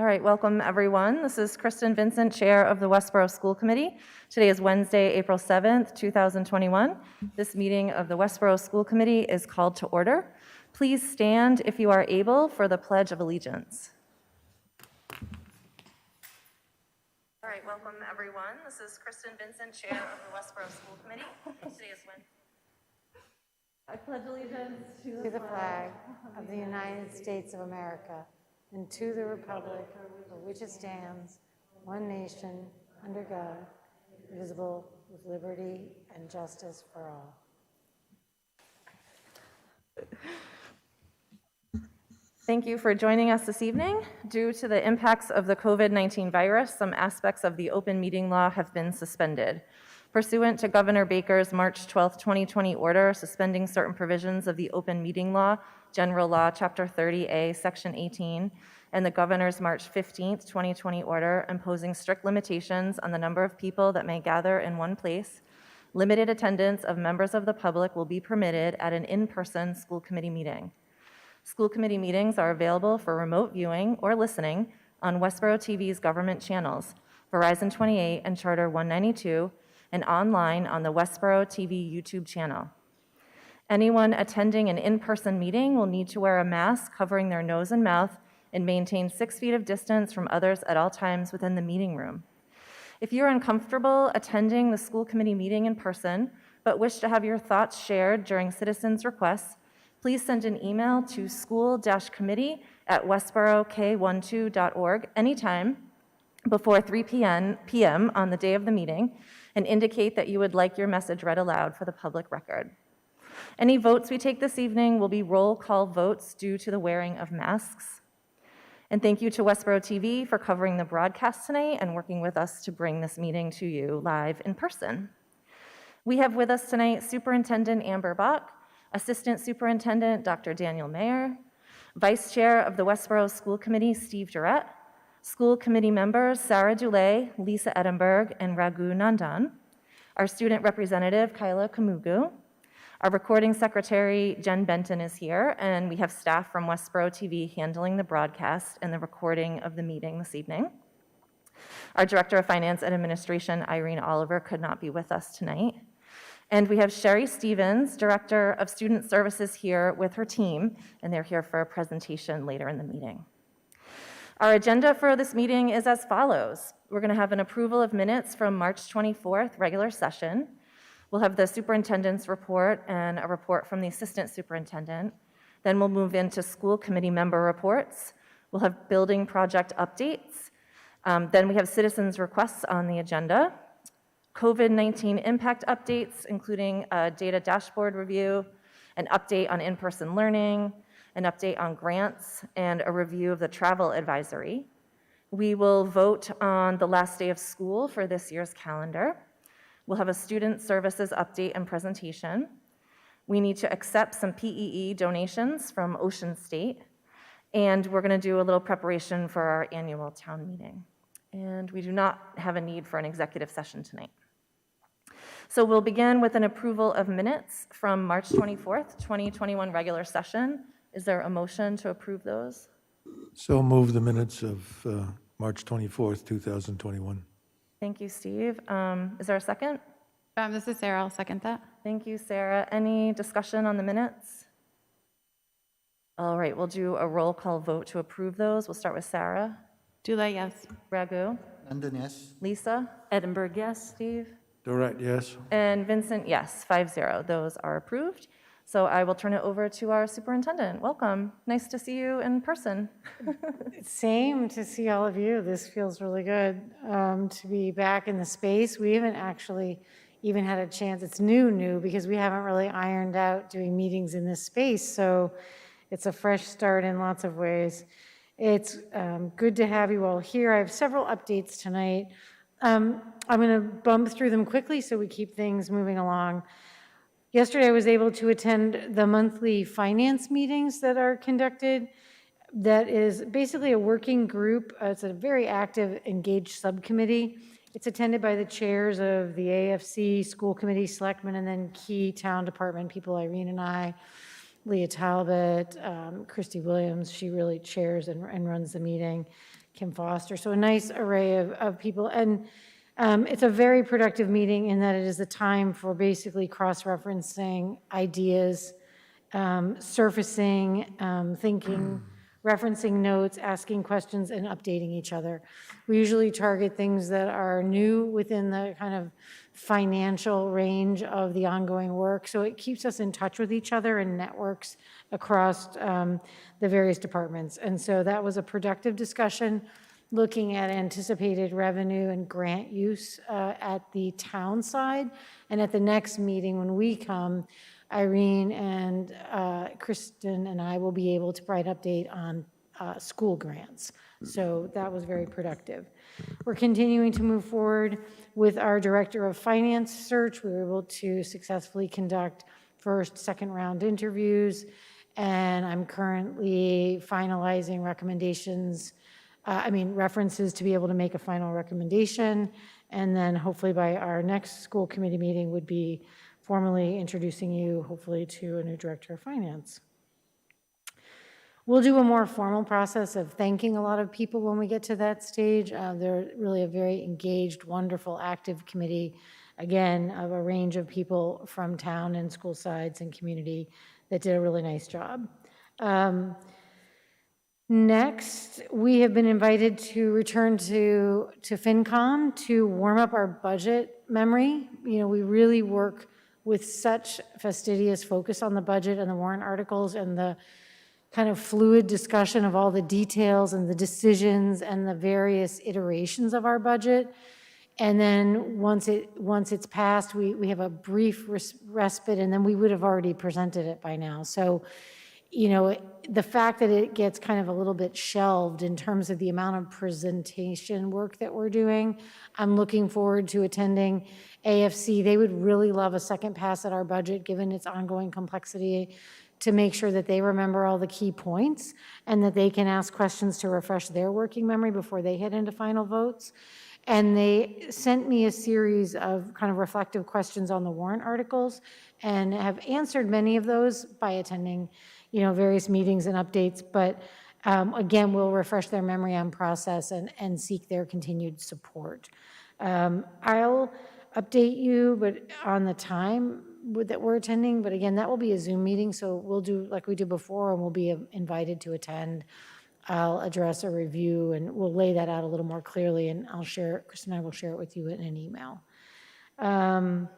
All right, welcome everyone. This is Kristen Vincent, Chair of the Westborough School Committee. Today is Wednesday, April 7th, 2021. This meeting of the Westborough School Committee is called to order. Please stand if you are able for the Pledge of Allegiance. All right, welcome everyone. This is Kristen Vincent, Chair of the Westborough School Committee. Today is Wednesday. I pledge allegiance to the flag of the United States of America and to the republic for which it stands, one nation, under God, indivisible, with liberty and justice for all. Thank you for joining us this evening. Due to the impacts of the COVID-19 virus, some aspects of the open meeting law have been suspended. Pursuant to Governor Baker's March 12, 2020 order suspending certain provisions of the open meeting law, General Law, Chapter 30A, Section 18, and the Governor's March 15, 2020 order imposing strict limitations on the number of people that may gather in one place, limited attendance of members of the public will be permitted at an in-person school committee meeting. School committee meetings are available for remote viewing or listening on Westborough TV's government channels, Verizon 28 and Charter 192, and online on the Westborough TV YouTube channel. Anyone attending an in-person meeting will need to wear a mask covering their nose and mouth and maintain 6 feet of distance from others at all times within the meeting room. If you're uncomfortable attending the school committee meeting in person, but wish to have your thoughts shared during citizens' requests, please send an email to school-committee@westboroughk12.org anytime before 3 p.m. on the day of the meeting and indicate that you would like your message read aloud for the public record. Any votes we take this evening will be roll call votes due to the wearing of masks. And thank you to Westborough TV for covering the broadcast tonight and working with us to bring this meeting to you live in person. We have with us tonight Superintendent Amber Bach, Assistant Superintendent Dr. Daniel Mayer, Vice Chair of the Westborough School Committee Steve Durrett, School Committee members Sarah Dulay, Lisa Edinburgh, and Raghu Nandan, our Student Representative Kyla Kamugu, our Recording Secretary Jen Benton is here, and we have staff from Westborough TV handling the broadcast and the recording of the meeting this evening. Our Director of Finance and Administration, Irene Oliver, could not be with us tonight. And we have Sherry Stevens, Director of Student Services, here with her team, and they're here for a presentation later in the meeting. Our agenda for this meeting is as follows. We're going to have an approval of minutes from March 24th, regular session. We'll have the superintendent's report and a report from the assistant superintendent. Then we'll move into school committee member reports. We'll have building project updates. Then we have citizens' requests on the agenda. COVID-19 impact updates, including a data dashboard review, an update on in-person learning, an update on grants, and a review of the travel advisory. We will vote on the last day of school for this year's calendar. We'll have a student services update and presentation. We need to accept some PEE donations from Ocean State, and we're going to do a little preparation for our annual town meeting. And we do not have a need for an executive session tonight. So we'll begin with an approval of minutes from March 24th, 2021 regular session. Is there a motion to approve those? So move the minutes of March 24th, 2021. Thank you, Steve. Is there a second? This is Sarah. I'll second that. Thank you, Sarah. Any discussion on the minutes? All right, we'll do a roll call vote to approve those. We'll start with Sarah. Dulay, yes. Raghu. Nandan, yes. Lisa. Edinburgh, yes. Steve. Durrett, yes. And Vincent, yes, 5-0. Those are approved. So I will turn it over to our superintendent. Welcome. Nice to see you in person. Same to see all of you. This feels really good to be back in the space. We haven't actually even had a chance. It's new because we haven't really ironed out doing meetings in this space. So it's a fresh start in lots of ways. It's good to have you all here. I have several updates tonight. I'm going to bump through them quickly so we keep things moving along. Yesterday, I was able to attend the monthly finance meetings that are conducted. That is basically a working group. It's a very active, engaged subcommittee. It's attended by the chairs of the AFC, school committee, selectmen, and then key town department people, Irene and I. Leah Talbot, Christy Williams, she really chairs and runs the meeting, Kim Foster. So a nice array of people. And it's a very productive meeting in that it is a time for basically cross-referencing ideas, surfacing, thinking, referencing notes, asking questions, and updating each other. We usually target things that are new within the kind of financial range of the ongoing work, so it keeps us in touch with each other and networks across the various departments. And so that was a productive discussion, looking at anticipated revenue and grant use at the town side. And at the next meeting, when we come, Irene and Kristen and I will be able to provide an update on school grants. So that was very productive. We're continuing to move forward with our Director of Finance search. We were able to successfully conduct first, second round interviews, and I'm currently finalizing recommendations, references to be able to make a final recommendation. And then hopefully by our next school committee meeting would be formally introducing you, hopefully, to a new Director of Finance. We'll do a more formal process of thanking a lot of people when we get to that stage. They're really a very engaged, wonderful, active committee, again, of a range of people from town and school sides and community that did a really nice job. Next, we have been invited to return to FinCom to warm up our budget memory. We really work with such fastidious focus on the budget and the warrant articles and the kind of fluid discussion of all the details and the decisions and the various iterations of our budget. And then once it's passed, we have a brief respite, and then we would have already presented it by now. So, the fact that it gets kind of a little bit shelved in terms of the amount of presentation work that we're doing, I'm looking forward to attending AFC. They would really love a second pass at our budget, given its ongoing complexity, to make sure that they remember all the key points and that they can ask questions to refresh their working memory before they head into final votes. And they sent me a series of kind of reflective questions on the warrant articles and have answered many of those by attending, various meetings and updates. But again, we'll refresh their memory on process and seek their continued support. I'll update you on the time that we're attending, but again, that will be a Zoom meeting, so we'll do like we did before, and we'll be invited to attend. I'll address a review, and we'll lay that out a little more clearly, and Chris and I will share it with you in an email. Daniel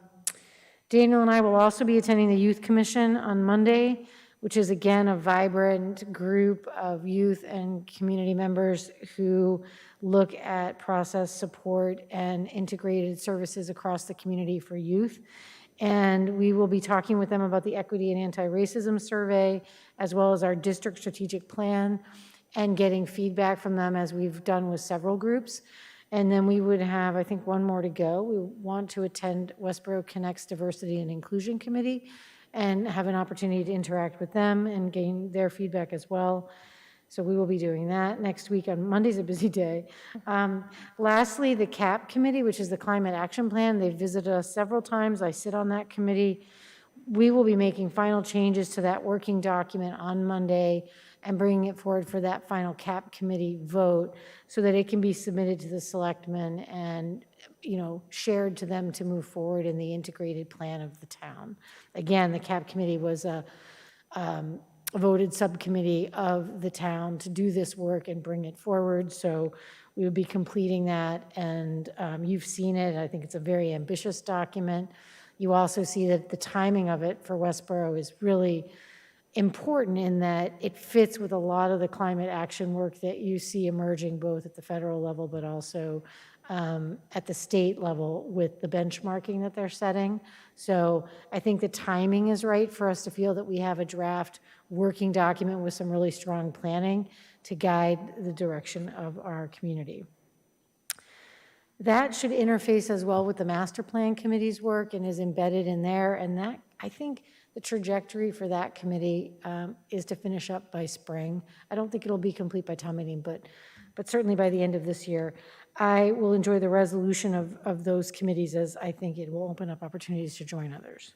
and I will also be attending the Youth Commission on Monday, which is again a vibrant group of youth and community members who look at process support and integrated services across the community for youth. And we will be talking with them about the equity and anti-racism survey, as well as our district strategic plan, and getting feedback from them as we've done with several groups. And then we would have, I think, one more to go. We want to attend Westborough Connect's Diversity and Inclusion Committee and have an opportunity to interact with them and gain their feedback as well. So we will be doing that next week. On Monday's a busy day. Lastly, the CAP committee, which is the Climate Action Plan. They've visited us several times. I sit on that committee. We will be making final changes to that working document on Monday and bringing it forward for that final CAP committee vote so that it can be submitted to the selectmen and shared to them to move forward in the integrated plan of the town. Again, the CAP committee was a voted subcommittee of the town to do this work and bring it forward. So we will be completing that, and you've seen it. I think it's a very ambitious document. You also see that the timing of it for Westborough is really important in that it fits with a lot of the climate action work that you see emerging both at the federal level but also at the state level with the benchmarking that they're setting. So I think the timing is right for us to feel that we have a draft working document with some really strong planning to guide the direction of our community. That should interface as well with the master plan committee's work and is embedded in there. And that, I think the trajectory for that committee is to finish up by spring. I don't think it'll be complete by town meeting, but certainly by the end of this year. I will enjoy the resolution of those committees, as I think it will open up opportunities to join others.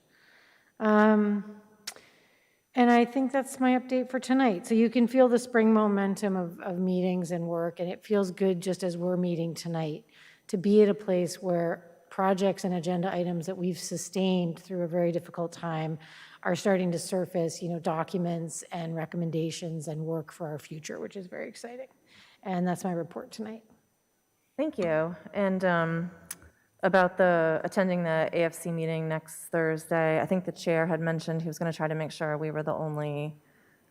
And I think that's my update for tonight. So you can feel the spring momentum of meetings and work, and it feels good just as we're meeting tonight to be at a place where projects and agenda items that we've sustained through a very difficult time are starting to surface, documents and recommendations and work for our future, which is very exciting. And that's my report tonight. Thank you. And about attending the AFC meeting next Thursday, I think the chair had mentioned he was going to try to make sure we were the only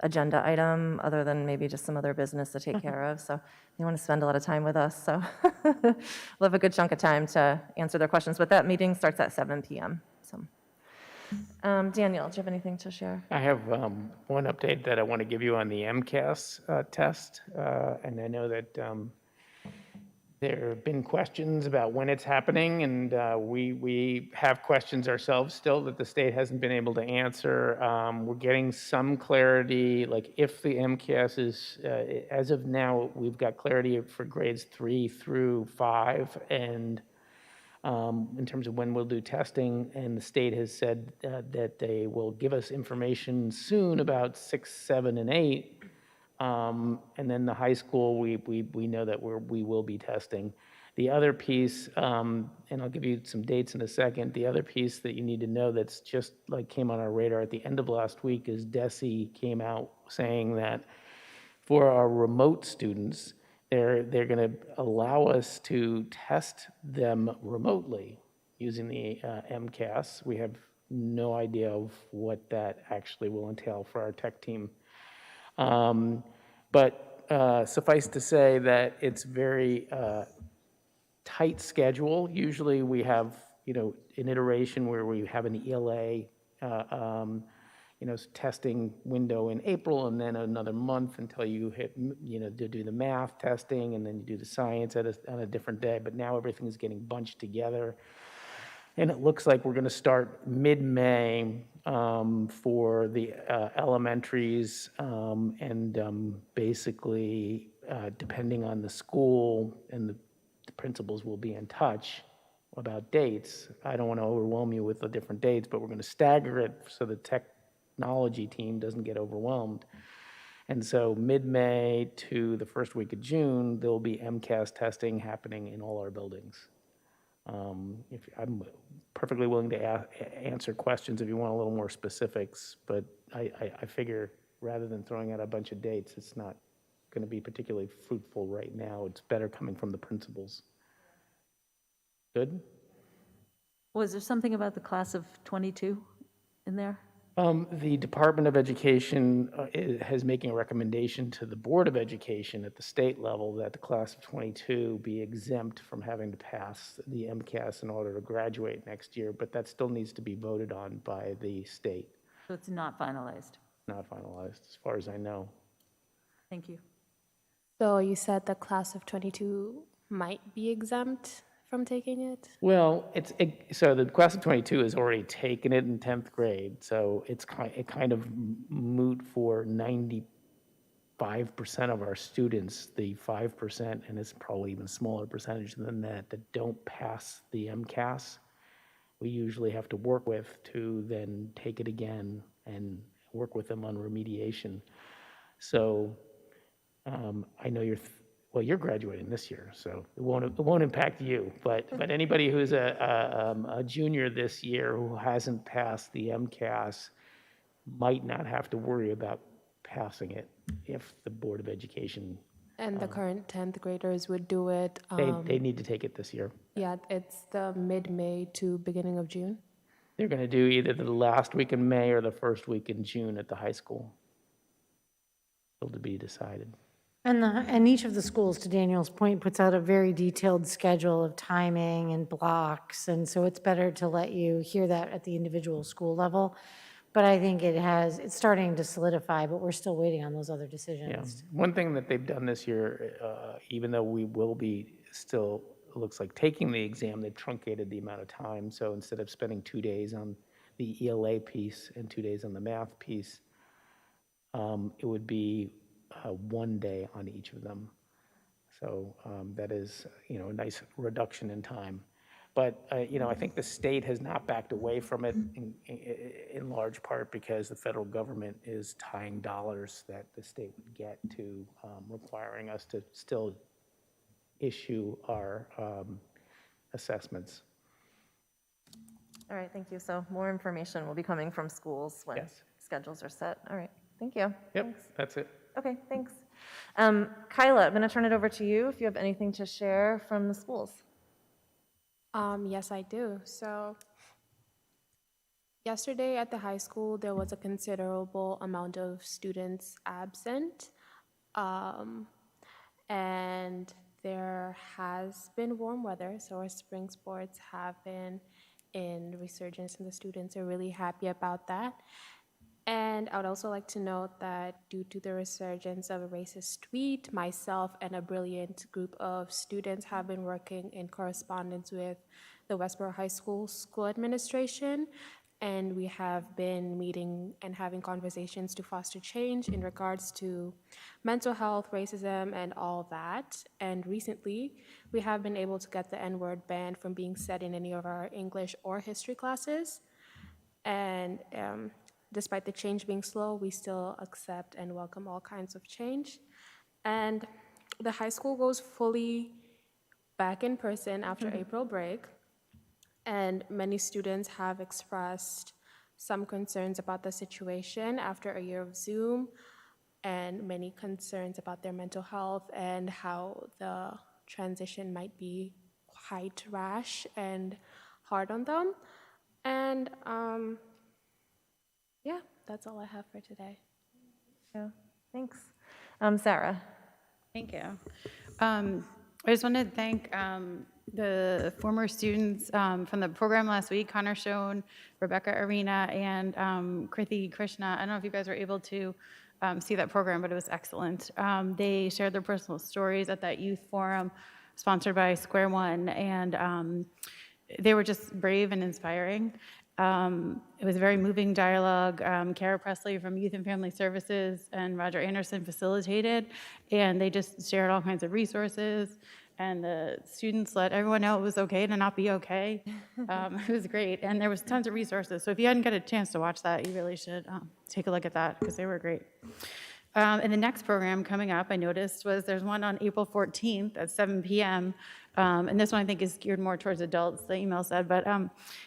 agenda item, other than maybe just some other business to take care of. So they want to spend a lot of time with us, so we'll have a good chunk of time to answer their questions. But that meeting starts at 7 p.m. So, Daniel, do you have anything to share? I have one update that I want to give you on the MCAS test. And I know that there have been questions about when it's happening, and we have questions ourselves still that the state hasn't been able to answer. We're getting some clarity, like if the MCAS is, as of now, we've got clarity for grades 3 through 5, and in terms of when we'll do testing, and the state has said that they will give us information soon about 6, 7, and 8. And then the high school, we know that we will be testing. The other piece, and I'll give you some dates in a second, the other piece that you need to know that's just like came on our radar at the end of last week is DESE came out saying that for our remote students, they're going to allow us to test them remotely using the MCAS. We have no idea of what that actually will entail for our tech team. But suffice to say that it's very tight schedule. Usually we have, an iteration where we have an ELA, testing window in April, and then another month until you hit, to do the math testing, and then you do the science on a different day. But now everything is getting bunched together. And it looks like we're going to start mid-May for the elementaries, and basically, depending on the school, and the principals will be in touch about dates. I don't want to overwhelm you with the different dates, but we're going to stagger it so the technology team doesn't get overwhelmed. And so mid-May to the first week of June, there'll be MCAS testing happening in all our buildings. If I'm perfectly willing to answer questions if you want a little more specifics, but I figure rather than throwing out a bunch of dates, it's not going to be particularly fruitful right now. It's better coming from the principals. Good? Was there something about the class of 22 in there? The Department of Education is making a recommendation to the Board of Education at the state level that the class of 22 be exempt from having to pass the MCAS in order to graduate next year, but that still needs to be voted on by the state. So it's not finalized. Not finalized, as far as I know. Thank you. So you said the class of 22 might be exempt from taking it? Well, so the class of 22 has already taken it in 10th grade, so it kind of moot for 95% of our students, the 5%, and it's probably even smaller percentage than that don't pass the MCAS. We usually have to work with to then take it again and work with them on remediation. So I know you're graduating this year, so it won't impact you. But anybody who's a junior this year who hasn't passed the MCAS might not have to worry about passing it if the Board of Education. And the current 10th graders would do it. They need to take it this year. Yeah, it's the mid-May to beginning of June. They're going to do either the last week in May or the first week in June at the high school. Still to be decided. And each of the schools, to Daniel's point, puts out a very detailed schedule of timing and blocks, and so it's better to let you hear that at the individual school level. But I think it's starting to solidify, but we're still waiting on those other decisions. Yeah. One thing that they've done this year, even though we will be still, it looks like, taking the exam, they've truncated the amount of time. So instead of spending 2 days on the ELA piece and 2 days on the math piece, it would be 1 day on each of them. So that is, a nice reduction in time. But, I think the state has not backed away from it in large part because the federal government is tying dollars that the state would get to requiring us to still issue our assessments. All right, thank you. So more information will be coming from schools when Yes. schedules are set. All right, thank you. Yep, Thanks. that's it. Okay, thanks. Kyla, I'm going to turn it over to you if you have anything to share from the schools. Yes, I do. So yesterday at the high school, there was a considerable amount of students absent. And there has been warm weather, so our spring sports have been in resurgence, and the students are really happy about that. And I would also like to note that due to the resurgence of a racist tweet, myself and a brilliant group of students have been working in correspondence with the Westborough High School school administration, and we have been meeting and having conversations to foster change in regards to mental health, racism, and all that. And recently, we have been able to get the N-word banned from being said in any of our English or history classes. And despite the change being slow, we still accept and welcome all kinds of change. And the high school goes fully back in person after April break. And many students have expressed some concerns about the situation after a year of Zoom, and many concerns about their mental health and how the transition might be quite rash and hard on them. And yeah, that's all I have for today. Yeah, thanks. Sarah. Thank you. I just wanted to thank the former students from the program last week, Connor Schoen, Rebecca Arena, and Krithi Krishna. I don't know if you guys were able to see that program, but it was excellent. They shared their personal stories at that youth forum sponsored by Square One, and they were just brave and inspiring. It was a very moving dialogue. Kara Presley from Youth and Family Services and Roger Anderson facilitated, and they just shared all kinds of resources, and the students let everyone know it was okay to not be okay. It was great, and there was tons of resources. So if you hadn't got a chance to watch that, you really should take a look at that because they were great. And the next program coming up, I noticed, was there's one on April 14th at 7 p.m. And this one I think is geared more towards adults, the email said, but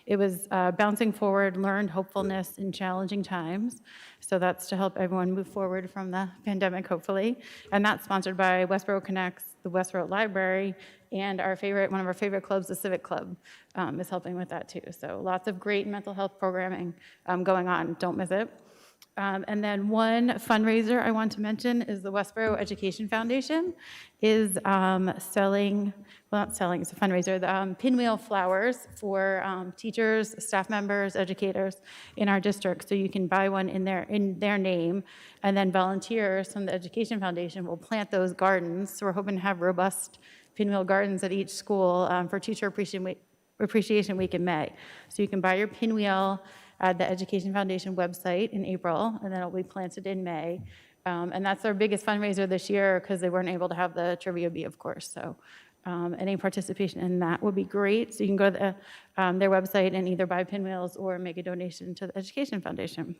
it was Bouncing Forward, Learned Hopefulness in Challenging Times. So that's to help everyone move forward from the pandemic, hopefully. And that's sponsored by Westborough Connects, the Westborough Library, and one of our favorite clubs, the Civic Club, is helping with that too. So lots of great mental health programming going on. Don't miss it. And then one fundraiser I want to mention is the Westborough Education Foundation is it's a fundraiser, the pinwheel flowers for teachers, staff members, educators in our district. So you can buy one in their name, and then volunteers from the Education Foundation will plant those gardens. So we're hoping to have robust pinwheel gardens at each school for Teacher Appreciation Week in May. So you can buy your pinwheel at the Education Foundation website in April, and then it'll be planted in May. And that's our biggest fundraiser this year because they weren't able to have the Trivia Bee, of course. So any participation in that would be great. So you can go to their website and either buy pinwheels or make a donation to the Education Foundation.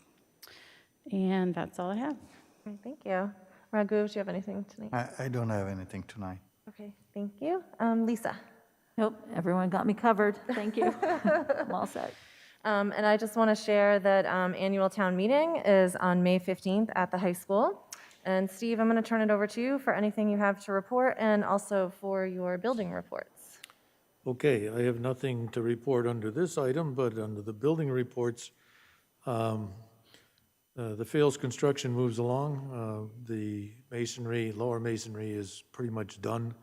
And that's all I have. Okay, thank you. Raghu, do you have anything tonight? I don't have anything tonight. Okay, thank you. Lisa. Nope, everyone got me covered. Thank you. I'm all set. And I just want to share that annual town meeting is on May 15th at the high school. And Steve, I'm going to turn it over to you for anything you have to report and also for your building reports. Okay, I have nothing to report under this item, but under the building reports, the Fales construction moves along. The lower masonry is pretty much done.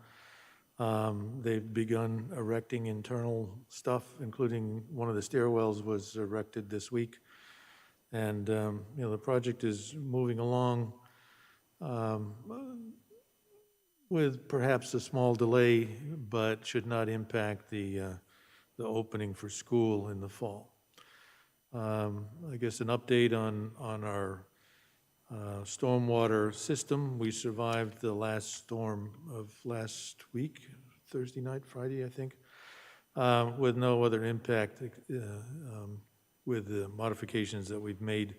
They've begun erecting internal stuff, including one of the stairwells was erected this week. And, the project is moving along with perhaps a small delay, but should not impact the opening for school in the fall. I guess an update on our stormwater system. We survived the last storm of last week, Thursday night, Friday, I think. with no other impact with the modifications that we've made.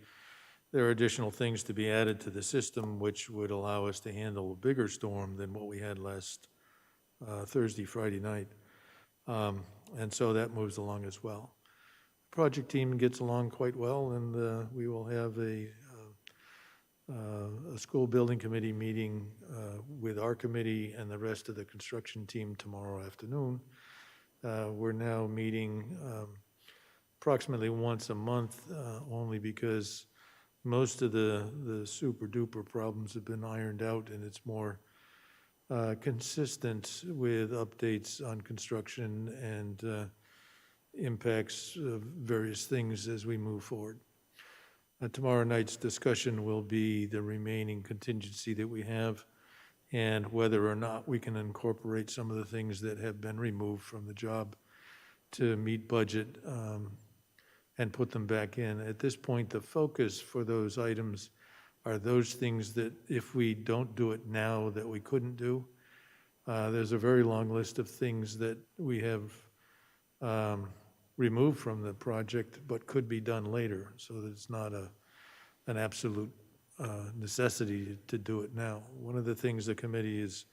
There are additional things to be added to the system which would allow us to handle a bigger storm than what we had last Thursday, Friday night. And so that moves along as well. Project team gets along quite well, and we will have a school building committee meeting with our committee and the rest of the construction team tomorrow afternoon. We're now meeting approximately once a month, only because most of the super duper problems have been ironed out, and it's more consistent with updates on construction and impacts of various things as we move forward. Tomorrow night's discussion will be the remaining contingency that we have and whether or not we can incorporate some of the things that have been removed from the job to meet budget and put them back in. At this point, the focus for those items are those things that if we don't do it now that we couldn't do. There's a very long list of things that we have removed from the project but could be done later, so that it's not an absolute necessity to do it now. One of the things the committee is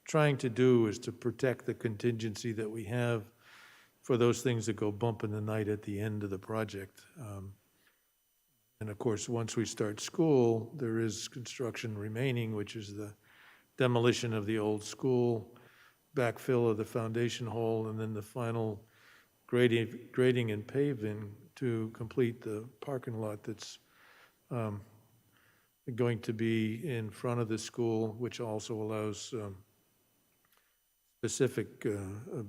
trying to do is to protect the contingency that we have for those things that go bump in the night at the end of the project. And of course, once we start school, there is construction remaining, which is the demolition of the old school, backfill of the foundation hole, and then the final grading and paving to complete the parking lot that's going to be in front of the school, which also allows specific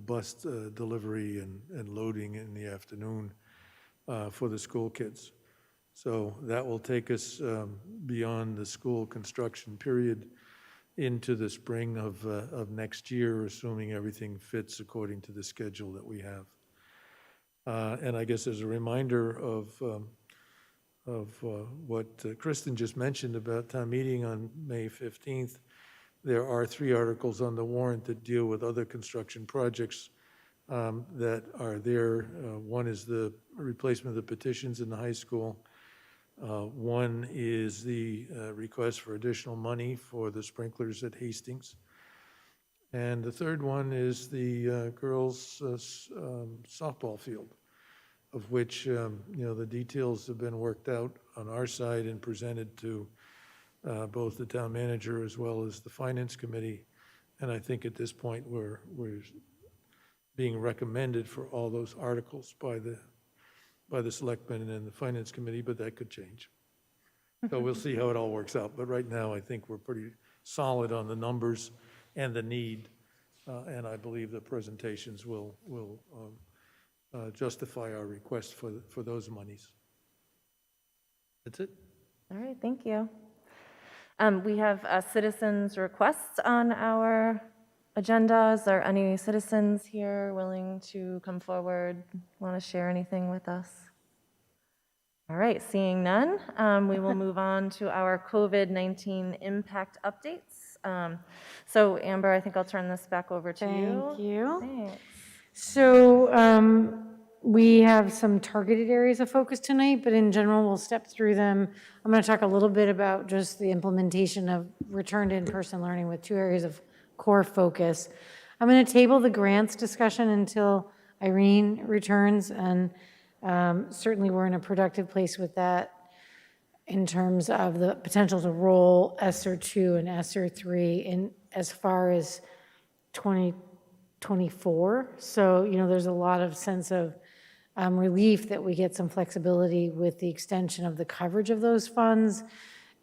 bus delivery and loading in the afternoon for the school kids. So that will take us beyond the school construction period into the spring of next year, assuming everything fits according to the schedule that we have. And I guess as a reminder of what Kristen just mentioned about town meeting on May 15th, there are 3 articles on the warrant that deal with other construction projects that are there. One is the replacement of the petitions in the high school. One is the request for additional money for the sprinklers at Hastings. And the third one is the girls' softball field, of which the details have been worked out on our side and presented to both the town manager as well as the finance committee. And I think at this point we're being recommended for all those articles by the selectmen and the finance committee, but that could change. So we'll see how it all works out. But right now I think we're pretty solid on the numbers and the need, and I believe the presentations will justify our request for those monies. That's it. All right, thank you. We have citizens' requests on our agenda. Is there any citizens here willing to come forward, want to share anything with us? All right, seeing none, we will move on to our COVID-19 impact updates. So Amber, I think I'll turn this back over to you. Thank you. Thanks. So we have some targeted areas of focus tonight, but in general, we'll step through them. I'm going to talk a little bit about just the implementation of return to in-person learning with 2 areas of core focus. I'm going to table the grants discussion until Irene returns, and certainly we're in a productive place with that in terms of the potential to roll ESSER 2 and ESSER 3 in as far as 2024. So, there's a lot of sense of relief that we get some flexibility with the extension of the coverage of those funds,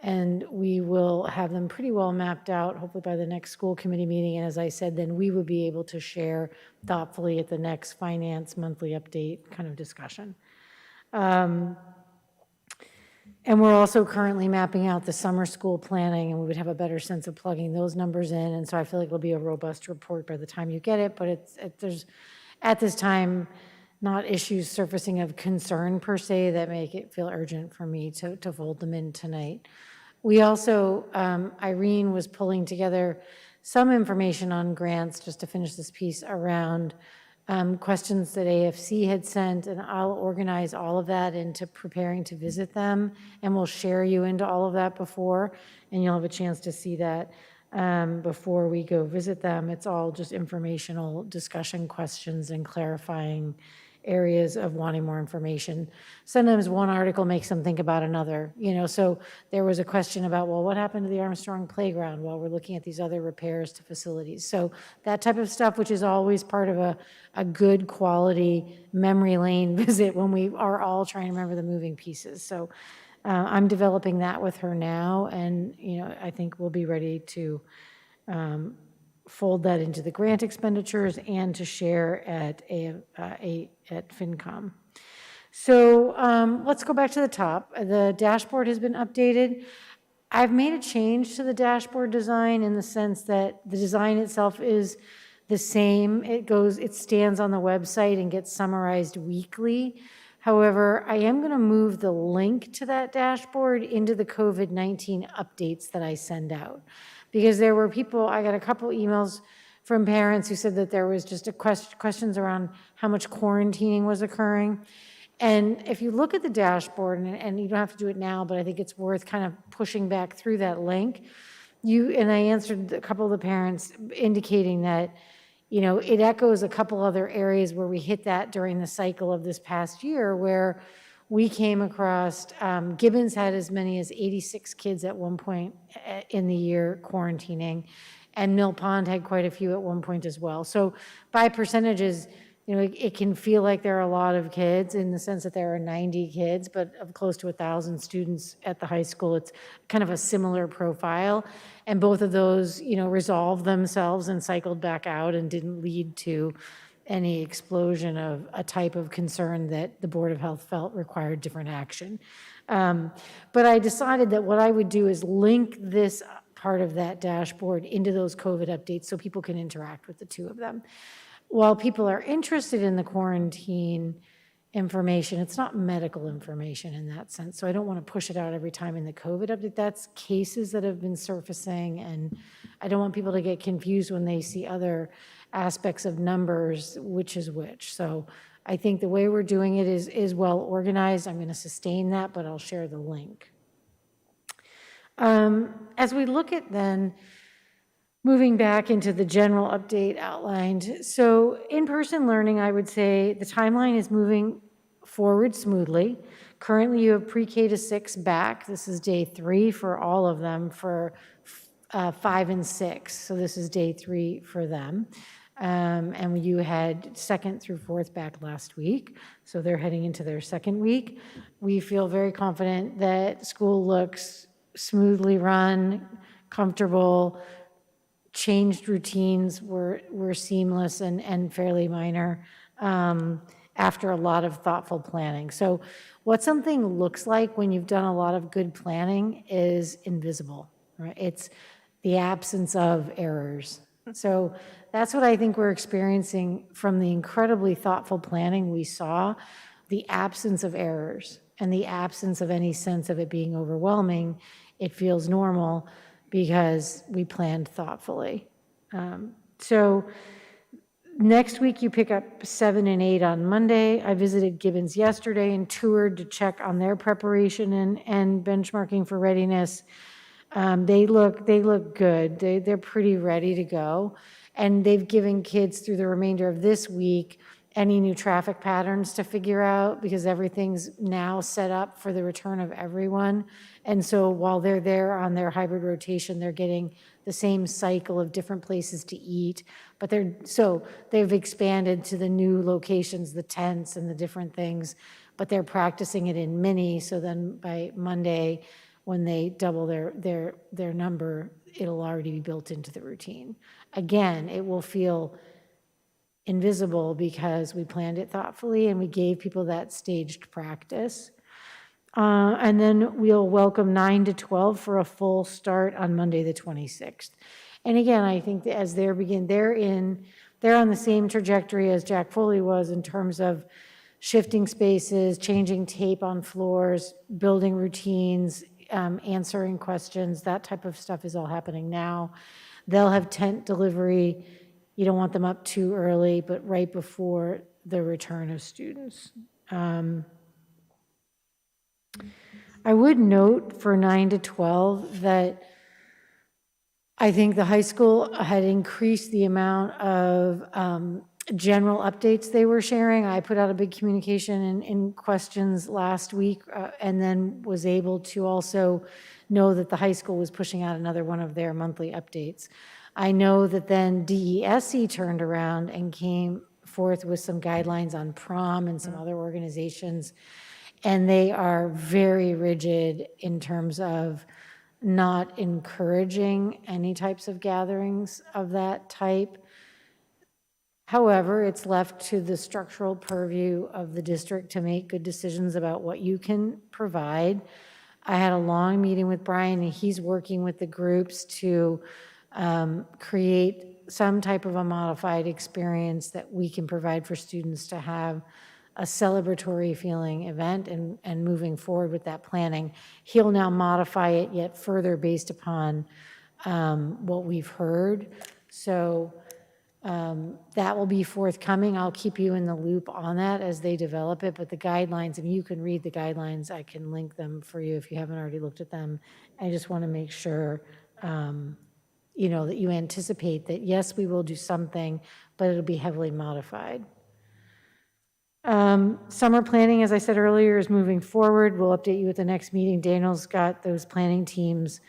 and we will have them pretty well mapped out, hopefully by the next school committee meeting. And as I said, then we would be able to share thoughtfully at the next finance monthly update kind of discussion. And we're also currently mapping out the summer school planning, and we would have a better sense of plugging those numbers in. And so I feel like it'll be a robust report by the time you get it, but there's, at this time, not issues surfacing of concern per se that make it feel urgent for me to fold them in tonight. We also, Irene was pulling together some information on grants, just to finish this piece, around questions that AFC had sent, and I'll organize all of that into preparing to visit them, and we'll share you into all of that before, and you'll have a chance to see that before we go visit them. It's all just informational discussion questions and clarifying areas of wanting more information. Sometimes one article makes them think about another, so there was a question about, well, what happened to the Armstrong playground while we're looking at these other repairs to facilities? So that type of stuff, which is always part of a good quality memory lane visit when we are all trying to remember the moving pieces. So I'm developing that with her now, and I think we'll be ready to fold that into the grant expenditures and to share at FinCom. So let's go back to the top. The dashboard has been updated. I've made a change to the dashboard design in the sense that the design itself is the same. It stands on the website and gets summarized weekly. However, I am going to move the link to that dashboard into the COVID-19 updates that I send out. Because there were people, I got a couple emails from parents who said that there was just questions around how much quarantining was occurring. And if you look at the dashboard, and you don't have to do it now, but I think it's worth kind of pushing back through that link, and I answered a couple of the parents indicating that, it echoes a couple other areas where we hit that during the cycle of this past year, where we came across, Gibbons had as many as 86 kids at one point in the year quarantining, and Mill Pond had quite a few at one point as well. So by percentages, it can feel like there are a lot of kids in the sense that there are 90 kids, but of close to 1,000 students at the high school, it's kind of a similar profile. And both of those, resolved themselves and cycled back out and didn't lead to any explosion of a type of concern that the Board of Health felt required different action. But I decided that what I would do is link this part of that dashboard into those COVID updates so people can interact with the two of them. While people are interested in the quarantine information, it's not medical information in that sense. So I don't want to push it out every time in the COVID update. That's cases that have been surfacing, and I don't want people to get confused when they see other aspects of numbers, which is which. So I think the way we're doing it is well organized. I'm going to sustain that, but I'll share the link. As we look at then moving back into the general update outlined, so in-person learning, I would say the timeline is moving forward smoothly. Currently, you have pre-K to 6 back. This is day 3 for all of them for 5 and 6. So this is day 3 for them. And you had 2nd through 4th back last week. So they're heading into their 2nd week. We feel very confident that school looks smoothly run, comfortable. Changed routines were seamless and fairly minor after a lot of thoughtful planning. So what something looks like when you've done a lot of good planning is invisible, right? It's the absence of errors. So that's what I think we're experiencing from the incredibly thoughtful planning we saw, the absence of errors and the absence of any sense of it being overwhelming. It feels normal because we planned thoughtfully. So next week you pick up 7 and 8 on Monday. I visited Gibbons yesterday and toured to check on their preparation and benchmarking for readiness. They look good. They're pretty ready to go. And they've given kids through the remainder of this week any new traffic patterns to figure out because everything's now set up for the return of everyone. And so while they're there on their hybrid rotation, they're getting the same cycle of different places to eat, but they've expanded to the new locations, the tents and the different things, but they're practicing it in mini. So then by Monday, when they double their number, it'll already be built into the routine. Again, it will feel invisible because we planned it thoughtfully and we gave people that staged practice. And then we'll welcome 9 to 12 for a full start on Monday, the 26th. And again, I think that as they're on the same trajectory as Jack Foley was in terms of shifting spaces, changing tape on floors, building routines, answering questions. That type of stuff is all happening now. They'll have tent delivery, You don't want them up too early, but right before the return of students. I would note for 9 to 12 that I think the high school had increased the amount of general updates they were sharing. I put out a big communication in questions last week, and then was able to also know that the high school was pushing out another one of their monthly updates. I know that then DESE turned around and came forth with some guidelines on prom and some other organizations, and they are very rigid in terms of not encouraging any types of gatherings of that type. However, it's left to the structural purview of the district to make good decisions about what you can provide. I had a long meeting with Brian, and he's working with the groups to create some type of a modified experience that we can provide for students to have a celebratory feeling event, and moving forward with that planning. He'll now modify it yet further based upon what we've heard. So that will be forthcoming. I'll keep you in the loop on that as they develop it, but the guidelines, and you can read the guidelines, I can link them for you if you haven't already looked at them. I just want to make sure you know, that you anticipate that, yes, we will do something, but it'll be heavily modified. Summer planning, as I said earlier, is moving forward. We'll update you at the next meeting. Daniel's got those planning teams.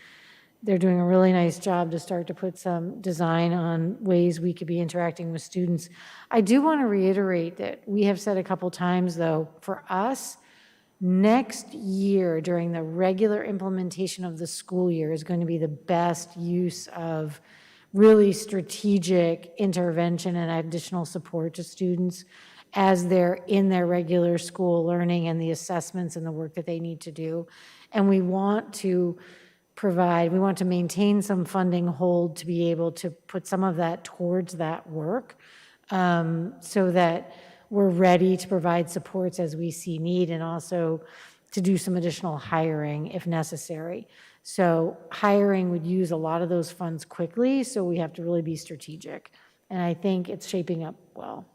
They're doing a really nice job to start to put some design on ways we could be interacting with students. I do want to reiterate that we have said a couple times, though, for us, next year during the regular implementation of the school year is going to be the best use of really strategic intervention and additional support to students as they're in their regular school learning and the assessments and the work that they need to do. And we want to maintain some funding hold to be able to put some of that towards that work, so that we're ready to provide supports as we see need, and also to do some additional hiring if necessary. So hiring would use a lot of those funds quickly, so we have to really be strategic. And I think it's shaping up well.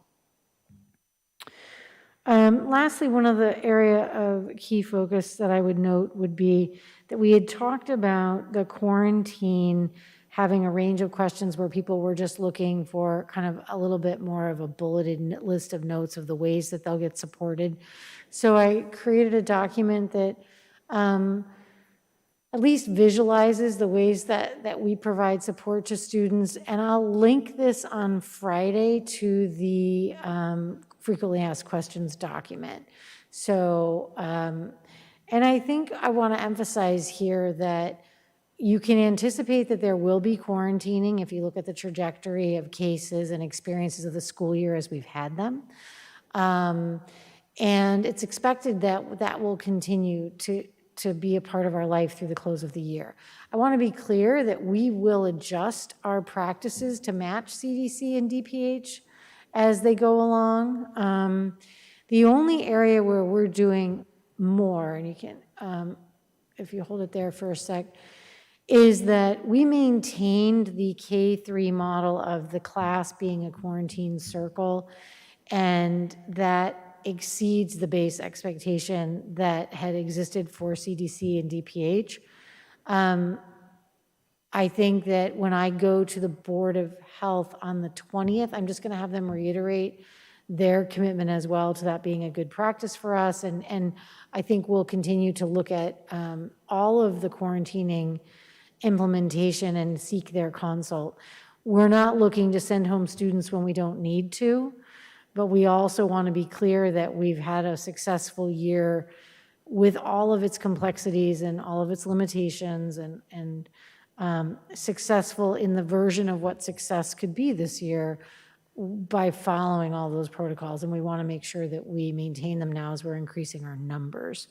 Lastly, one of the area of key focus that I would note would be that we had talked about the quarantine having a range of questions where people were just looking for kind of a little bit more of a bulleted list of notes of the ways that they'll get supported. So I created a document that at least visualizes the ways that we provide support to students. And I'll link this on Friday to the frequently asked questions document. So, and I think I want to emphasize here that you can anticipate that there will be quarantining if you look at the trajectory of cases and experiences of the school year as we've had them. And it's expected that that will continue to be a part of our life through the close of the year. I want to be clear that we will adjust our practices to match CDC and DPH as they go along. The only area where we're doing more, and you can, if you hold it there for a sec, is that we maintained the K-3 model of the class being a quarantine circle, and that exceeds the base expectation that had existed for CDC and DPH. I think that when I go to the Board of Health on the 20th, I'm just going to have them reiterate their commitment as well to that being a good practice for us. And I think we'll continue to look at all of the quarantining implementation and seek their consult. We're not looking to send home students when we don't need to, but we also want to be clear that we've had a successful year with all of its complexities and all of its limitations, and successful in the version of what success could be this year by following all those protocols. And we want to make sure that we maintain them now as we're increasing our numbers.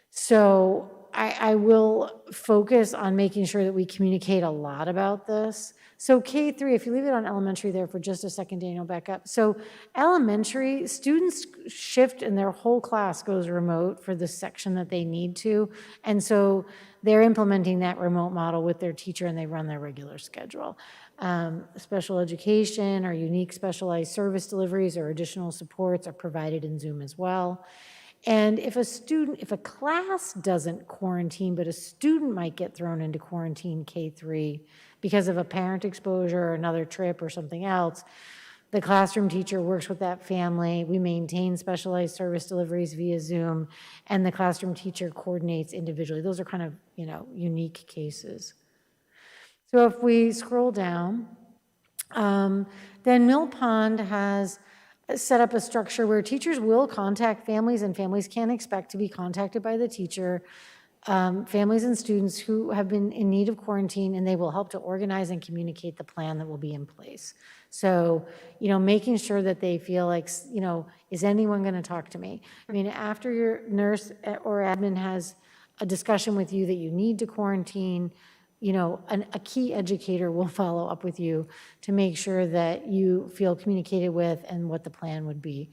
So I will focus on making sure that we communicate a lot about this. So K-3, if you leave it on elementary there for just a second, Daniel, back up. So elementary, students shift and their whole class goes remote for the section that they need to. And so they're implementing that remote model with their teacher, and they run their regular schedule. Special education or unique specialized service deliveries or additional supports are provided in Zoom as well. And if a class doesn't quarantine, but a student might get thrown into quarantine K-3 because of a parent exposure or another trip or something else, the classroom teacher works with that family. We maintain specialized service deliveries via Zoom, and the classroom teacher coordinates individually. Those are kind of, unique cases. So if we scroll down, then Mill Pond has set up a structure where teachers will contact families, and families can expect to be contacted by the teacher, families and students who have been in need of quarantine, and they will help to organize and communicate the plan that will be in place. So, making sure that they feel like, is anyone going to talk to me? I mean, after your nurse or admin has a discussion with you that you need to quarantine, a key educator will follow up with you to make sure that you feel communicated with and what the plan would be.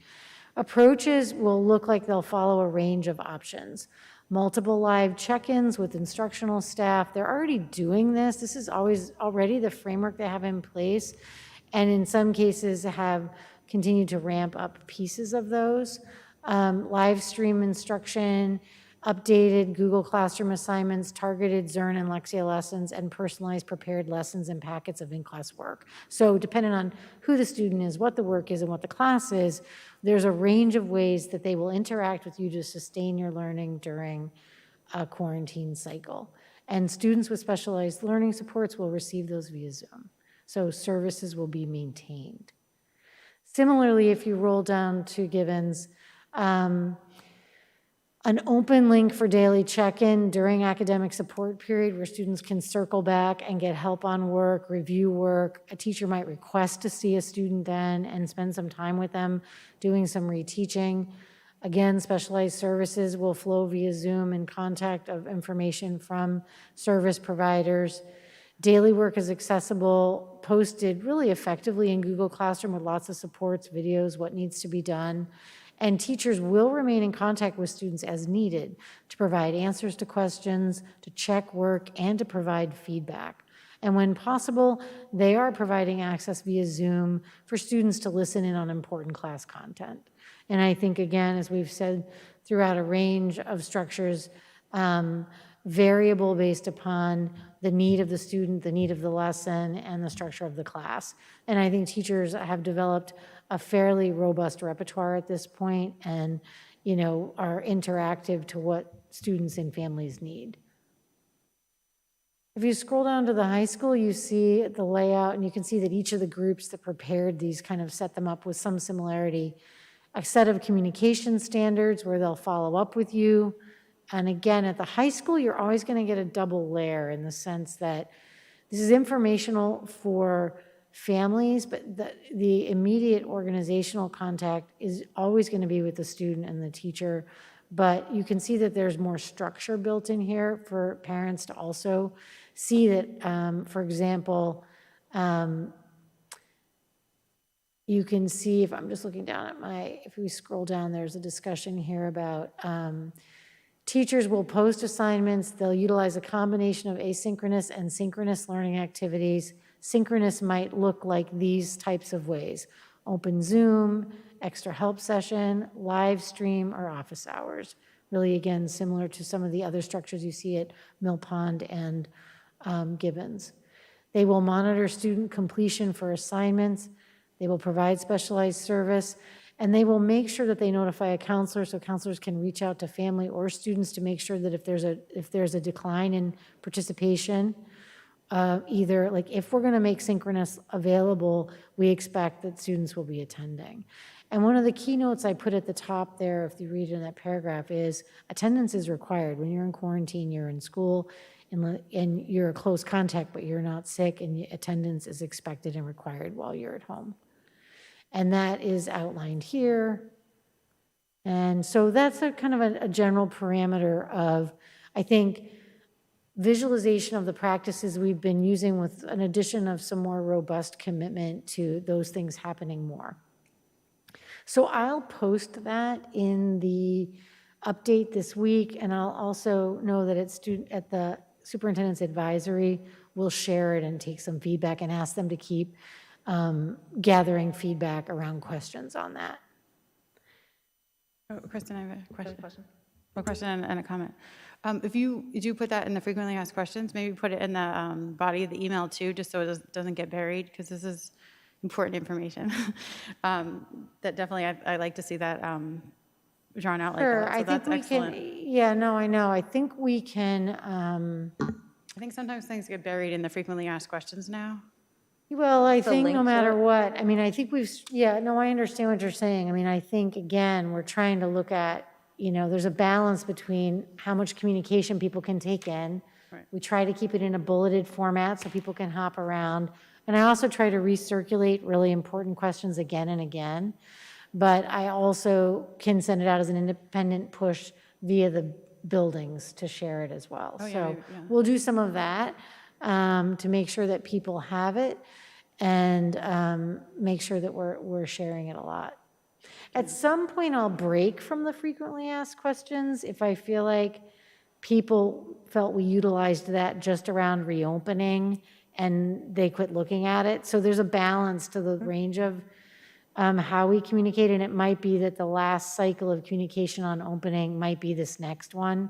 Approaches will look like they'll follow a range of options. Multiple live check-ins with instructional staff. They're already doing this. This is already the framework they have in place, and in some cases have continued to ramp up pieces of those. Live stream instruction, updated Google Classroom assignments, targeted Zern and Lexia lessons, and personalized prepared lessons and packets of in-class work. So depending on who the student is, what the work is, and what the class is, there's a range of ways that they will interact with you to sustain your learning during a quarantine cycle. And students with specialized learning supports will receive those via Zoom. So services will be maintained. Similarly, if you roll down to Givens, an open link for daily check-in during academic support period where students can circle back and get help on work, review work. A teacher might request to see a student then and spend some time with them doing some reteaching. Again, specialized services will flow via Zoom and contact of information from service providers. Daily work is accessible, posted really effectively in Google Classroom with lots of supports, videos, what needs to be done. And teachers will remain in contact with students as needed to provide answers to questions, to check work, and to provide feedback. And when possible, they are providing access via Zoom for students to listen in on important class content. And I think, again, as we've said throughout a range of structures, variable based upon the need of the student, the need of the lesson, and the structure of the class. And I think teachers have developed a fairly robust repertoire at this point and, are interactive to what students and families need. If you scroll down to the high school, you see the layout, and you can see that each of the groups that prepared these kind of set them up with some similarity. A set of communication standards where they'll follow up with you. And again, at the high school, you're always going to get a double layer in the sense that this is informational for families, but the immediate organizational contact is always going to be with the student and the teacher. But you can see that there's more structure built in here for parents to also see that, for example, you can see, if I'm just looking down at if we scroll down, there's a discussion here about teachers will post assignments. They'll utilize a combination of asynchronous and synchronous learning activities. Synchronous might look like these types of ways: open Zoom, extra help session, live stream, or office hours. Really, again, similar to some of the other structures you see at Mill Pond and Gibbons. They will monitor student completion for assignments. They will provide specialized service, and they will make sure that they notify a counselor so counselors can reach out to family or students to make sure that if there's a decline in participation, either like if we're going to make synchronous available, we expect that students will be attending. And one of the keynotes I put at the top there, if you read in that paragraph, is attendance is required. When you're in quarantine, you're in school, and you're a close contact, but you're not sick, and attendance is expected and required while you're at home. And that is outlined here. And so that's a kind of a general parameter of, I think, visualization of the practices we've been using with an addition of some more robust commitment to those things happening more. So I'll post that in the update this week, and I'll also know that it's at the superintendent's advisory we'll share it and take some feedback and ask them to keep gathering feedback around questions on that. Oh, Kristen, I have a question. A question and a comment. If you do put that in the frequently asked questions, maybe put it in the body of the email too, just so it doesn't get buried, because this is important information. That definitely, I like to see that drawn out like Sure, that. So I think that's we excellent. can, yeah, no, I know. I think we can, I think sometimes things get buried in the frequently asked questions now. well, I think link no to matter it? what, I mean, I think yeah, no, I understand what you're saying. I mean, I think, again, we're trying to look at, there's a balance between how much communication people can take in. Right. We try to keep it in a bulleted format so people can hop around. And I also try to recirculate really important questions again and again. But I also can send it out as an independent push via the buildings to share it as well. Oh, yeah, So maybe, yeah. we'll do some of that to make sure that people have it and make sure that we're sharing it a lot. At some point, I'll break from the frequently asked questions if I feel like people felt we utilized that just around reopening and they quit looking at it. So there's a balance to the range of how we communicate, and it might be that the last cycle of communication on opening might be this next one,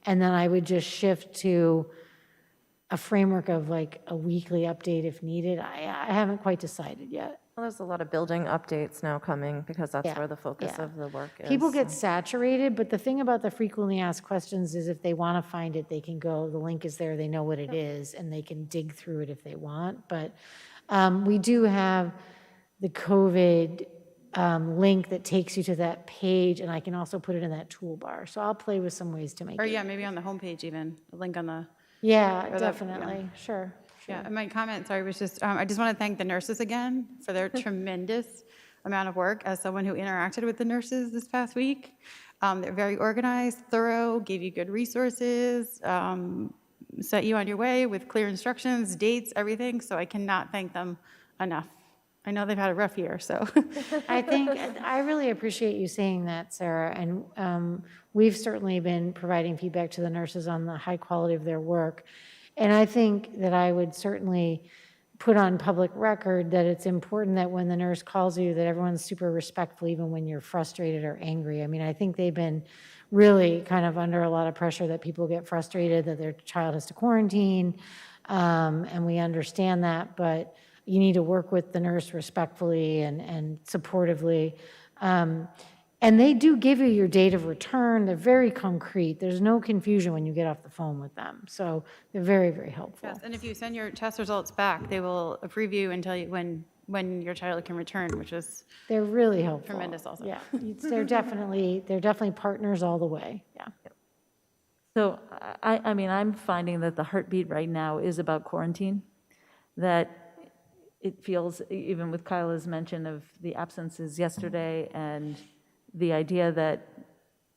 and then I would just shift to a framework of like a weekly update if needed. I haven't quite decided yet. Well, there's a lot of building updates now coming because that's Yeah, where the focus yeah. of the work is. People get saturated, but the thing about the frequently asked questions is if they want to find it, they can go, the link is there, they know what it is, and they can dig through it if they want. But we do have the COVID link that takes you to that page, and I can also put it in that toolbar. So I'll play with some ways to make Or it. yeah, maybe on the homepage even, a link on the, Yeah, that- definitely, sure. yeah. And my comment, sorry, was just, I just want to thank the nurses again for their tremendous amount of work as someone who interacted with the nurses this past week. They're very organized, thorough, gave you good resources, set you on your way with clear instructions, dates, everything. So I cannot thank them enough. I know they've had a rough year, so. I think, I really appreciate you saying that, Sarah, and we've certainly been providing feedback to the nurses on the high quality of their work. And I think that I would certainly put on public record that it's important that when the nurse calls you, that everyone's super respectful, even when you're frustrated or angry. I mean, I think they've been really kind of under a lot of pressure that people get frustrated, that their child has to quarantine, and we understand that, but you need to work with the nurse respectfully and supportively. And they do give you your date of return. They're very concrete. There's no confusion when you get off the phone with them. So they're very, very helpful. Yes, and if you send your test results back, they will approve you and tell you when your child can return, which is They're really helpful. tremendous also. Yeah, they're definitely partners all the way, yeah. So I mean, I'm finding that the heartbeat right now is about quarantine, that it feels, even with Kyla's mention of the absences yesterday and the idea that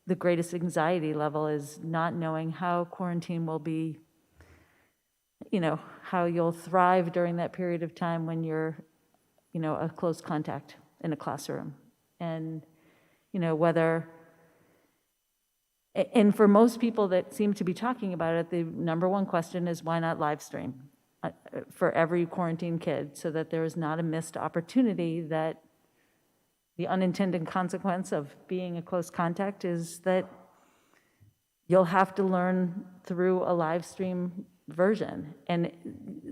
the greatest anxiety level is not knowing how quarantine will be, how you'll thrive during that period of time when you're, a close contact in a classroom. And, whether, and for most people that seem to be talking about it, the number one question is why not live stream for every quarantine kid, so that there is not a missed opportunity, that the unintended consequence of being a close contact is that you'll have to learn through a live stream version. And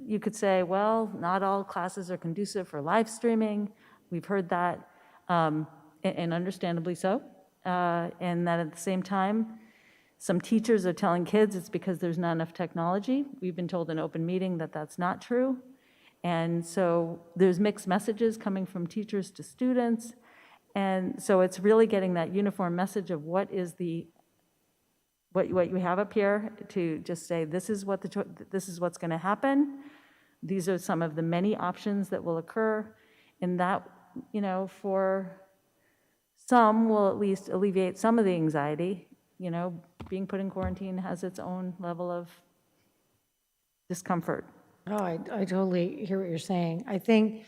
you could say, well, not all classes are conducive for live streaming. We've heard that, and understandably so. And that at the same time, some teachers are telling kids it's because there's not enough technology. We've been told in open meeting that that's not true. And so there's mixed messages coming from teachers to students. And so it's really getting that uniform message of what you have up here, to just say, this is what's going to happen. These are some of the many options that will occur. And that, for some will at least alleviate some of the anxiety. Being put in quarantine has its own level of discomfort. Oh, I totally hear what you're saying. I think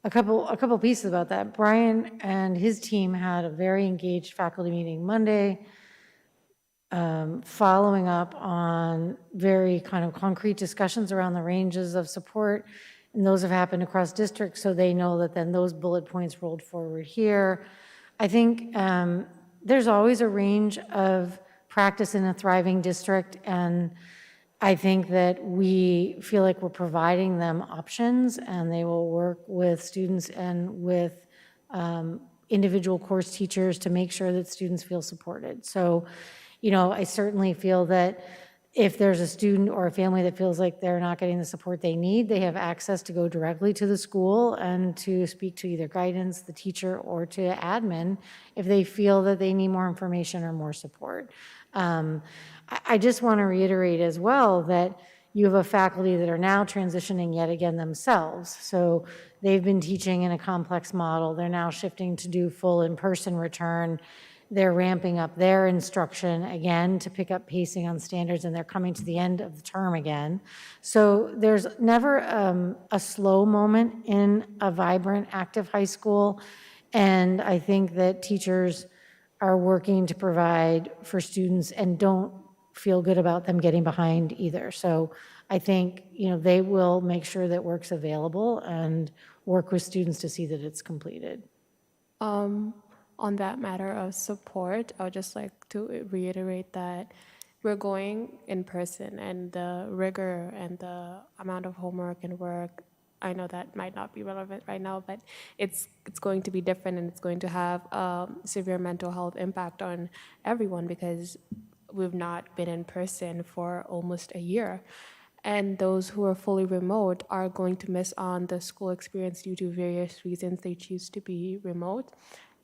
a couple pieces about that. Brian and his team had a very engaged faculty meeting Monday. following up on very kind of concrete discussions around the ranges of support, and those have happened across districts, so they know that then those bullet points rolled forward here. I think there's always a range of practice in a thriving district, and I think that we feel like we're providing them options, and they will work with students and with individual course teachers to make sure that students feel supported. So, I certainly feel that if there's a student or a family that feels like they're not getting the support they need, they have access to go directly to the school and to speak to either guidance, the teacher, or to admin if they feel that they need more information or more support. I just want to reiterate as well that you have a faculty that are now transitioning yet again themselves. So they've been teaching in a complex model. They're now shifting to do full in-person return. They're ramping up their instruction again to pick up pacing on standards, and they're coming to the end of the term again. So there's never a slow moment in a vibrant, active high school. And I think that teachers are working to provide for students and don't feel good about them getting behind either. So I think, they will make sure that work's available and work with students to see that it's completed. On that matter of support, I would just like to reiterate that we're going in person, and the rigor and the amount of homework and work, I know that might not be relevant right now, but it's going to be different, and it's going to have severe mental health impact on everyone because we've not been in person for almost a year. And those who are fully remote are going to miss on the school experience due to various reasons they choose to be remote.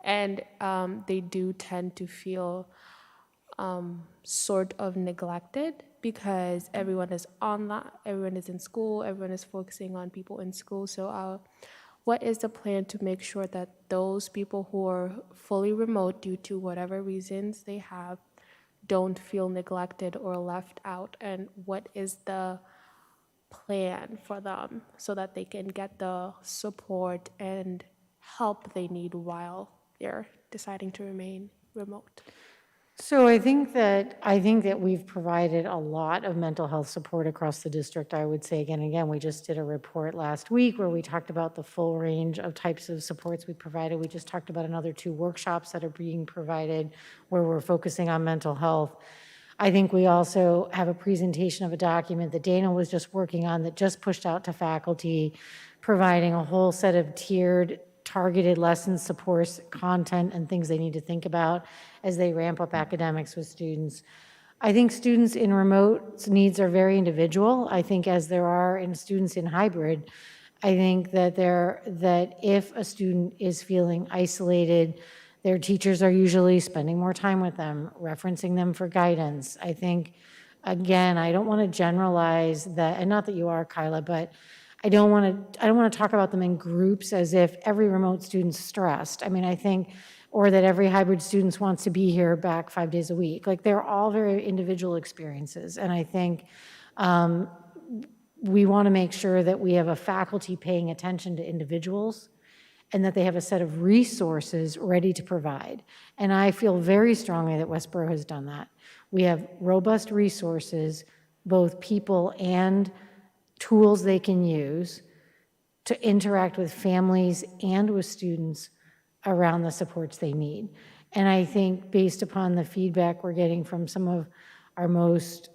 And they do tend to feel sort of neglected because everyone is online, everyone is in school, everyone is focusing on people in school. So what is the plan to make sure that those people who are fully remote due to whatever reasons they have don't feel neglected or left out? And what is the plan for them so that they can get the support and help they need while they're deciding to remain remote? So I think that we've provided a lot of mental health support across the district. I would say again and again, we just did a report last week where we talked about the full range of types of supports we provided. We just talked about another 2 workshops that are being provided where we're focusing on mental health. I think we also have a presentation of a document that Dana was just working on that just pushed out to faculty, providing a whole set of tiered targeted lessons, supports, content, and things they need to think about as they ramp up academics with students. I think students in remote needs are very individual. I think as there are in students in hybrid, I think that if a student is feeling isolated, their teachers are usually spending more time with them, referencing them for guidance. I think, again, I don't want to generalize that, and not that you are, Kyla, but I don't want to talk about them in groups as if every remote student's stressed. I mean, I think, or that every hybrid student wants to be here back 5 days a week. Like, they're all very individual experiences. And I think we want to make sure that we have a faculty paying attention to individuals and that they have a set of resources ready to provide. And I feel very strongly that Westborough has done that. We have robust resources, both people and tools they can use to interact with families and with students around the supports they need. And I think based upon the feedback we're getting from some of our most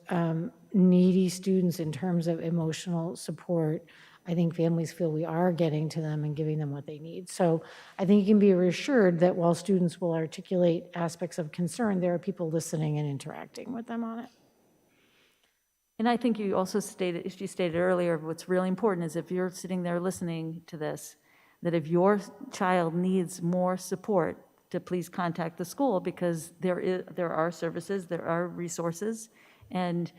needy students in terms of emotional support, I think families feel we are getting to them and giving them what they need. So I think you can be reassured that while students will articulate aspects of concern, there are people listening and interacting with them on it. And I think you also stated, she stated earlier, what's really important is if you're sitting there listening to this, that if your child needs more support, to please contact the school, because there are services, there are resources, and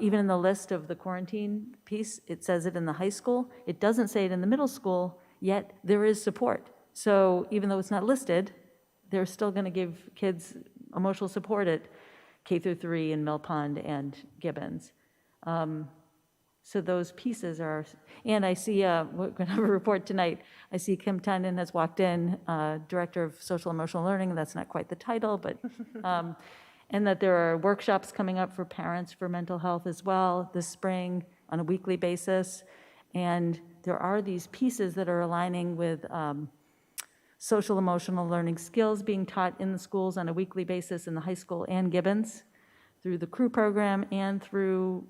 even in the list of the quarantine piece, it says it in the high school. It doesn't say it in the middle school, yet there is support. So even though it's not listed, they're still going to give kids emotional support at K through 3 in Mill Pond and Gibbons. So those pieces are, and I see, we're going to have a report tonight. I see Kim Tandon has walked in, Director of Social Emotional Learning. That's not quite the title, but, and that there are workshops coming up for parents for mental health as well this spring on a weekly basis. And there are these pieces that are aligning with social emotional learning skills being taught in the schools on a weekly basis in the high school and Gibbons through the crew program and through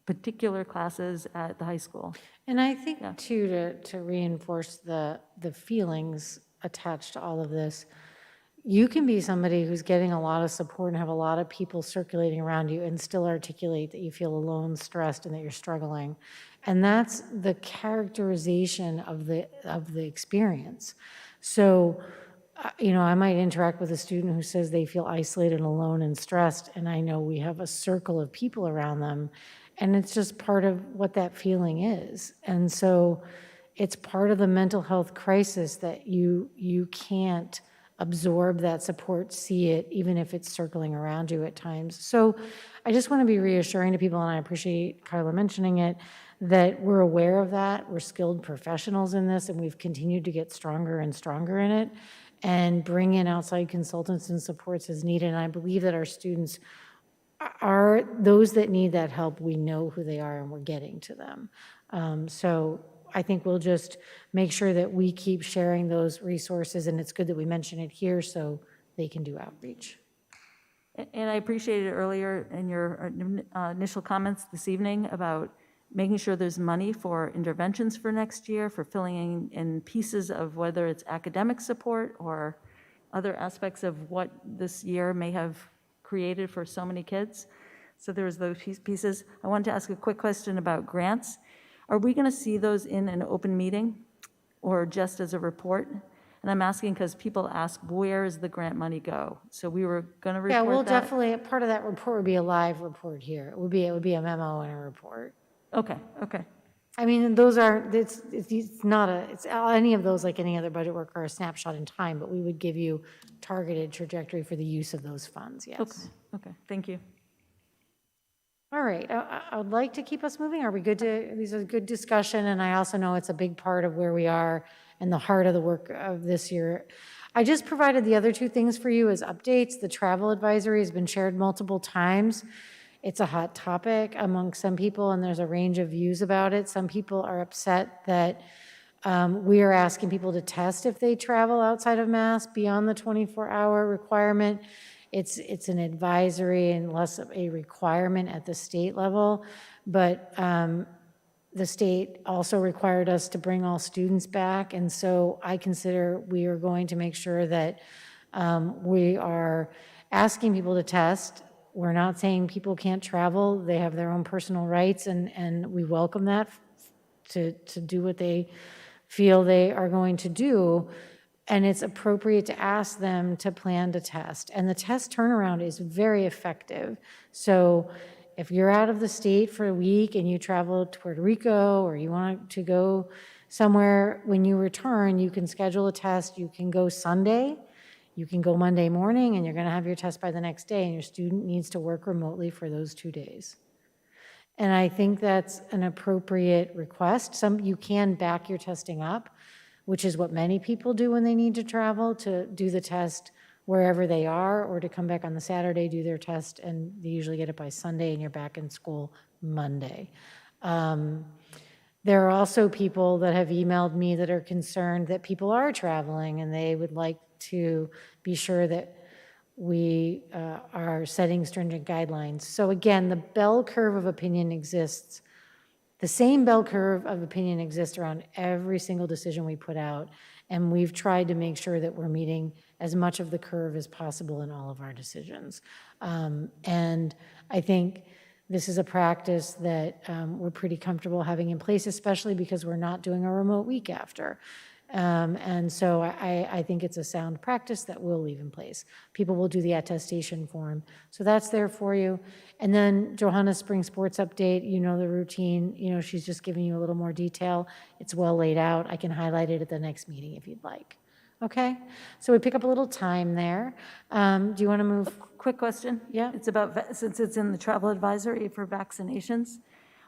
particular classes at the high school. And I think too, to reinforce the feelings attached to all of this, you can be somebody who's getting a lot of support and have a lot of people circulating around you and still articulate that you feel alone, stressed, and that you're struggling. And that's the characterization of the experience. So, I might interact with a student who says they feel isolated, alone, and stressed, and I know we have a circle of people around them, and it's just part of what that feeling is. And so it's part of the mental health crisis that you can't absorb that support, see it, even if it's circling around you at times. So I just want to be reassuring to people, and I appreciate Carla mentioning it, that we're aware of that. We're skilled professionals in this, and we've continued to get stronger and stronger in it and bring in outside consultants and supports as needed. And I believe that our students are those that need that help. We know who they are and we're getting to them. So I think we'll just make sure that we keep sharing those resources, and it's good that we mention it here so they can do outreach. And I appreciated earlier in your initial comments this evening about making sure there's money for interventions for next year, for filling in pieces of whether it's academic support or other aspects of what this year may have created for so many kids. So there's those pieces. I wanted to ask a quick question about grants. Are we going to see those in an open meeting or just as a report? And I'm asking because people ask, where does the grant money go? So we were going to report Yeah, we'll that. definitely, part of that report would be a live report here. It would be a memo and a report. Okay. I mean, those are, it's any of those like any other budget work or a snapshot in time, but we would give you targeted trajectory for the use of those funds, yes. Okay, thank you. All right, I would like to keep us moving. Are we good to, these are good discussion, and I also know it's a big part of where we are and the heart of the work of this year. I just provided the other two things for you as updates. The travel advisory has been shared multiple times. It's a hot topic among some people, and there's a range of views about it. Some people are upset that we are asking people to test if they travel outside of Mass beyond the 24-hour requirement. It's an advisory and less of a requirement at the state level, but the state also required us to bring all students back, and so I consider we are going to make sure that we are asking people to test. We're not saying people can't travel. They have their own personal rights, and we welcome that to do what they feel they are going to do. And it's appropriate to ask them to plan to test. And the test turnaround is very effective. So if you're out of the state for a week and you travel to Puerto Rico, or you want to go somewhere, when you return, you can schedule a test. You can go Sunday. You can go Monday morning, and you're going to have your test by the next day, and your student needs to work remotely for those 2 days. And I think that's an appropriate request. You can back your testing up, which is what many people do when they need to travel, to do the test wherever they are, or to come back on the Saturday, do their test, and they usually get it by Sunday, and you're back in school Monday. There are also people that have emailed me that are concerned that people are traveling, and they would like to be sure that we are setting stringent guidelines. So again, the bell curve of opinion exists. The same bell curve of opinion exists around every single decision we put out, and we've tried to make sure that we're meeting as much of the curve as possible in all of our decisions. And I think this is a practice that we're pretty comfortable having in place, especially because we're not doing a remote week after. And so I think it's a sound practice that we'll leave in place. People will do the attestation form. So that's there for you. And then Johanna's spring sports update, you know the routine. You know, she's just giving you a little more detail. It's well laid out. I can highlight it at the next meeting if you'd like. Okay? So we pick up a little time there. Do you want to move? Quick question. Yeah. It's about, since it's in the travel advisory for vaccinations,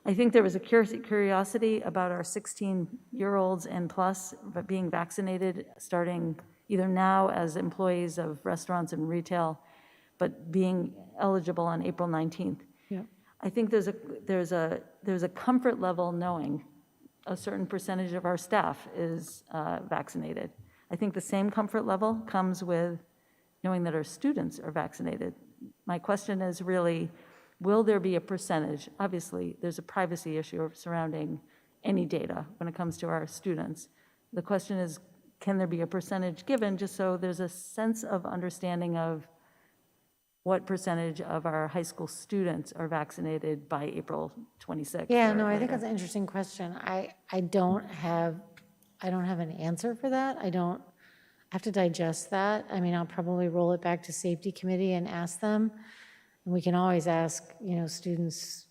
I think there was a curiosity about our 16-year-olds and plus being vaccinated starting either now as employees of restaurants and retail but being eligible on April 19th. Yep. I think there's a comfort level knowing a certain percentage of our staff is vaccinated. I think the same comfort level comes with knowing that our students are vaccinated. My question is really, will there be a percentage? Obviously, there's a privacy issue surrounding any data when it comes to our students. The question is, can there be a percentage given, just so there's a sense of understanding of what percentage of our high school students are vaccinated by April 26th? Yeah, or no, I think later? that's an interesting question. I don't have an answer for that. I have to digest that. I mean, I'll probably roll it back to safety committee and ask them. And we can always ask, students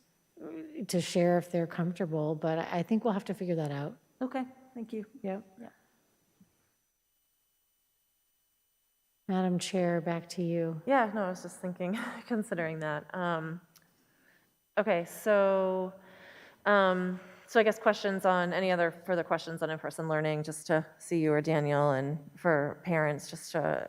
to share if they're comfortable, but I think we'll have to figure that out. Okay, thank you. Yep. Madam Chair, back to you. Yeah, no, I was just thinking, considering that. Okay, so I guess questions on, any other further questions on in-person learning, just to see you or Daniel, and for parents, just to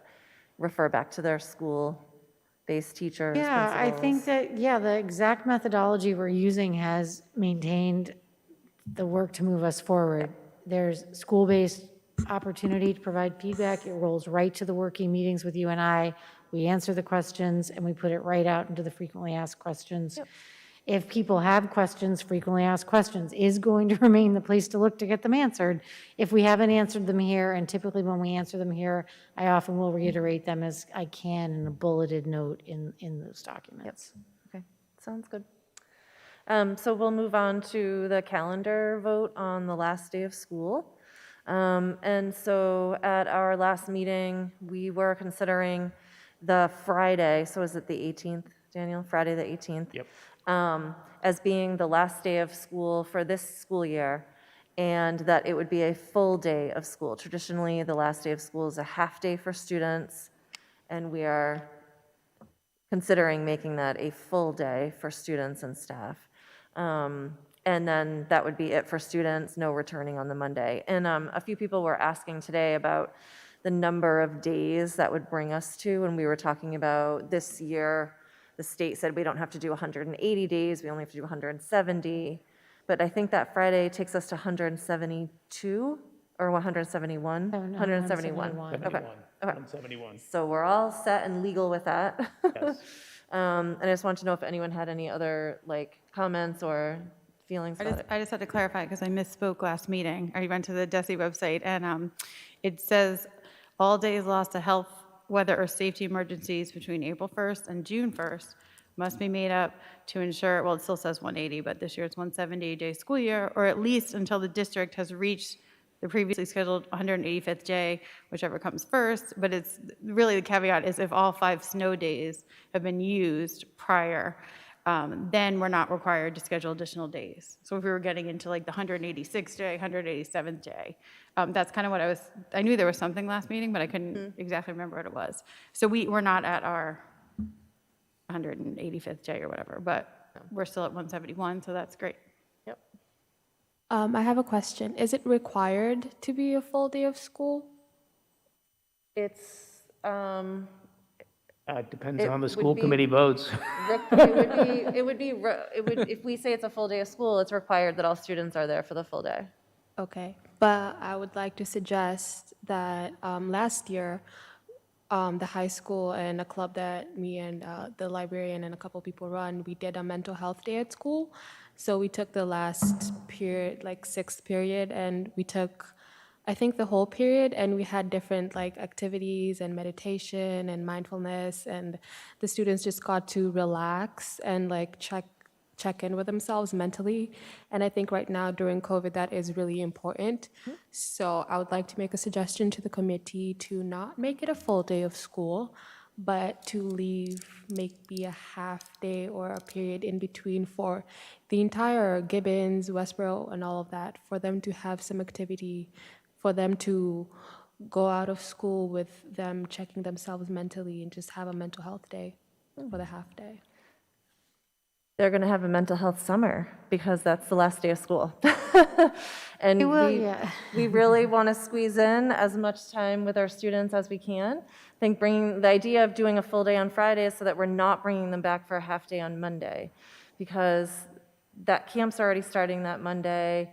refer back to their school-based teachers, Yeah, I think principals. that, the exact methodology we're using has maintained the work to move us forward. There's school-based opportunity to provide feedback. It rolls right to the working meetings with you and I. We answer the questions and we put it right out into the frequently asked questions. Yep. If people have questions, frequently asked questions is going to remain the place to look to get them answered. If we haven't answered them here, and typically when we answer them here, I often will reiterate them as I can in a bulleted note in those documents. Okay, sounds good. So we'll move on to the calendar vote on the last day of school. And so at our last meeting, we were considering the Friday, so is it the 18th, Daniel? Friday the 18th? Yep. As being the last day of school for this school year, and that it would be a full day of school. Traditionally, the last day of school is a half day for students, and we are considering making that a full day for students and staff. And then that would be it for students, no returning on the Monday. And a few people were asking today about the number of days that would bring us to, and we were talking about this year, the state said we don't have to do 180 days, we only have to do 170. But I think that Friday takes us to 172 or 171? 171. 171. Okay. 71. Okay. 171. So we're all set and legal with that. Yes. And I just wanted to know if anyone had any other comments or feelings about it. I just had to clarify because I misspoke last meeting. I went to the DESE website and it says all days lost to health, weather, or safety emergencies between April 1st and June 1st must be made up to ensure, well, it still says 180, but this year it's 170-day school year, or at least until the district has reached the previously scheduled 185th day, whichever comes first. But it's really, the caveat is if all 5 snow days have been used prior, then we're not required to schedule additional days. So if we were getting into the 186th day, 187th day, that's kind of what I knew there was something last meeting, but I couldn't exactly remember what it was. So we're not at our 185th day or whatever, but we're still at 171, so that's great. Yep. I have a question. Is it required to be a full day of school? It's, It depends It on the would school be- committee votes. if we say it's a full day of school, it's required that all students are there for the full day. Okay, but I would like to suggest that last year, the high school and a club that me and the librarian and a couple people run, we did a mental health day at school. So we took the last period, 6th period, and we took, I think, the whole period, and we had different activities and meditation and mindfulness, and the students just got to relax and check in with themselves mentally. And I think right now during COVID, that is really important. So I would like to make a suggestion to the committee to not make it a full day of school, but to leave maybe a half day or a period in between for the entire Gibbons, Westborough, and all of that, for them to have some activity, for them to go out of school with them checking themselves mentally and just have a mental health day for the half day. they're going to have a mental health summer because that's the last day of school. And It will, yeah. we really want to squeeze in as much time with our students as we can. I think bringing the idea of doing a full day on Friday is so that we're not bringing them back for a half day on Monday, because that camp's already starting that Monday.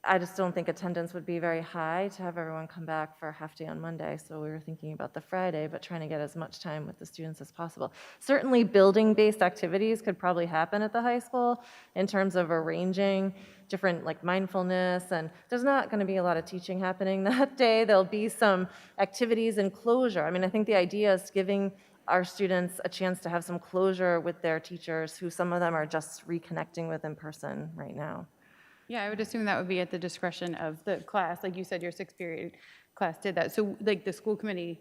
I just don't think attendance would be very high to have everyone come back for a half day on Monday. So we were thinking about the Friday, but trying to get as much time with the students as possible. Certainly building-based activities could probably happen at the high school in terms of arranging different like mindfulness, and there's not going to be a lot of teaching happening that day. There'll be some activities and closure. I mean, I think the idea is giving our students a chance to have some closure with their teachers, who some of them are just reconnecting with in person right now. Yeah, I would assume that would be at the discretion of the class. Like you said, your sixth period class did that. So like the school committee,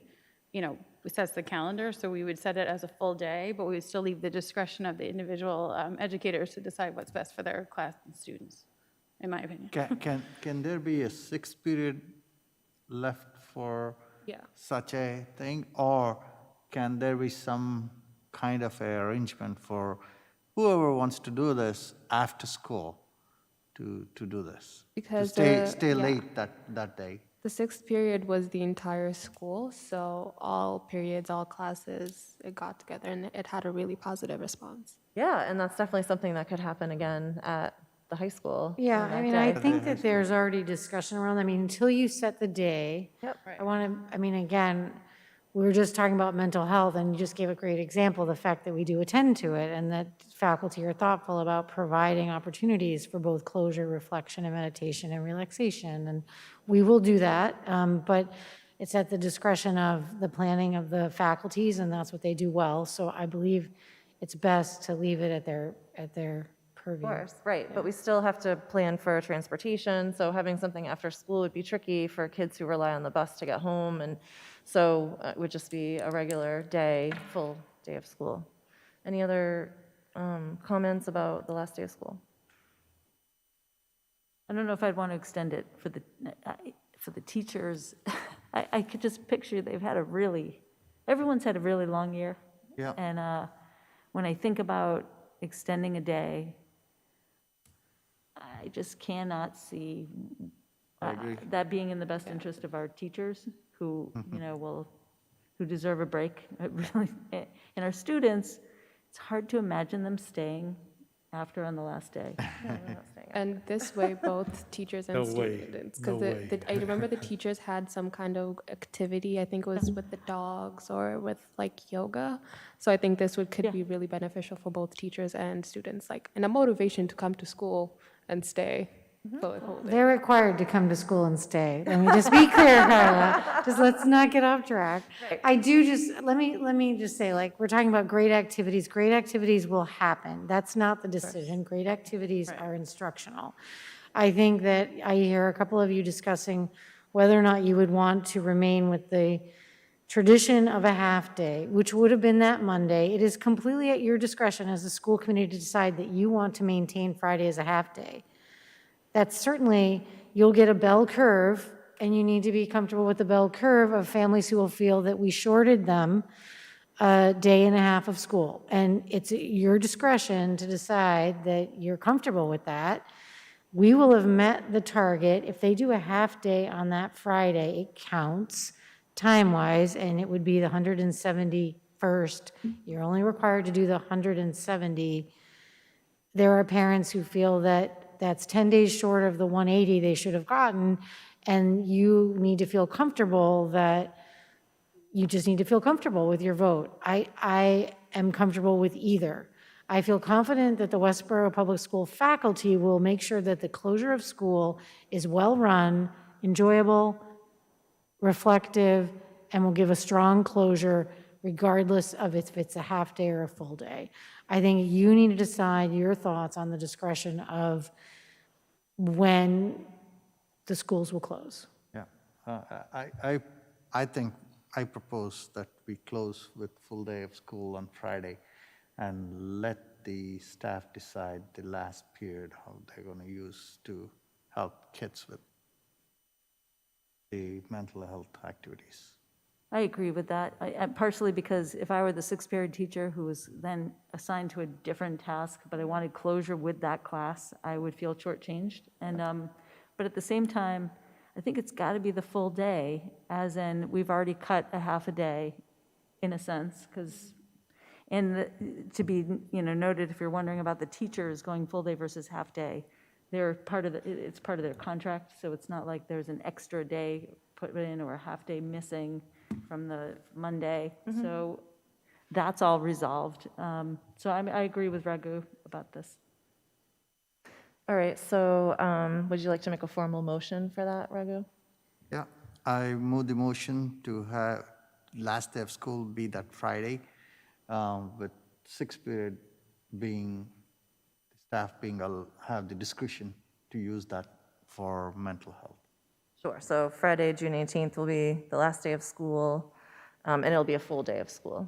sets the calendar, so we would set it as a full day, but we would still leave the discretion of the individual educators to decide what's best for their class and students, in my opinion. Can there be a sixth period left for Yeah. such a thing? Or can there be some kind of a arrangement for whoever wants to do this after school to do this? Because To stay yeah. late that day? The sixth period was the entire school, so all periods, all classes, it got together and it had a really positive response. Yeah, and that's definitely something that could happen again at the high school. Yeah, on that I mean, day. I think that there's already discussion around, I mean, until you set the day. Yep. I want to, I mean, again, we were just talking about mental health, and you just gave a great example, the fact that we do attend to it, and that faculty are thoughtful about providing opportunities for both closure, reflection, and meditation and relaxation. And we will do that, but it's at the discretion of the planning of the faculties, and that's what they do well. So I believe it's best to leave it at their purview. Of course, right, but we still have to plan for transportation, so having something after school would be tricky for kids who rely on the bus to get home, and so it would just be a regular day, full day of school. Any other comments about the last day of school? I don't know if I'd want to extend it for the teachers. I could just picture everyone's had a really long year. Yeah. And when I think about extending a day, I just cannot see that being in the best interest of our teachers, who, who deserve a break. Really, and our students, it's hard to imagine them staying after on the last day. And this way, both teachers and No way. students, No because way. I remember the teachers had some kind of activity, I think it was with the dogs or with like yoga. So I think this could be really beneficial for both teachers and students, and a motivation to come to school and stay for the whole day. They're required to come to school and stay. Let me just be clear, Carla. Just let's not get off track. I do just, let me just say, we're talking about great activities. Great activities will happen. That's not the decision. Great activities are instructional. I think that I hear a couple of you discussing whether or not you would want to remain with the tradition of a half day, which would have been that Monday. It is completely at your discretion as a school committee to decide that you want to maintain Friday as a half day. That's certainly, you'll get a bell curve, and you need to be comfortable with the bell curve of families who will feel that we shorted them a day and a half of school. And it's at your discretion to decide that you're comfortable with that. We will have met the target. If they do a half day on that Friday, it counts time-wise, and it would be the 171st. You're only required to do the 170. There are parents who feel that that's 10 days short of the 180 they should have gotten, and you need to feel comfortable that you just need to feel comfortable with your vote. I am comfortable with either. I feel confident that the Westborough Public School faculty will make sure that the closure of school is well-run, enjoyable, reflective, and will give a strong closure regardless of if it's a half day or a full day. I think you need to decide your thoughts on the discretion of when the schools will close. Yeah. I think, I propose that we close with full day of school on Friday and let the staff decide the last period how they're going to use to help kids with the mental health activities. I agree with that. Partially because if I were the sixth period teacher who was then assigned to a different task, but I wanted closure with that class, I would feel shortchanged. And, but at the same time, I think it's got to be the full day, as in, we've already cut a half a day, in a sense, because, to be, noted, if you're wondering about the teachers going full day versus half day, they're part of it's part of their contract, so it's not like there's an extra day put in or a half day missing from the Monday. So that's all resolved. So I agree with Raghu about this. All right, so would you like to make a formal motion for that, Raghu? Yeah, I move the motion to have last day of school be that Friday, with sixth period being, the staff being, have the discretion to use that for mental health. Sure, so Friday, June 18th will be the last day of school, and it'll be a full day of school,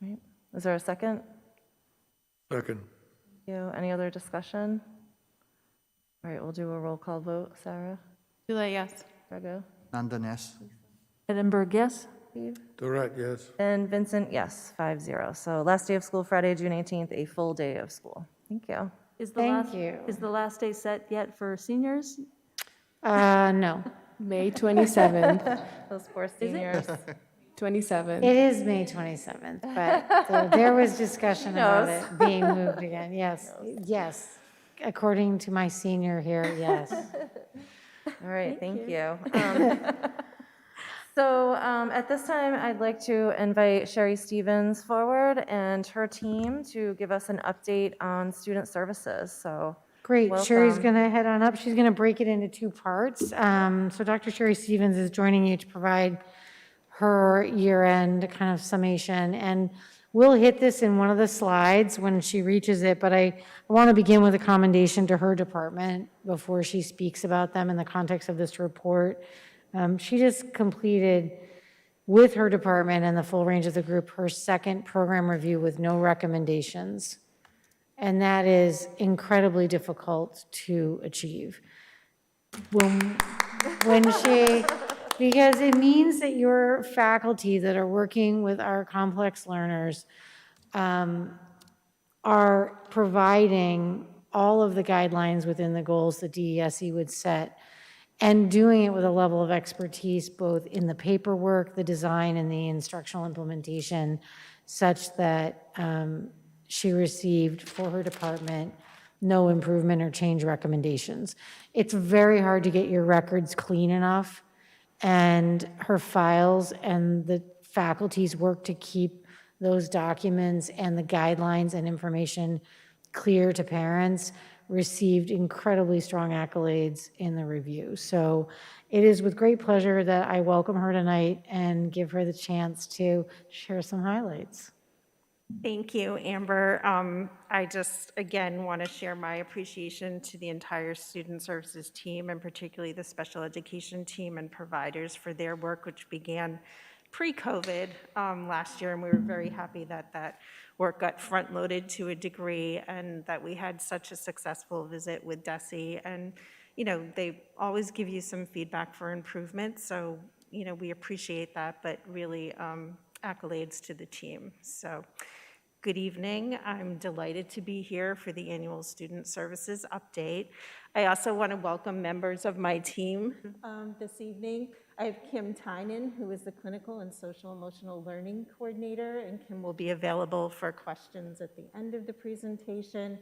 right? Is there a second? Second. Thank you. Any other discussion? All right, we'll do a roll call vote. Sarah? Tula, yes. Raghu? Nandan, yes? Edinburgh, yes? Steve? Correct, yes. And Vincent, yes, 5-0. So last day of school, Friday, June 18th, a full day of school. Thank you. Thank you. Is the last day set yet for seniors? No, May 27th, Those poor seniors. 27th. it is May 27th, but there was discussion about knows. it being moved again. Yes, yes. According to my senior here, yes. All right, thank you. So at this time, I'd like to invite Sherry Stevens forward and her team to give us an update on student services. So Great, Sherry's welcome. going to head on up. She's going to break it into two parts. So Dr. Sherry Stevens is joining you to provide her year-end kind of summation, and we'll hit this in one of the slides when she reaches it, but I want to begin with a commendation to her department before she speaks about them in the context of this report. She just completed, with her department and the full range of the group, her second program review with no recommendations. And that is incredibly difficult to achieve. When she, because it means that your faculty that are working with our complex learners are providing all of the guidelines within the goals that DESE would set, and doing it with a level of expertise both in the paperwork, the design, and the instructional implementation, such that she received for her department no improvement or change recommendations. It's very hard to get your records clean enough, and her files and the faculty's work to keep those documents and the guidelines and information clear to parents received incredibly strong accolades in the review. So it is with great pleasure that I welcome her tonight and give her the chance to share some highlights. Thank you, Amber. I just, again, want to share my appreciation to the entire Student Services team, and particularly the special education team and providers for their work, which began pre-COVID last year, and we were very happy that that work got front-loaded to a degree, and that we had such a successful visit with DESE. And, they always give you some feedback for improvement, so, we appreciate that, but really accolades to the team. So, good evening. I'm delighted to be here for the annual Student Services update. I also want to welcome members of my team this evening. I have Kim Tynan, who is the Clinical and Social Emotional Learning Coordinator, and Kim will be available for questions at the end of the presentation.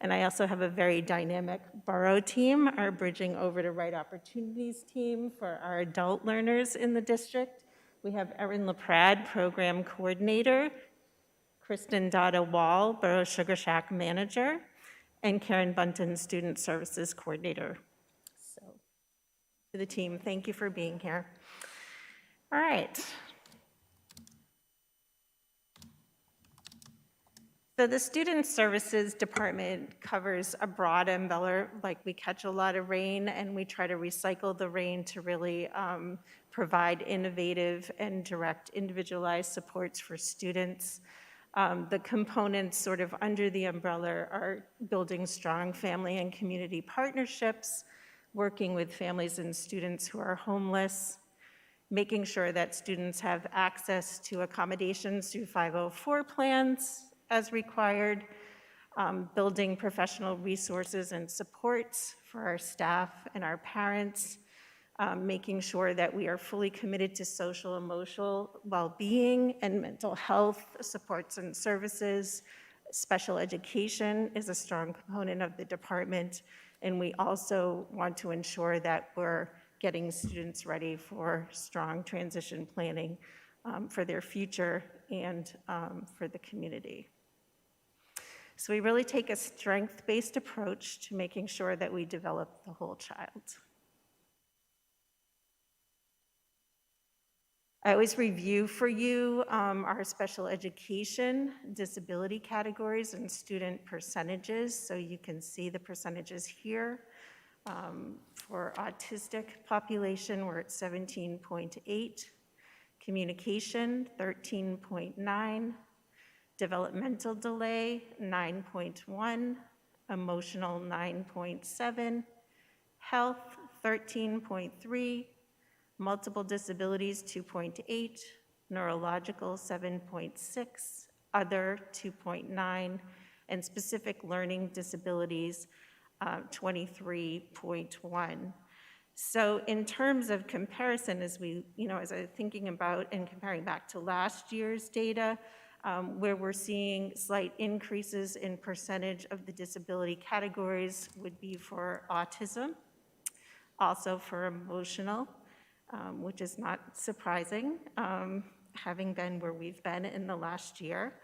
And I also have a very dynamic Borough team, our Bridging Over to Right Opportunities team for our adult learners in the district. We have Erin LaPrade, Program Coordinator, Kristen Dada-Wall, Borough Sugar Shack Manager, and Karen Bunton, Student Services Coordinator. So, to the team, thank you for being here. All right. So the Student Services Department covers a broad umbrella, like we catch a lot of rain and we try to recycle the rain to really provide innovative and direct individualized supports for students. The components sort of under the umbrella are building strong family and community partnerships, working with families and students who are homeless, making sure that students have access to accommodations through 504 plans as required, building professional resources and supports for our staff and our parents, making sure that we are fully committed to social, emotional well-being and mental health supports and services. Special education is a strong component of the department, and we also want to ensure that we're getting students ready for strong transition planning for their future and for the community. So we really take a strength-based approach to making sure that we develop the whole child. I always review for you our special education disability categories and student percentages, so you can see the percentages here. For autistic population, we're at 17.8, communication, 13.9, developmental delay, 9.1, emotional, 9.7, health, 13.3, multiple disabilities, 2.8, neurological, 7.6, other, 2.9, and specific learning disabilities, 23.1. So in terms of comparison, as we, as I'm thinking about and comparing back to last year's data, where we're seeing slight increases in percentage of the disability categories would be for autism, also for emotional, which is not surprising, having been where we've been in the last year.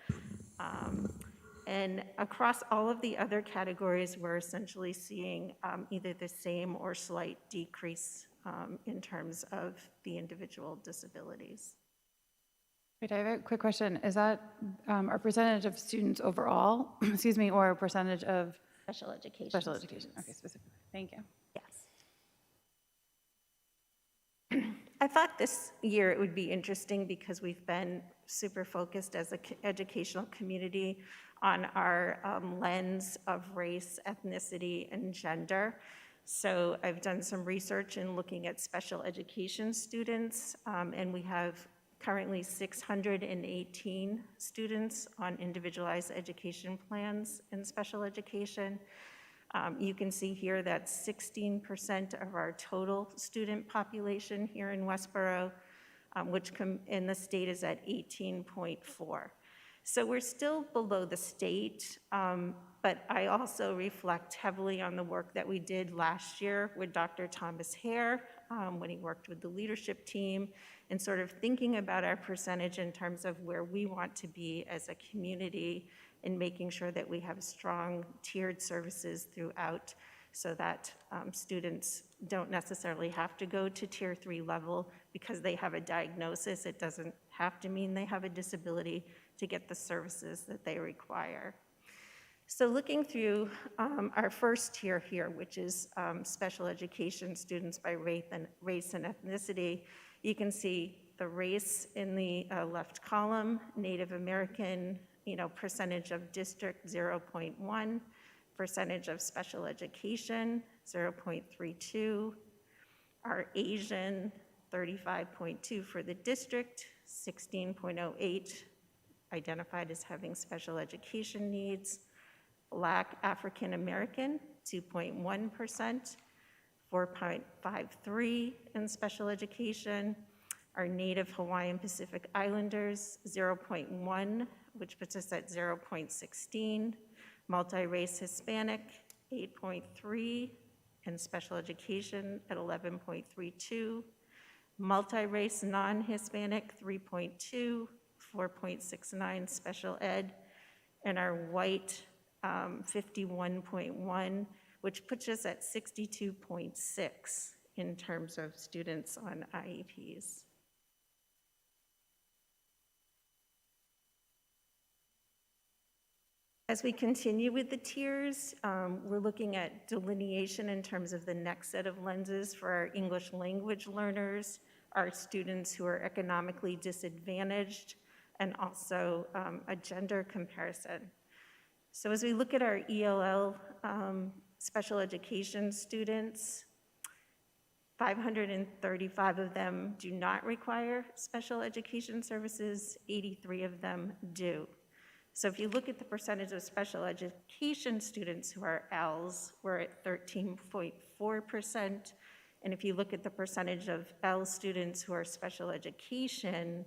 And across all of the other categories, we're essentially seeing either the same or slight decrease in terms of the individual disabilities. Wait, I have a quick question. Is that a percentage of students overall, excuse me, or a percentage of Special education. special education? Okay, specifically. Thank you. Yes. I thought this year it would be interesting because we've been super focused as an educational community on our lens of race, ethnicity, and gender. So I've done some research in looking at special education students, and we have currently 618 students on individualized education plans in special education. You can see here that 16% of our total student population here in Westborough, which in the state is at 18.4. So we're still below the state, but I also reflect heavily on the work that we did last year with Dr. Thomas Hare when he worked with the leadership team and sort of thinking about our percentage in terms of where we want to be as a community and making sure that we have strong tiered services throughout so that students don't necessarily have to go to tier 3 level because they have a diagnosis. It doesn't have to mean they have a disability to get the services that they require. So looking through our first tier here, which is special education students by race and ethnicity, you can see the race in the left column, Native American, percentage of district 0.1, percentage of special education 0.32, our Asian 35.2 for the district, 16.08 identified as having special education needs, Black African American 2.1%, 4.53 in special education, our Native Hawaiian Pacific Islanders 0.1, which puts us at 0.16, multi-race Hispanic 8.3, and special education at 11.32, multi-race non-Hispanic 3.2, 4.69 special ed, and our white 51.1, which puts us at 62.6 in terms of students on IEPs. As we continue with the tiers, we're looking at delineation in terms of the next set of lenses for our English language learners, our students who are economically disadvantaged, and also a gender comparison. So as we look at our ELL special education students, 535 of them do not require special education services, 83 of them do. So if you look at the percentage of special education students who are Ls, we're at 13.4%. And if you look at the percentage of L students who are special education,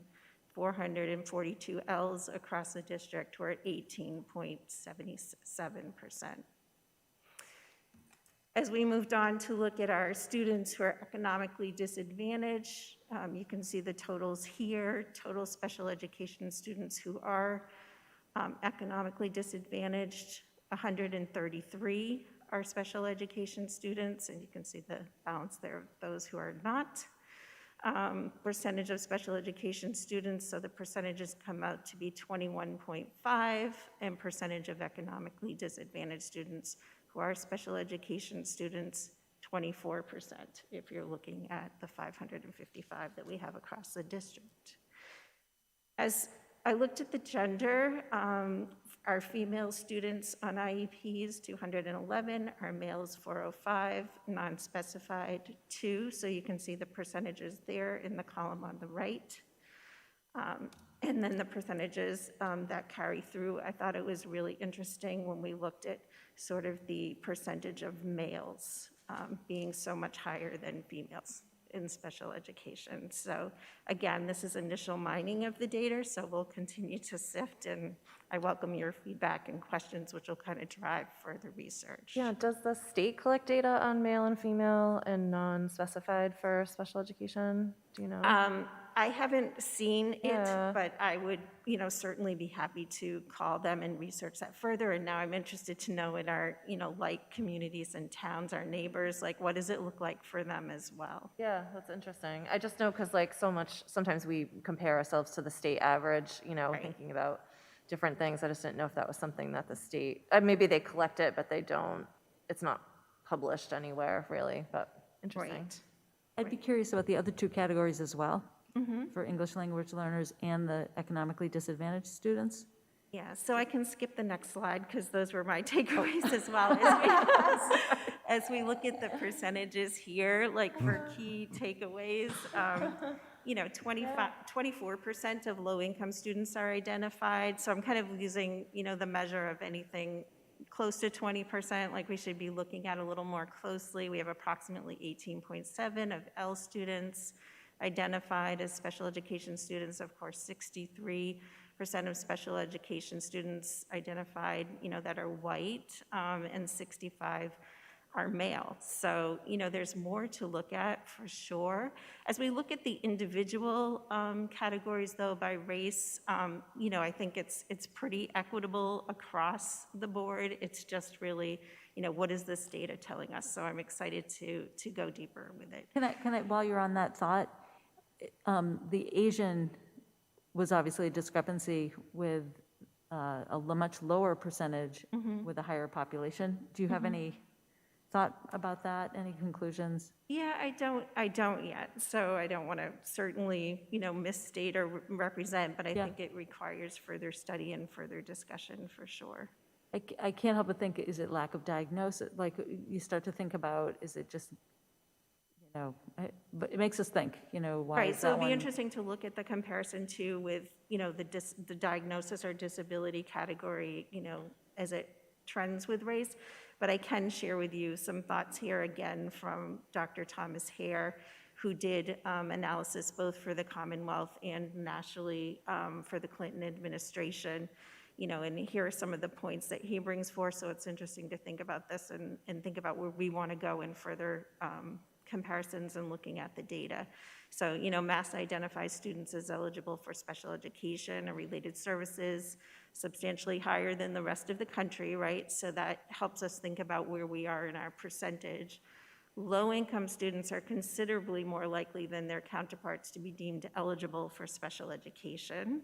442 Ls across the district, we're at 18.77%. As we moved on to look at our students who are economically disadvantaged, you can see the totals here. Total special education students who are economically disadvantaged, 133 are special education students, and you can see the balance there of those who are not. Percentage of special education students, so the percentages come out to be 21.5, and percentage of economically disadvantaged students who are special education students, 24%, if you're looking at the 555 that we have across the district. As I looked at the gender, our female students on IEPs, 211, our males, 405, non-specified, 2. So you can see the percentages there in the column on the right. And then the percentages that carry through. I thought it was really interesting when we looked at sort of the percentage of males being so much higher than females in special education. So again, this is initial mining of the data, so we'll continue to sift, and I welcome your feedback and questions, which will kind of drive further research. Yeah, does the state collect data on male and female and non-specified for special education? Do you know? I haven't seen it, Yeah. but I would, certainly be happy to call them and research that further. And now I'm interested to know in our, like communities and towns, our neighbors, like what does it look like for them as well? Yeah, that's interesting. I just know because like so much, sometimes we compare ourselves to the state average, Right. thinking about different things. I just didn't know if that was something that the state, maybe they collect it, but they don't, it's not published anywhere really, but interesting. Right. I'd be curious about the other two categories as well, for English language learners and the economically disadvantaged students. Yeah, so I can skip the next slide because those were my takeaways as well. As we look at the percentages here, like for key takeaways, 24% of low-income students are identified. So I'm kind of using, the measure of anything close to 20%, like we should be looking at a little more closely. We have approximately 18.7 of L students identified as special education students. Of course, 63% of special education students identified, that are white, and 65 are male. So, there's more to look at for sure. As we look at the individual categories, though, by race, I think it's pretty equitable across the board. It's just really, what is this data telling us? So I'm excited to go deeper with it. Can I, while you're on that thought, the Asian was obviously a discrepancy with a much lower percentage with a higher population. Do you have any thought about that? Any conclusions? Yeah, I don't yet. So I don't want to certainly, misstate or represent, but I Yeah. think it requires further study and further discussion for sure. I can't help but think, is it lack of diagnosis? Like, you start to think about, is it just, but it makes us think, why Right, is so that it'd be one? interesting to look at the comparison too with, the diagnosis or disability category, as it trends with race. But I can share with you some thoughts here again from Dr. Thomas Hare, who did analysis both for the Commonwealth and nationally for the Clinton administration. And here are some of the points that he brings forth. So it's interesting to think about this and think about where we want to go in further comparisons and looking at the data. So, Mass identifies students as eligible for special education and related services substantially higher than the rest of the country, right? So that helps us think about where we are in our percentage. Low-income students are considerably more likely than their counterparts to be deemed eligible for special education.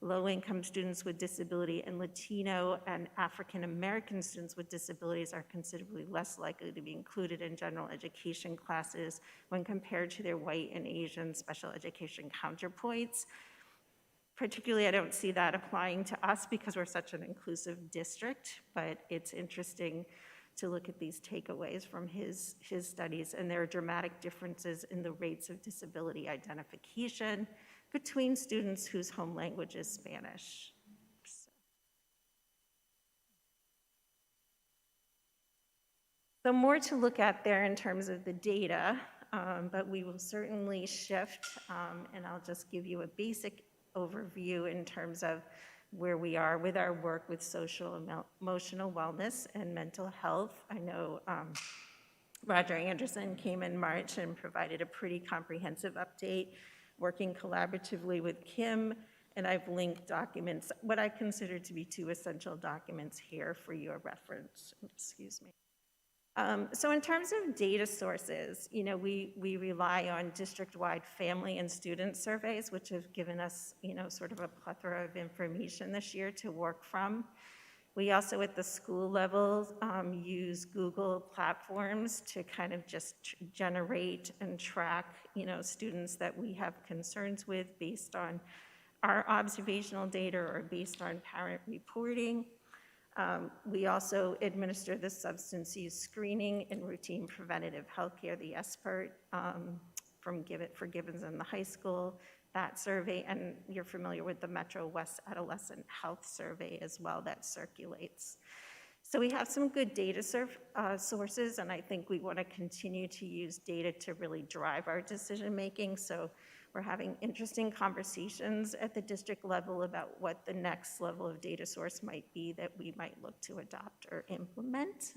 Low-income students with disability and Latino and African-American students with disabilities are considerably less likely to be included in general education classes when compared to their white and Asian special education counterparts. Particularly, I don't see that applying to us because we're such an inclusive district, but it's interesting to look at these takeaways from his studies, and there are dramatic differences in the rates of disability identification between students whose home language is Spanish. So more to look at there in terms of the data, but we will certainly shift, and I'll just give you a basic overview in terms of where we are with our work with social emotional wellness and mental health. I know Roger Anderson came in March and provided a pretty comprehensive update, working collaboratively with Kim, and I've linked documents, what I consider to be 2 essential documents here for your reference. Excuse me. So in terms of data sources, you know, we rely on district-wide family and student surveys, which have given us, you know, sort of a plethora of information this year to work from. We also, at the school level, use Google platforms to kind of just generate and track, you know, students that we have concerns with based on our observational data or based on parent reporting. We also administer the substance use screening and routine preventative health care, the SPERT, for Gibbons in the high school, that survey, and you're familiar with the Metro West Adolescent Health Survey as well that circulates. So we have some good data sources, and I think we want to continue to use data to really drive our decision making. So we're having interesting conversations at the district level about what the next level of data source might be that we might look to adopt or implement.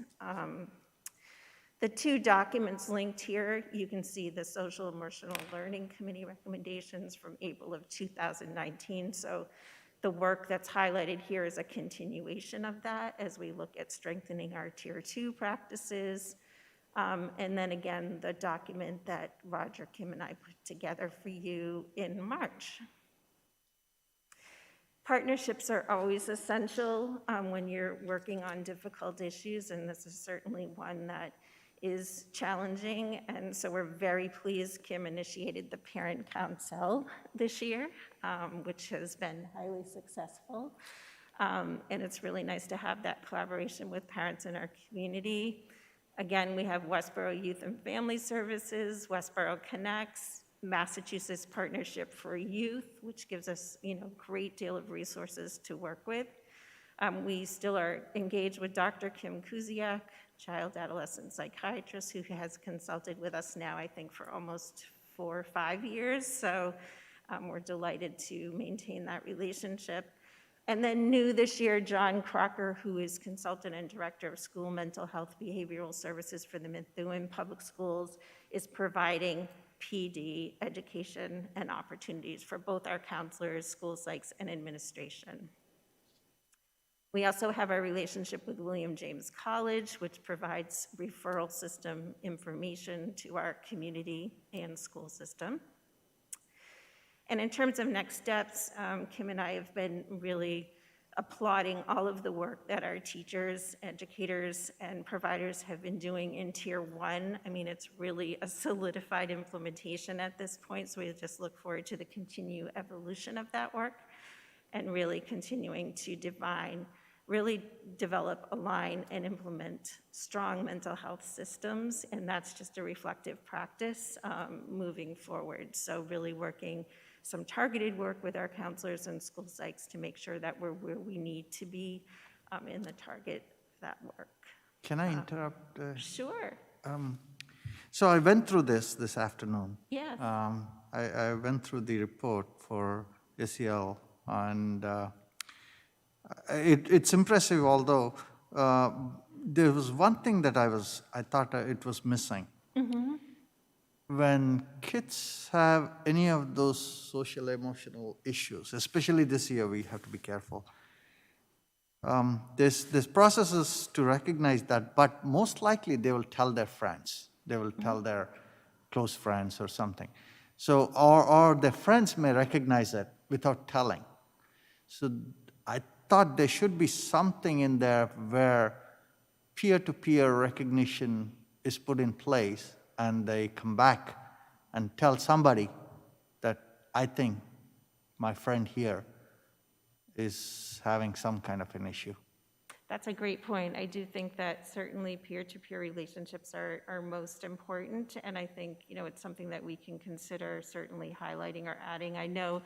The 2 documents linked here, you can see the Social Emotional Learning Committee recommendations from April of 2019. So the work that's highlighted here is a continuation of that as we look at strengthening our Tier 2 practices. And then again, the document that Roger, Kim, and I put together for you in March. Partnerships are always essential when you're working on difficult issues, and this is certainly one that is challenging. And so we're very pleased Kim initiated the Parent Council this year, which has been highly successful. And it's really nice to have that collaboration with parents in our community. Again, we have Westborough Youth and Family Services, Westborough Connects, Massachusetts Partnership for Youth, which gives us, you know, a great deal of resources to work with. We still are engaged with Dr. Kim Kuziak, child adolescent psychiatrist, who has consulted with us now, I think, for almost 4 or 5 years. So we're delighted to maintain that relationship. And then new this year, John Crocker, who is consultant and director of school mental health behavioral services for the Methuen Public Schools, is providing PD education and opportunities for both our counselors, school psychs, and administration. We also have our relationship with William James College, which provides referral system information to our community and school system. And in terms of next steps, Kim and I have been really applauding all of the work that our teachers, educators, and providers have been doing in Tier 1. I mean, it's really a solidified implementation at this point, so we just look forward to the continued evolution of that work and really continuing to really develop, align, and implement strong mental health systems, and that's just a reflective practice moving forward. So really working some targeted work with our counselors and school psychs to make sure that we're where we need to be in the target of that work. Can I interrupt? Sure. So I went through this afternoon. Yes. I went through the report for SEL, and it's impressive, although there was one thing that I thought it was missing. Mm-hmm. When kids have any of those social emotional issues, especially this year, we have to be careful. There's processes to recognize that, but most likely they will tell their friends. They will tell their close friends or something. So, or their friends may recognize it without telling. So I thought there should be something in there where peer-to-peer recognition is put in place, and they come back and tell somebody that I think my friend here is having some kind of an issue. That's a great point. I do think that certainly peer-to-peer relationships are most important, and I think, it's something that we can consider certainly highlighting or adding. I know,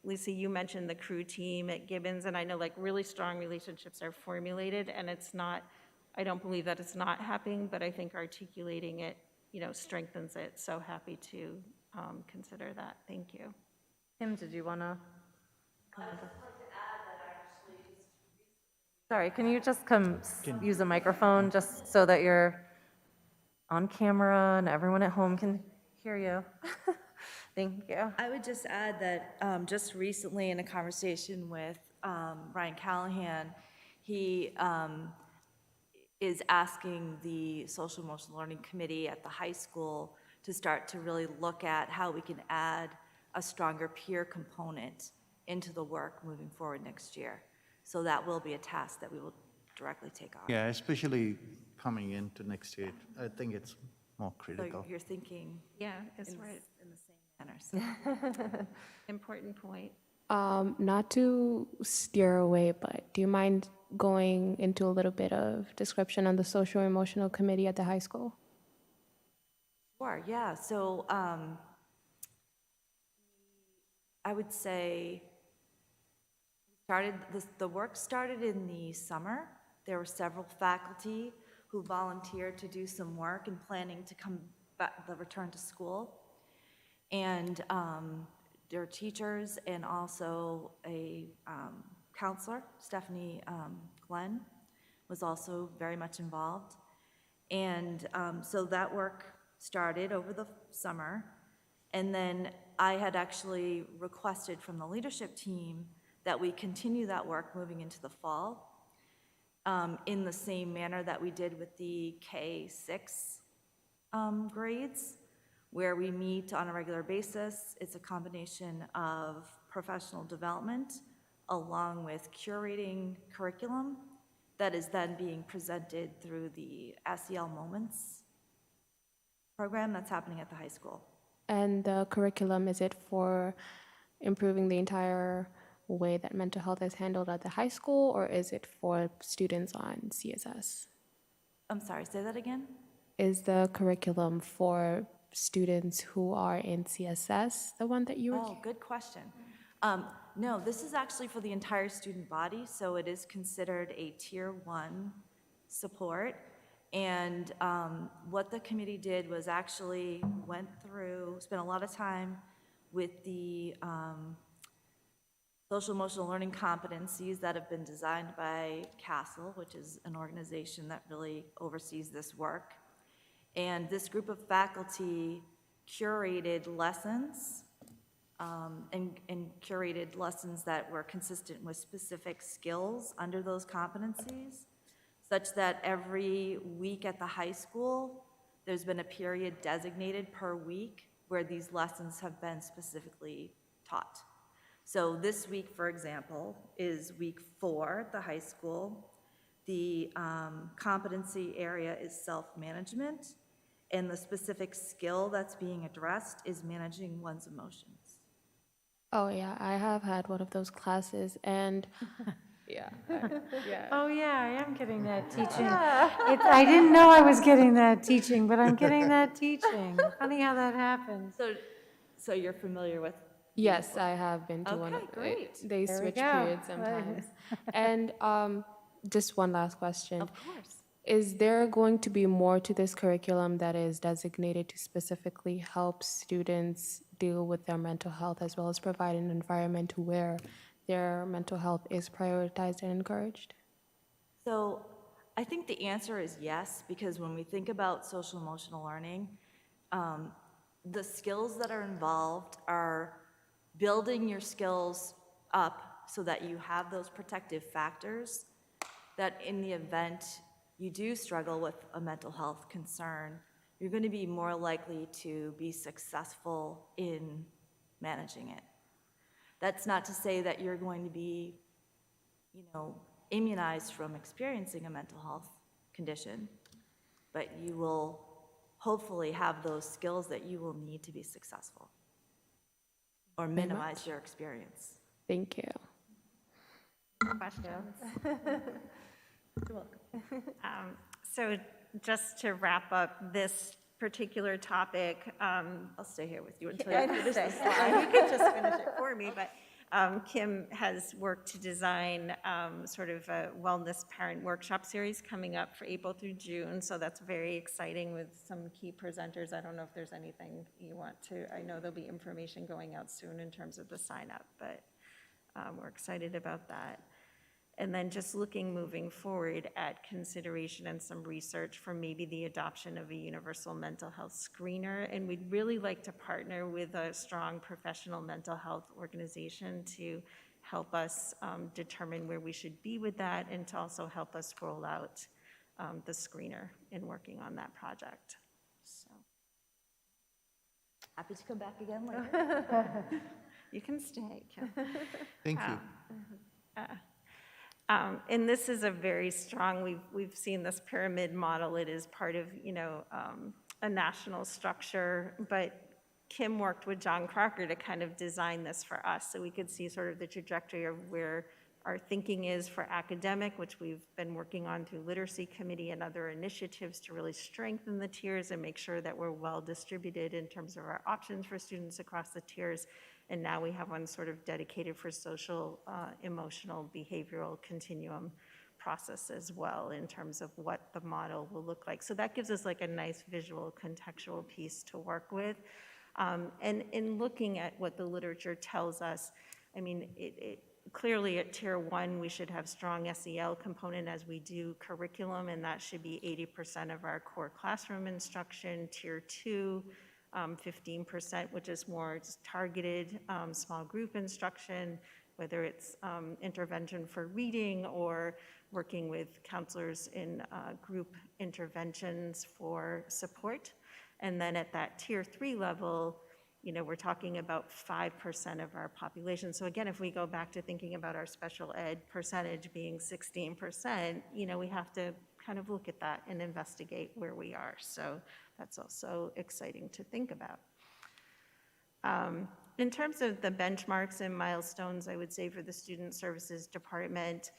Lisa, you mentioned the crew team at Gibbons, and I know like really strong relationships are formulated, and it's not, I don't believe that it's not happening, but I think articulating it, strengthens it. So happy to consider that. Thank you. Kim, did you want to? Sorry, can you just use a microphone just so that you're on camera and everyone at home can hear you? Thank you. I would just add that just recently in a conversation with Ryan Callahan, he is asking the Social Emotional Learning Committee at the high school to start to really look at how we can add a stronger peer component into the work moving forward next year. So that will be a task that we will directly take on. Yeah, especially coming into next year, I think it's more So critical. you're thinking Yeah, that's in right. in the same manner. So. Important point. Not to steer away, but do you mind going into a little bit of description on the social emotional committee at the high school? Sure, yeah. So I would say the work started in the summer. There were several faculty who volunteered to do some work in planning to come back, the return to school. And there are teachers and also a counselor, Stephanie Glenn, was also very much involved. And so that work started over the summer. And then I had actually requested from the leadership team that we continue that work moving into the fall in the same manner that we did with the K-6 grades, where we meet on a regular basis. It's a combination of professional development along with curating curriculum that is then being presented through the SEL Moments program that's happening at the high school. And the curriculum, is it for improving the entire way that mental health is handled at the high school, or is it for students on CSS? I'm sorry, say that again? Is the curriculum for students who are in CSS the one that you were? Oh, good question. No, this is actually for the entire student body, so it is considered a Tier 1 support. And what the committee did was actually spent a lot of time with the social emotional learning competencies that have been designed by CASEL, which is an organization that really oversees this work. And this group of faculty curated lessons and curated lessons that were consistent with specific skills under those competencies, such that every week at the high school, there's been a period designated per week where these lessons have been specifically taught. So this week, for example, is week 4 at the high school. The competency area is self-management, and the specific skill that's being addressed is managing one's emotions. Oh yeah, I have had one of those classes, and yeah. Oh, yeah, I am getting that teaching. I didn't know I was getting that teaching, but I'm getting that teaching. Funny how that happens. So you're familiar with? Yes, I have been to one of Okay, great. They There we switch go. periods sometimes. And just one last question. Of course. Is there going to be more to this curriculum that is designated to specifically help students deal with their mental health, as well as provide an environment where their mental health is prioritized and encouraged? So I think the answer is yes, because when we think about social emotional learning, the skills that are involved are building your skills up so that you have those protective factors that in the event you do struggle with a mental health concern, you're going to be more likely to be successful in managing it. That's not to say that you're going to be, immunized from experiencing a mental health condition, but you will hopefully have those skills that you will need to be successful or minimize your experience. Thank you. Questions? So just to wrap up this particular topic, I'll stay here with you until I you finish this slide. You can just finish it for me, but Kim has worked to design sort of a wellness parent workshop series coming up for April through June, so that's very exciting with some key presenters. I don't know if there's anything you want to, I know there'll be information going out soon in terms of the sign up, but we're excited about that. And then just looking moving forward at consideration and some research for maybe the adoption of a universal mental health screener. And we'd really like to partner with a strong professional mental health organization to help us determine where we should be with that and to also help us roll out the screener in working on that project. So Happy to come back again later. you can stay, Kim. Thank you. And this is a very strong, we've seen this pyramid model. It is part of, a national structure, but Kim worked with John Crocker to kind of design this for us so we could see sort of the trajectory of where our thinking is for academic, which we've been working on through Literacy Committee and other initiatives to really strengthen the tiers and make sure that we're well distributed in terms of our options for students across the tiers. And now we have one sort of dedicated for social, emotional, behavioral continuum process as well in terms of what the model will look like. So that gives us like a nice visual contextual piece to work with. And in looking at what the literature tells us, I mean, clearly at Tier 1, we should have strong SEL component as we do curriculum, and that should be 80% of our core classroom instruction. Tier 2, 15%, which is more targeted small group instruction, whether it's intervention for reading or working with counselors in group interventions for support. And then at that Tier 3 level, we're talking about 5% of our population. So again, if we go back to thinking about our special ed percentage being 16%, we have to kind of look at that and investigate where we are. So that's also exciting to think about. In terms of the benchmarks and milestones, I would say for the Student Services Department,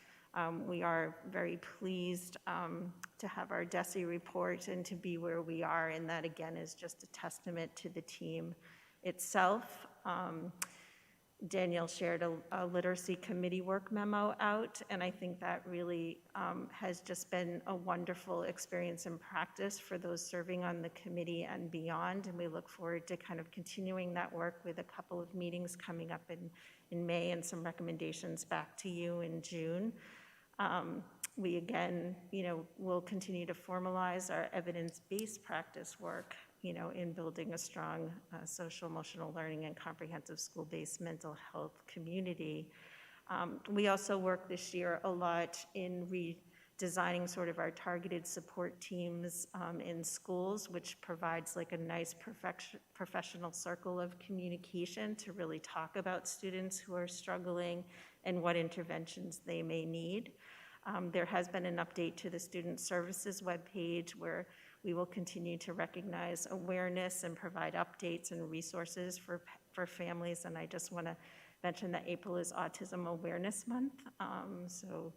we are very pleased to have our DESE report and to be where we are, and that again is just a testament to the team itself. Daniel shared a literacy committee work memo out, and I think that really has just been a wonderful experience and practice for those serving on the committee and beyond, and we look forward to kind of continuing that work with a couple of meetings coming up in May and some recommendations back to you in June. We again, will continue to formalize our evidence-based practice work in building a strong social emotional learning and comprehensive school-based mental health community. We also work this year a lot in redesigning sort of our targeted support teams in schools, which provides like a nice professional circle of communication to really talk about students who are struggling and what interventions they may need. There has been an update to the Student Services webpage where we will continue to recognize awareness and provide updates and resources for families. And I just want to mention that April is Autism Awareness Month, so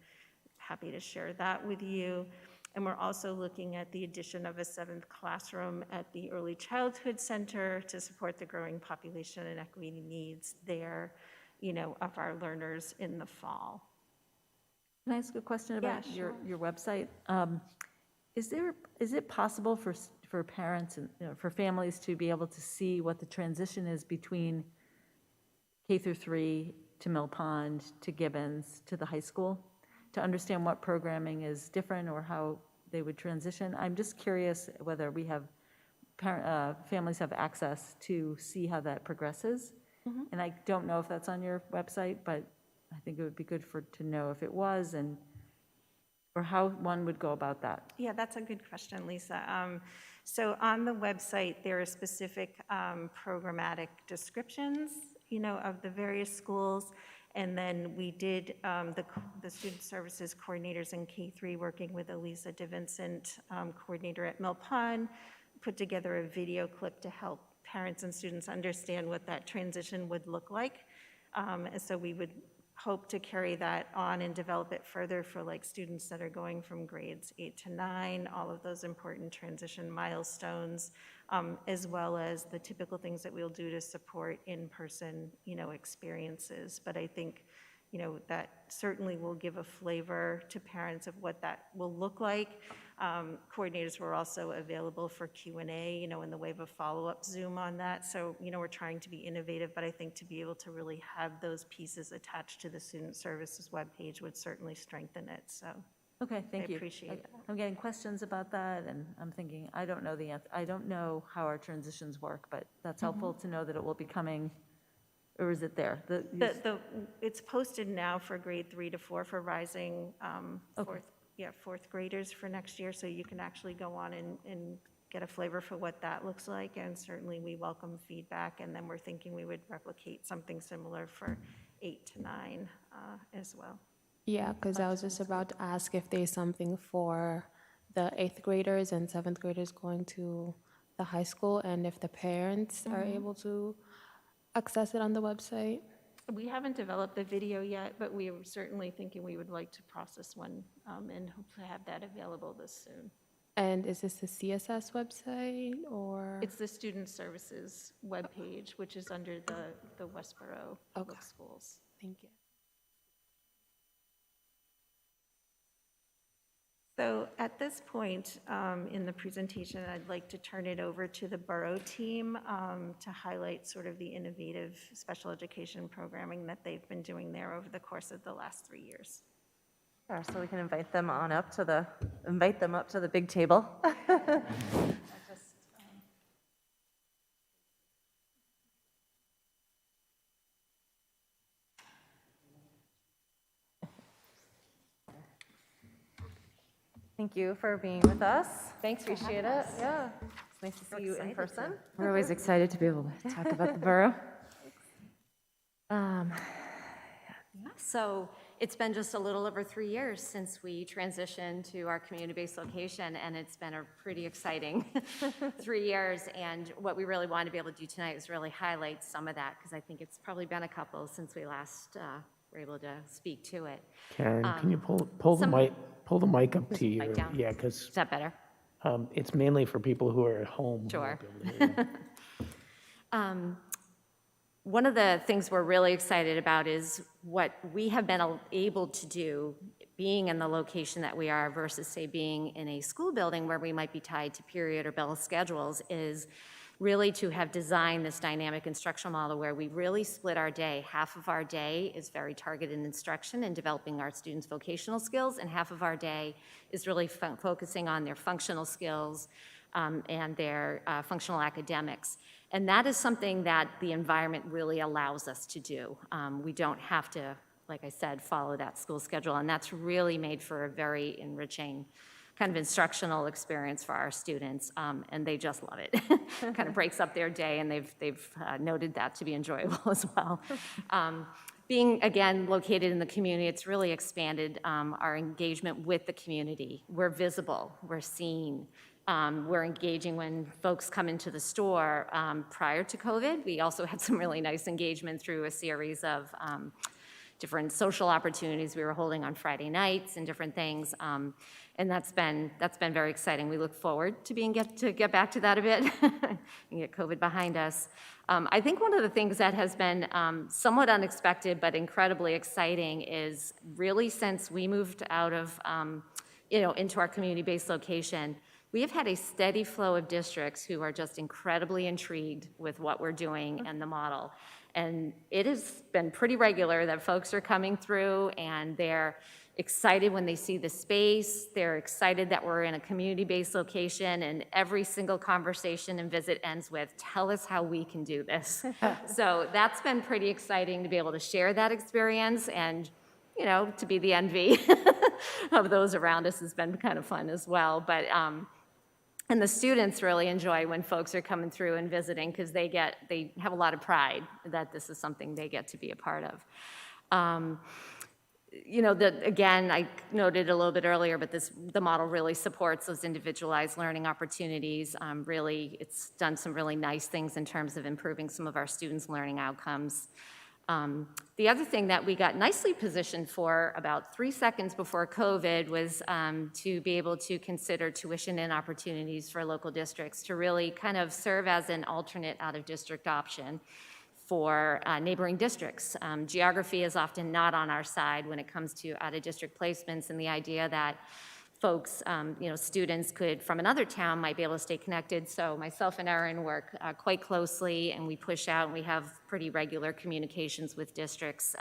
happy to share that with you. And we're also looking at the addition of a 7th classroom at the Early Childhood Center to support the growing population and equity needs there, of our learners in the fall. Can I ask a question about your website? Is it possible for parents and for families to be able to see what the transition is between K through 3 to Mill Pond to Gibbons to the high school, to understand what programming is different or how they would transition? I'm just curious whether we have families have access to see how that progresses. Mm-hmm. And I don't know if that's on your website, but I think it would be good to know if it was or how one would go about that. Yeah, that's a good question, Lisa. So on the website, there are specific programmatic descriptions, of the various schools. And then we did, the student services coordinators in K3 working with Elisa DeVincent, coordinator at Mill Pond, put together a video clip to help parents and students understand what that transition would look like. So we would hope to carry that on and develop it further for like students that are going from grades 8 to 9, all of those important transition milestones, as well as the typical things that we'll do to support in-person, experiences. But I think, that certainly will give a flavor to parents of what that will look like. Coordinators were also available for Q&A, in the way of a follow-up Zoom on that. So, we're trying to be innovative, but I think to be able to really have those pieces attached to the student services webpage would certainly strengthen it. So Okay, thank you. appreciate that. I'm getting questions about that, and I'm thinking, I don't know the answer. I don't know how our transitions work, but that's helpful to know that it will be coming, or is it there? It's posted now for grade 3 to 4 for rising fourth graders for next year, so you can actually go on and get a flavor for what that looks like, and certainly we welcome feedback, and then we're thinking we would replicate something similar for 8 to 9 as well. Yeah, because I was just about to ask if there's something for the 8th graders and 7th graders going to the high school, and if the parents are able to access it on the website. We haven't developed the video yet, but we are certainly thinking we would like to process one and hope to have that available this soon. And is this the CSS website or? It's the Student Services webpage, which is under the Westborough Public Okay. Schools. Thank you. So at this point in the presentation, I'd like to turn it over to the Borough team to highlight sort of the innovative special education programming that they've been doing there over the course of the last 3 years. Sure, so we can invite them up to the big table. Thank you for being with us. Thanks, appreciate it. Yeah, it's nice to see you in person. We're always excited to be able to talk about the borough. So it's been just a little over 3 years since we transitioned to our community-based location, and it's been a pretty exciting 3 years. And what we really want to be able to do tonight is really highlight some of that, because I think it's probably been a couple since we last were able to speak to it. Karen, can you pull the mic up to you? mic down? Yeah, because Is that better? it's mainly for people who are at home. who Sure. won't be able to hear. One of the things we're really excited about is what we have been able to do being in the location that we are versus, say, being in a school building where we might be tied to period or bell schedules, is really to have designed this dynamic instructional model where we really split our day. Half of our day is very targeted instruction and developing our students' vocational skills, and half of our day is really focusing on their functional skills and their functional academics. And that is something that the environment really allows us to do. We don't have to, like I said, follow that school schedule, and that's really made for a very enriching kind of instructional experience for our students, and they just love it. Kind of breaks up their day, and they've noted that to be enjoyable as well. Being, again, located in the community, it's really expanded our engagement with the community. We're visible, we're seen. We're engaging when folks come into the store. Prior to COVID, we also had some really nice engagement through a series of different social opportunities we were holding on Friday nights and different things. And that's been very exciting. We look forward to get back to that a bit and get COVID behind us. I think one of the things that has been somewhat unexpected but incredibly exciting is really since we moved out of, into our community-based location, we have had a steady flow of districts who are just incredibly intrigued with what we're doing and the model. And it has been pretty regular that folks are coming through and they're excited when they see the space. They're excited that we're in a community-based location, and every single conversation and visit ends with, "Tell us how we can do this." So that's been pretty exciting to be able to share that experience, and to be the envy of those around us has been kind of fun as well. But and the students really enjoy when folks are coming through and visiting, because they have a lot of pride that this is something they get to be a part of. Again, I noted a little bit earlier, but the model really supports those individualized learning opportunities. Really, it's done some really nice things in terms of improving some of our students' learning outcomes. The other thing that we got nicely positioned for about 3 seconds before COVID was to be able to consider tuition and opportunities for local districts to really kind of serve as an alternate out-of-district option for neighboring districts. Geography is often not on our side when it comes to out-of-district placements, and the idea that folks, students could, from another town, might be able to stay connected. So myself and Erin work quite closely, and we push out, and we have pretty regular communications with districts.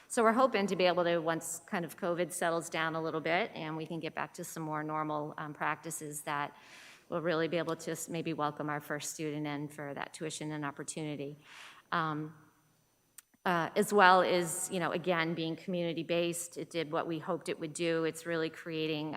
So we're hoping to be able to, once kind of COVID settles down a little bit, and we can get back to some more normal practices, that we'll really be able to maybe welcome our first student in for that tuition and opportunity. As well as, again, being community-based, it did what we hoped it would do. It's really creating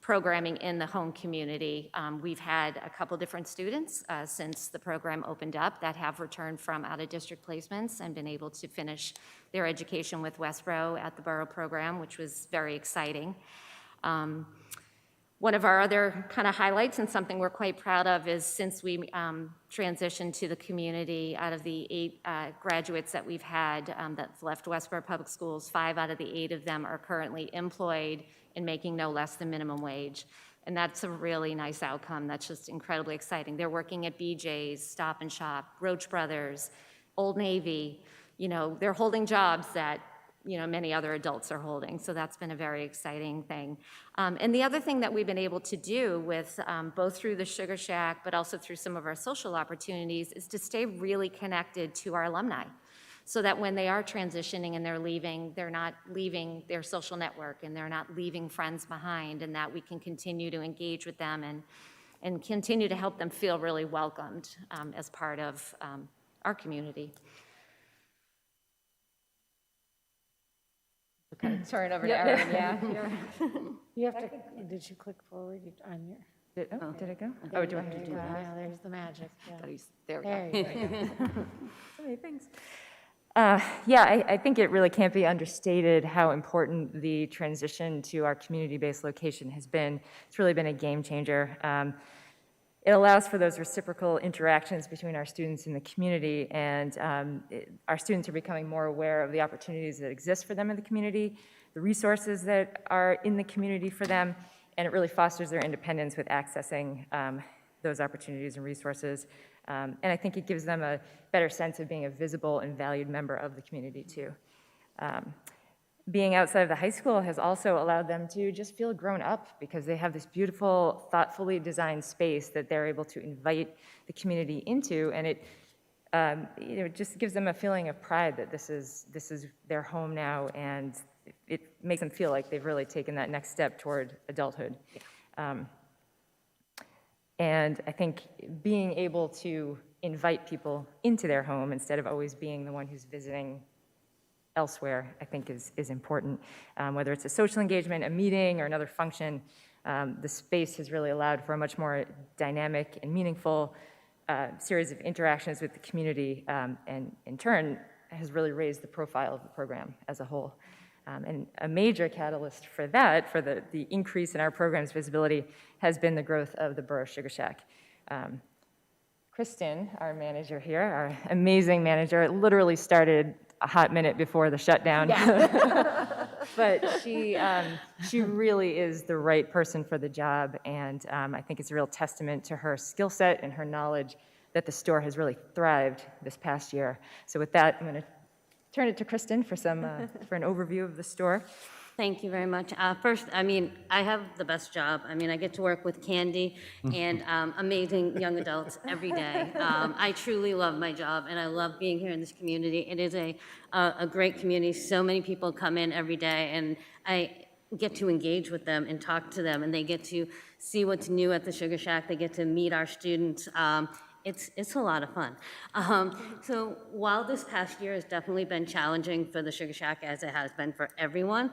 programming in the home community. We've had a couple different students since the program opened up that have returned from out-of-district placements and been able to finish their education with Westborough at the Borough program, which was very exciting. One of our other kind of highlights, and something we're quite proud of, is since we transitioned to the community, out of the 8 graduates that we've had that left Westborough Public Schools, 5 out of the 8 of them are currently employed and making no less than minimum wage. And that's a really nice outcome. That's just incredibly exciting. They're working at BJ's, Stop and Shop, Roach Brothers, Old Navy. They're holding jobs that many other adults are holding. So that's been a very exciting thing. And the other thing that we've been able to do with both through the Sugar Shack, but also through some of our social opportunities, is to stay really connected to our alumni, so that when they are transitioning and they're leaving, they're not leaving their social network and they're not leaving friends behind, and that we can continue to engage with them and continue to help them feel really welcomed as part of our community. Turn it over to Erin, yeah. You have to, did you click forward on your? Did it go? Oh, do I have to do that? Yeah, there's the magic. Yeah. There we There go. you go. So many things. I think it really can't be understated how important the transition to our community-based location has been. It's really been a game changer. It allows for those reciprocal interactions between our students and the community, and our students are becoming more aware of the opportunities that exist for them in the community, the resources that are in the community for them, and it really fosters their independence with accessing those opportunities and resources. And I think it gives them a better sense of being a visible and valued member of the community too. Being outside of the high school has also allowed them to just feel grown up, because they have this beautiful, thoughtfully designed space that they're able to invite the community into, and it just gives them a feeling of pride that this is their home now, and it makes them feel like they've really taken that next step toward adulthood. And I think being able to invite people into their home instead of always being the one who's visiting elsewhere, I think is important. Whether it's a social engagement, a meeting, or another function, the space has really allowed for a much more dynamic and meaningful series of interactions with the community, and in turn has really raised the profile of the program as a whole. And a major catalyst for that, for the increase in our program's visibility, has been the growth of the Borough Sugar Shack. Kristen, our manager here, our amazing manager, it literally started a hot minute before the shutdown. Yeah. But she really is the right person for the job, and I think it's a real testament to her skill set and her knowledge that the store has really thrived this past year. So with that, I'm going to turn it to Kristen for for an overview of the store. Thank you very much. First, I have the best job. I get to work with Candy and amazing young adults every day. I truly love my job, and I love being here in this community. It is a great community. So many people come in every day, and I get to engage with them and talk to them, and they get to see what's new at the Sugar Shack. They get to meet our students. It's a lot of fun. So while this past year has definitely been challenging for the Sugar Shack, as it has been for everyone,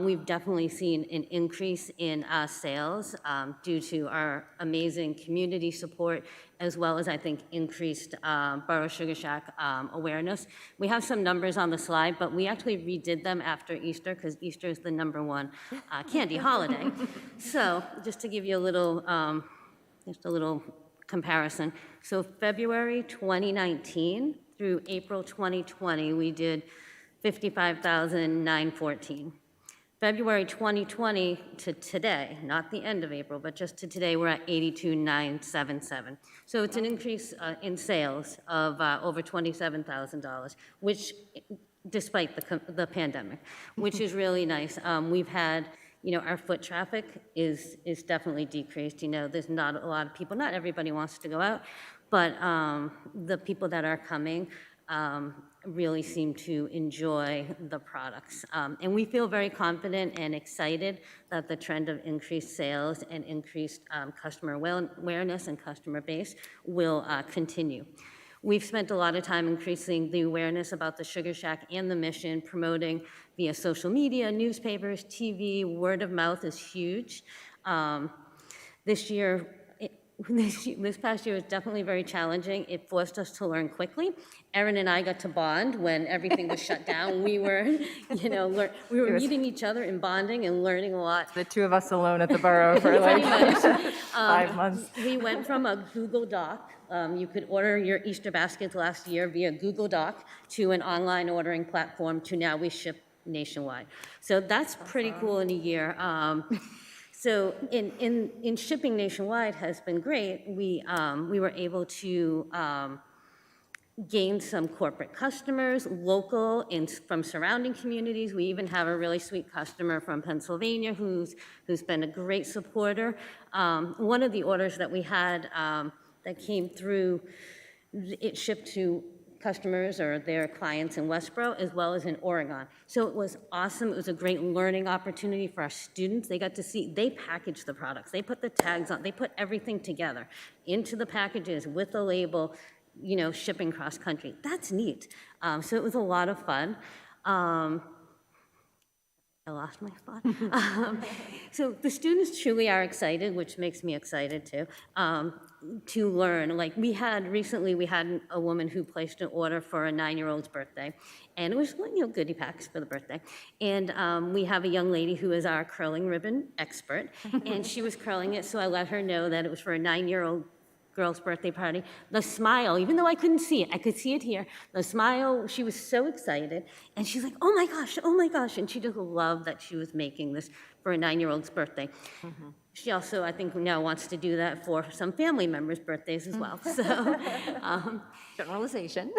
we've definitely seen an increase in sales due to our amazing community support, as well as, I think, increased Borough Sugar Shack awareness. We have some numbers on the slide, but we actually redid them after Easter, because Easter is the #1 candy holiday. So just to give you a little, comparison. So February 2019, through April 2020, we did 55,914. February 2020 to today, not the end of April, but just to today, we're at 82,977. So it's an increase in sales of over $27,000, which, despite the pandemic, which is really nice. We've had, our foot traffic is definitely decreased. There's not a lot of people, not everybody wants to go out, but the people that are coming really seem to enjoy the products. And we feel very confident and excited that the trend of increased sales and increased customer awareness and customer base will continue. We've spent a lot of time increasing the awareness about the Sugar Shack and the mission, promoting via social media, newspapers, TV, word of mouth is huge. This past year was definitely very challenging. It forced us to learn quickly. Erin and I got to bond when everything was shut down. We were, we were meeting each other and bonding and learning a lot. The two of us alone at the borough for like 5 months. We went from a Google Doc, you could order your Easter baskets last year via Google Doc, to an online ordering platform, to now we ship nationwide. So that's pretty cool in a year. So in shipping nationwide has been great. We were able to gain some corporate customers, local and from surrounding communities. We even have a really sweet customer from Pennsylvania who's been a great supporter. One of the orders that we had that came through, it shipped to customers or their clients in Westborough as well as in Oregon. So it was awesome. It was a great learning opportunity for our students. They got to see, they packaged the products. They put the tags on, they put everything together into the packages with the label, shipping cross country. That's neat. So it was a lot of fun. I lost my spot. So the students truly are excited, which makes me excited too, to learn. Like recently we had a woman who placed an order for a 9-year-old's birthday, and it was, goodie packs for the birthday. And we have a young lady who is our curling ribbon expert, and she was curling it, so I let her know that it was for a 9-year-old girl's birthday party. The smile, even though I couldn't see it, I could see it here. The smile, she was so excited. And she's like, oh my gosh. And she just loved that she was making this for a 9-year-old's birthday. Mm-hmm. She also, I think, now wants to do that for some family members' birthdays as well. So, generalization.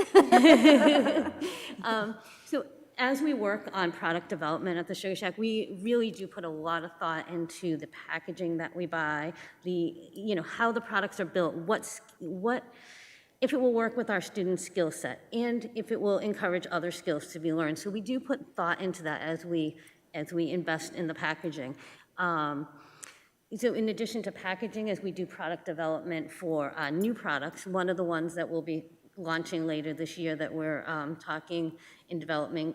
So as we work on product development at the Sugar Shack, we really do put a lot of thought into the packaging that we buy, how the products are built, if it will work with our students' skill set, and if it will encourage other skills to be learned. So we do put thought into that as we invest in the packaging. So in addition to packaging, as we do product development for new products, one of the ones that we'll be launching later this year that we're talking in developing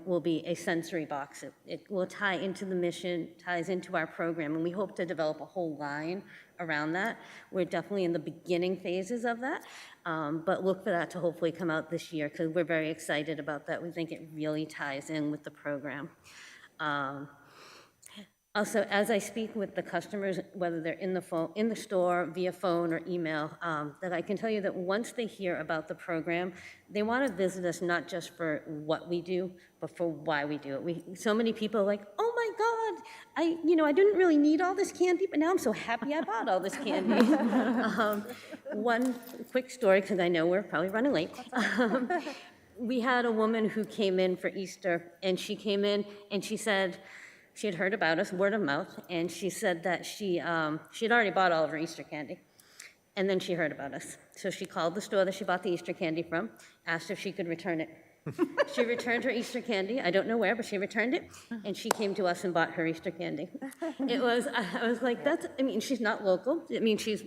will be a sensory box. It will tie into the mission, ties into our program, and we hope to develop a whole line around that. We're definitely in the beginning phases of that, but look for that to hopefully come out this year because we're very excited about that. We think it really ties in with the program. Also, as I speak with the customers, whether they're in the store, via phone or email, that I can tell you that once they hear about the program, they want to visit us not just for what we do, but for why we do it. So many people are like, oh my God, I didn't really need all this candy, but now I'm so happy I bought all this candy. One quick story, because I know we're probably running late. We had a woman who came in for Easter, and she came in and she said, she had heard about us, word of mouth, and she said that she had already bought all of her Easter candy. And then she heard about us. So she called the store that she bought the Easter candy from, asked if she could return it. She returned her Easter candy. I don't know where, but she returned it, and she came to us and bought her Easter candy. I was like, she's not local. She's,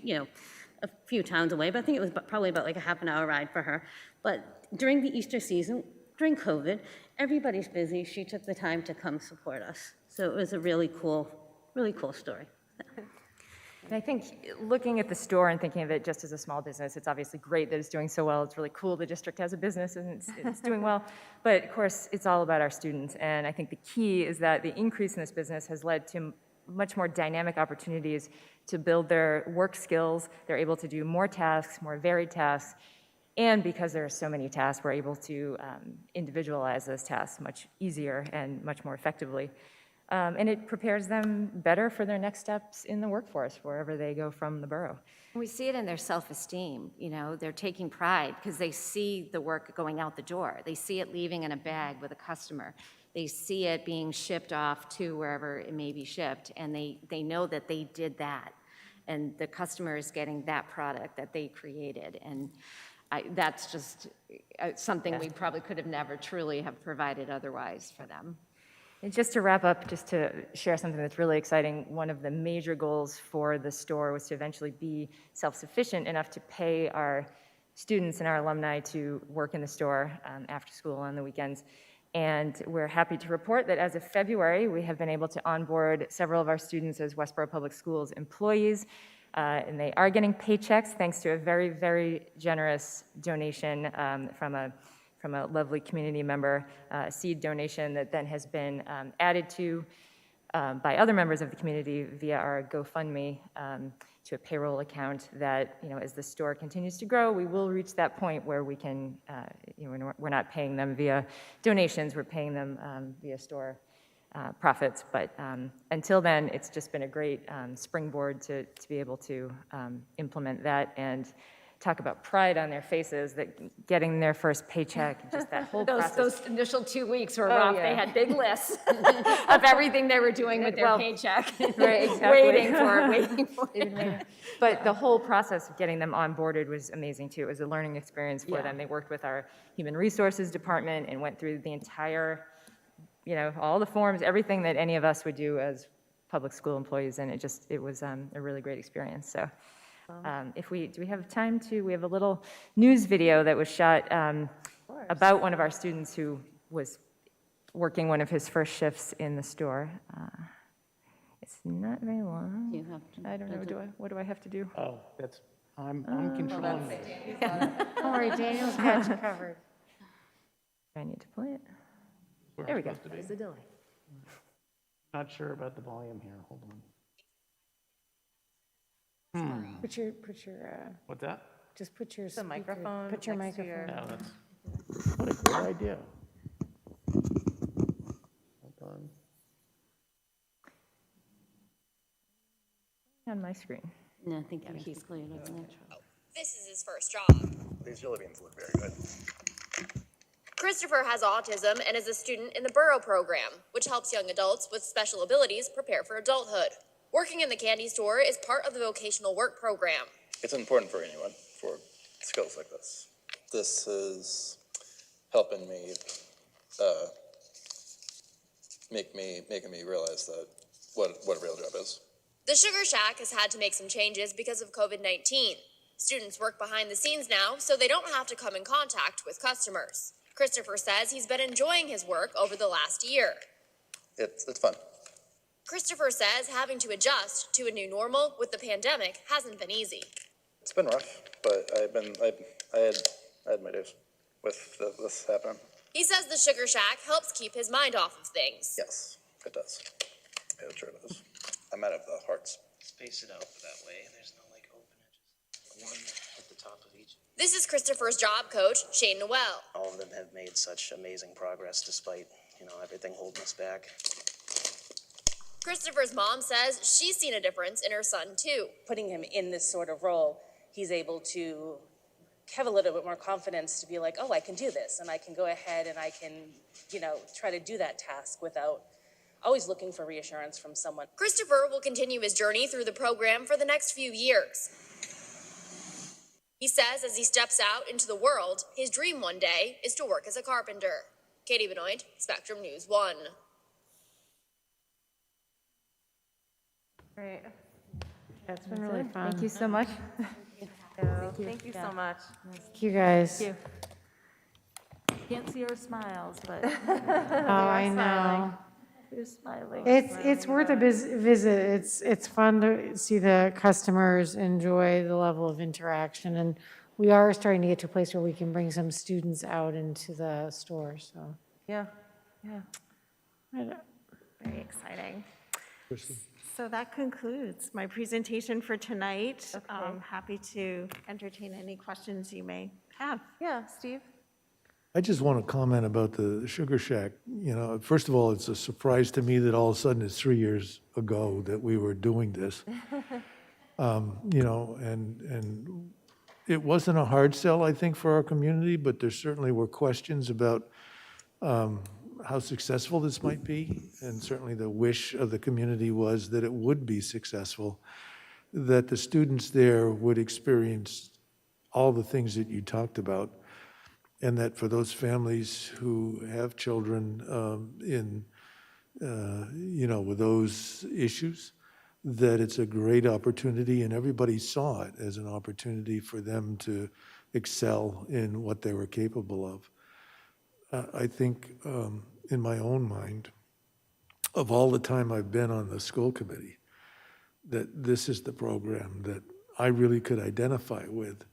a few towns away, but I think it was probably about like a half an hour ride for her. But during the Easter season, during COVID, everybody's busy. She took the time to come support us. So it was a really cool story. And I think looking at the store and thinking of it just as a small business, it's obviously great that it's doing so well. It's really cool the district has a business and it's doing well. But of course, it's all about our students. And I think the key is that the increase in this business has led to much more dynamic opportunities to build their work skills. They're able to do more tasks, more varied tasks. And because there are so many tasks, we're able to individualize those tasks much easier and much more effectively. And it prepares them better for their next steps in the workforce, wherever they go from the borough. We see it in their self-esteem, they're taking pride because they see the work going out the door. They see it leaving in a bag with a customer. They see it being shipped off to wherever it may be shipped, and they know that they did that. And the customer is getting that product that they created. And that's just something we probably could have never truly have provided otherwise for them. And just to wrap up, just to share something that's really exciting, one of the major goals for the store was to eventually be self-sufficient enough to pay our students and our alumni to work in the store after school on the weekends. And we're happy to report that as of February, we have been able to onboard several of our students as Westborough Public Schools employees, and they are getting paychecks thanks to a very, very generous donation from a lovely community member, a seed donation that then has been added to by other members of the community via our GoFundMe to a payroll account that, as the store continues to grow, we will reach that point where we can, we're not paying them via donations, we're paying them via store profits. But until then, it's just been a great springboard to be able to implement that and talk about pride on their faces, that getting their first paycheck, just that whole process. Those initial 2 weeks were Oh, rough. yeah. They had big lists of everything they were doing with their Well, paycheck. Right, exactly. Waiting for it. But the whole process of getting them onboarded was amazing too. It was a learning experience for Yeah. them. They worked with our human resources department and went through the entire, all the forms, everything that any of us would do as public school employees, and it was a really great experience. So. Do we have time we have a little news video that was shot about one of our students who was working one of his first shifts in the store. It's not very long. You have to. I don't know, what do I have to do? Oh, I'm controlling it. Don't worry, Daniel's got you covered. Do I need to play it? Where There we it's go. supposed to be. There's the delay. Not sure about the volume here, hold on. Put your, What's that? just put your The speaker- microphone Put your next to microphone. your- No, that's, what a great idea. Hold on. On my screen. No, I think he's cleared up natural. This is his first job. These jelly beans look very good. Christopher has autism and is a student in the Borough program, which helps young adults with special abilities prepare for adulthood. Working in the candy store is part of the vocational work program. It's important for anyone for skills like this. This is helping me, making me realize that what a real job is. The Sugar Shack has had to make some changes because of COVID-19. Students work behind the scenes now, so they don't have to come in contact with customers. Christopher says he's been enjoying his work over the last year. It's fun. Christopher says having to adjust to a new normal with the pandemic hasn't been easy. It's been rough, but I had my days with this happening. He says the Sugar Shack helps keep his mind off of things. Yes, it does. It sure does. I'm out of the hearts. Space it out that way. There's no open edges. One at the top of each. This is Christopher's job coach, Shane Noel. All of them have made such amazing progress despite, everything holding us back. Christopher's mom says she's seen a difference in her son, too. Putting him in this sort of role, he's able to have a little bit more confidence to be like, oh, I can do this, and I can go ahead and I can, try to do that task without always looking for reassurance from someone. Christopher will continue his journey through the program for the next few years. He says as he steps out into the world, his dream one day is to work as a carpenter. Katie Benoit, Spectrum News 1. Great. That's been really fun. Thank you so much. Thank you so much. Thank you, guys. Thank you. Can't see our smiles, but Oh, I know. you're smiling. It's worth a visit. It's fun to see the customers enjoy the level of interaction, and we are starting to get to a place where we can bring some students out into the store, so. Yeah. Very exciting. So that concludes my presentation for tonight. Happy to entertain any questions you may have. Yeah, Steve? I just want to comment about the Sugar Shack. You know, first of all, it's a surprise to me that all of a sudden it's 3 years ago that we were doing this. You know, and it wasn't a hard sell, I think, for our community, but there certainly were questions about how successful this might be. And certainly the wish of the community was that it would be successful, that the students there would experience all the things that you talked about, and that for those families who have children you know, with those issues, that it's a great opportunity, and everybody saw it as an opportunity for them to excel in what they were capable of. I think, in my own mind, of all the time I've been on the school committee, that this is the program that I really could identify with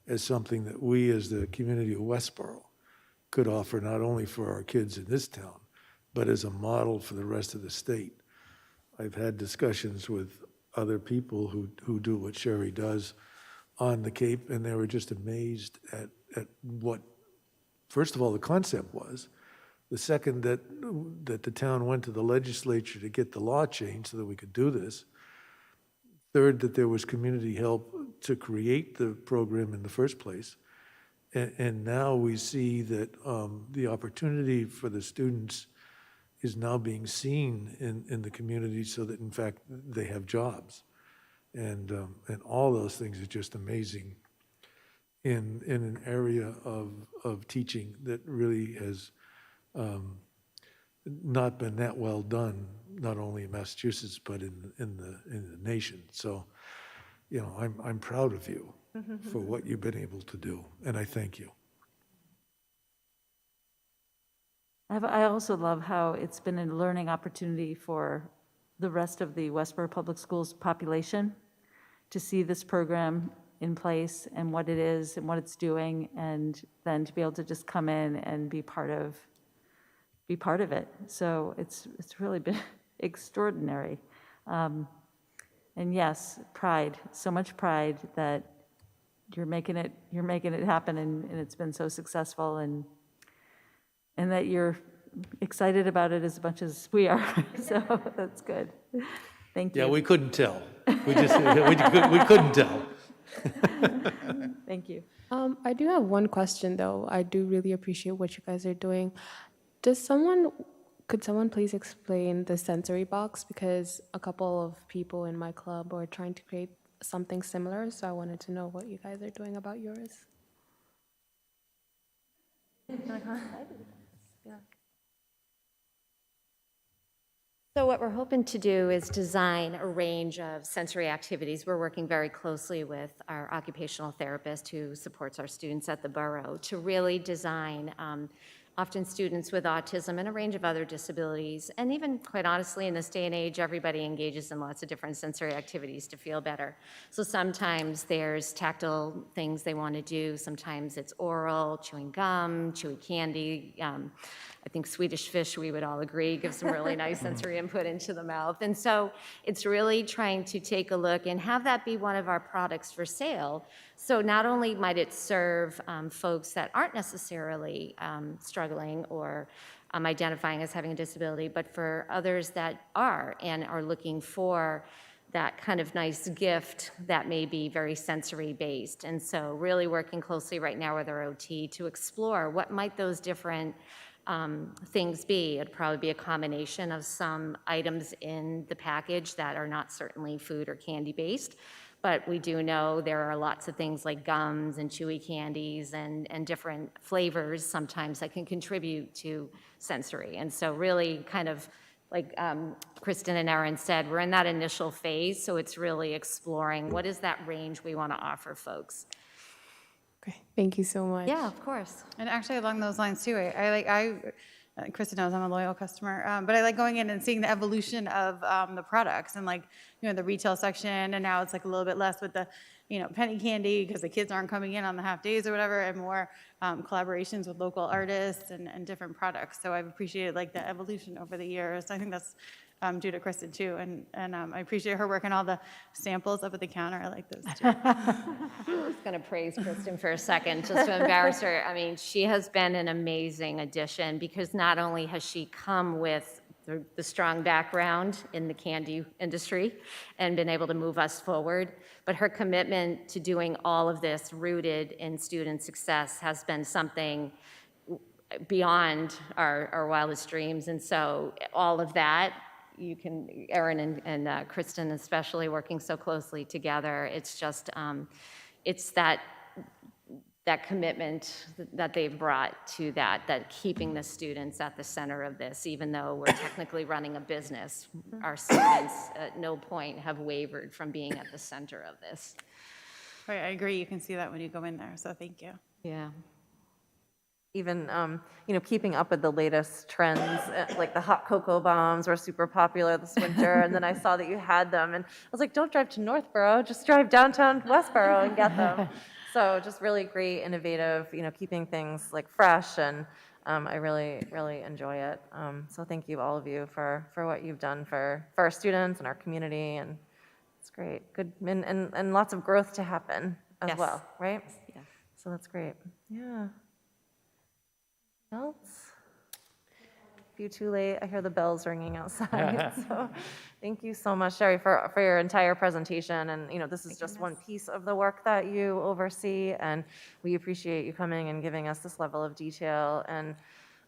as something that we as the community of Westborough could offer not only for our kids in this town, but as a model for the rest of the state. I've had discussions with other people who do what Sherry does on the Cape, and they were just amazed at what, first of all, the concept was. The second, that the town went to the legislature to get the law changed so that we could do this. Third, that there was community help to create the program in the first place. And now we see that the opportunity for the students is now being seen in the community, so that in fact they have jobs. And all those things are just amazing in an area of teaching that really has not been that well done, not only in Massachusetts, but in the nation. So, you know, I'm proud of you for what you've been able to do, and I thank you. I also love how it's been a learning opportunity for the rest of the Westborough Public Schools population to see this program in place and what it is and what it's doing, and then to be able to just come in and be part of it. So it's really been extraordinary. And yes, pride, so much pride that you're making it happen, and it's been so successful, and that you're excited about it as much as we are. So that's good. Thank you. Yeah, we couldn't tell. We couldn't tell. Thank you. I do have one question, though. I do really appreciate what you guys are doing. Could someone please explain the sensory box? Because a couple of people in my club are trying to create something similar, so I wanted to know what you guys are doing about yours. So what we're hoping to do is design a range of sensory activities. We're working very closely with our occupational therapist who supports our students at the borough to really design often students with autism and a range of other disabilities. And even, quite honestly, in this day and age, everybody engages in lots of different sensory activities to feel better. So sometimes there's tactile things they want to do. Sometimes it's oral, chewing gum, chewy candy. I think Swedish fish, we would all agree, gives some really nice sensory input into the mouth. And so it's really trying to take a look and have that be one of our products for sale. So not only might it serve folks that aren't necessarily struggling or identifying as having a disability, but for others that are and are looking for that kind of nice gift that may be very sensory based. And so really working closely right now with our OT to explore what might those different things be. It'd probably be a combination of some items in the package that are not certainly food or candy based, but we do know there are lots of things like gums and chewy candies and different flavors sometimes that can contribute to sensory. And so really kind of like Kristen and Erin said, we're in that initial phase, so it's really exploring what is that range we want to offer folks. Okay, thank you so much. Yeah, of course. And actually along those lines too, Kristen knows I'm a loyal customer, but I like going in and seeing the evolution of the products and like, you know, the retail section, and now it's like a little bit less with the penny candy because the kids aren't coming in on the half days or whatever, and more collaborations with local artists and different products. So I've appreciated like the evolution over the years. I think that's due to Kristen too, and I appreciate her work and all the samples up at the counter. I like those too. I was going to praise Kristen for a second, just to embarrass her. I mean, she has been an amazing addition because not only has she come with the strong background in the candy industry and been able to move us forward, but her commitment to doing all of this rooted in student success has been something beyond our wildest dreams. And so all of that, you can, Erin and Kristen especially working so closely together, it's just, it's that commitment that they've brought to that keeping the students at the center of this, even though we're technically running a business, our students at no point have wavered from being at the center of this. Right, I agree. You can see that when you go in there. So thank you. Yeah. Even, keeping up with the latest trends, like the hot cocoa bombs were super popular this winter, and then I saw that you had them, and I was like, don't drive to Northborough, just drive downtown Westborough and get them. So just really great, innovative, keeping things like fresh, and I really, really enjoy it. So thank you, all of you, for what you've done for our students and our community, and it's great. Good, and lots of growth to happen as Yes. well, right? Yeah. So that's great. Yeah. Else? If you're too late, I hear the bells ringing outside. So thank you so much, Sherry, for your entire presentation. And, this is just one piece of the work that you oversee, and we appreciate you coming and giving us this level of detail, and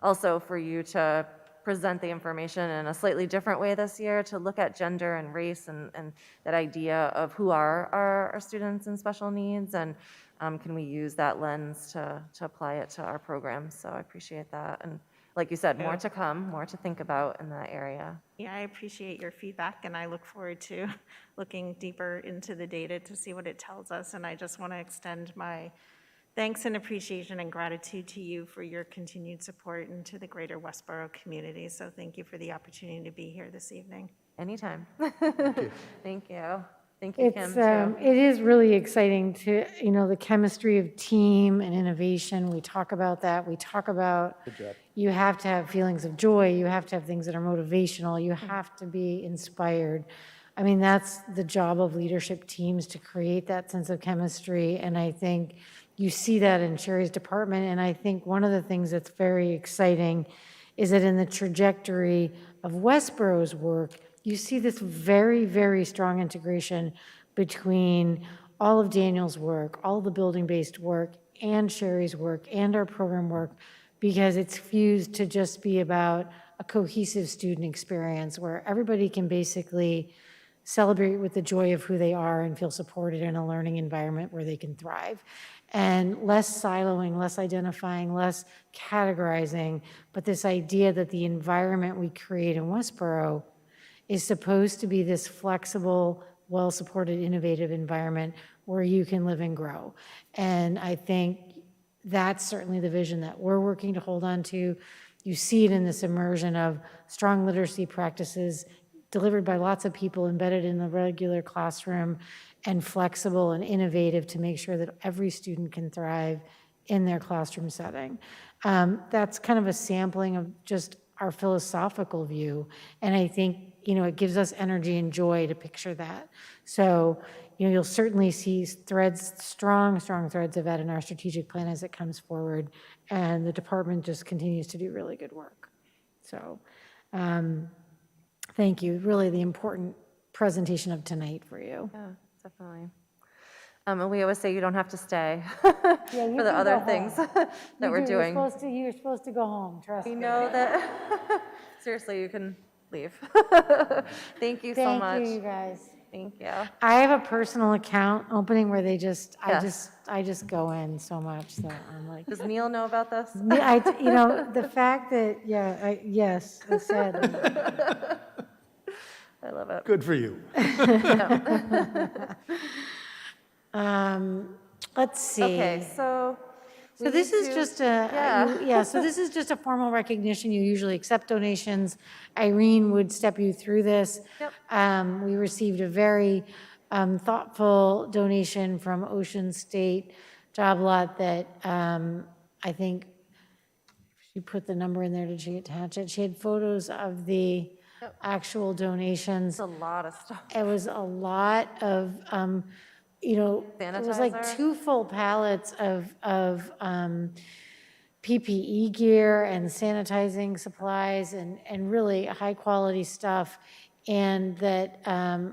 also for you to present the information in a slightly different way this year, to look at gender and race and that idea of who are our students in special needs, and can we use that lens to apply it to our programs. So I appreciate that. And like you said, more to come, more to think about in that area. Yeah, I appreciate your feedback, and I look forward to looking deeper into the data to see what it tells us. And I just want to extend my thanks and appreciation and gratitude to you for your continued support and to the greater Westborough community. So thank you for the opportunity to be here this evening. Anytime. Thank you. Thank you, Kim, too. It is really exciting to, the chemistry of team and innovation. We talk about that. We talk about you have to have feelings of joy. You have to have things that are motivational. You have to be inspired. I mean, that's the job of leadership teams, to create that sense of chemistry. And I think you see that in Sherry's department. And I think one of the things that's very exciting is that in the trajectory of Westborough's work, you see this very, very strong integration between all of Daniel's work, all of the building-based work, and Sherry's work, and our program work, because it's fused to just be about a cohesive student experience where everybody can basically celebrate with the joy of who they are and feel supported in a learning environment where they can thrive. And less siloing, less identifying, less categorizing, but this idea that the environment we create in Westborough is supposed to be this flexible, well-supported, innovative environment where you can live and grow. And I think that's certainly the vision that we're working to hold on to. You see it in this immersion of strong literacy practices delivered by lots of people embedded in the regular classroom, and flexible and innovative to make sure that every student can thrive in their classroom setting. That's kind of a sampling of just our philosophical view. And I think, it gives us energy and joy to picture that. So, you'll certainly see strong threads of that in our strategic plan as it comes forward. And the department just continues to do really good work. So, thank you. Really the important presentation of tonight for you. Yeah, definitely. And we always say you don't have to stay for the other things that we're doing. You're supposed to go home, trust me. We know that, seriously, you can leave. Thank you so much. Thank you, you guys. Thank you. I have a personal account opening where I just go in so much that I'm like. Does Neil know about this? The fact that, yes, I said. I love it. Good for you. Let's see. Okay, so this is just so this is just a formal recognition. You usually accept donations. Irene would step you through this. Yep. We received a very thoughtful donation from Ocean State Job Lot that I think she put the number in there. Did she attach it? She had photos of the actual donations. It's a lot of stuff. It was a lot of, it was like Sanitizer? 2 full pallets of PPE gear and sanitizing supplies and really high-quality stuff, and that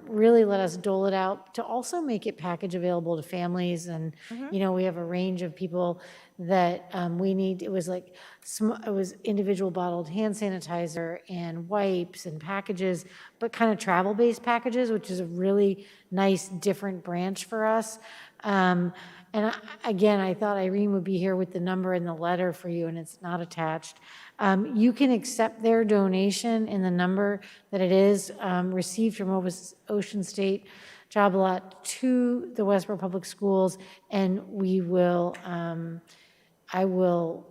really let us dole it out to also make it package available to families. And, we have a range of people that we need. It was like, it was individual bottled hand sanitizer and wipes and packages, but kind of travel-based packages, which is a really nice, different branch for us. Again, I thought Irene would be here with the number in the letter for you, and it's not attached. You can accept their donation in the number that it is received from Ocean State Job Lot to the Westborough Public Schools, and I will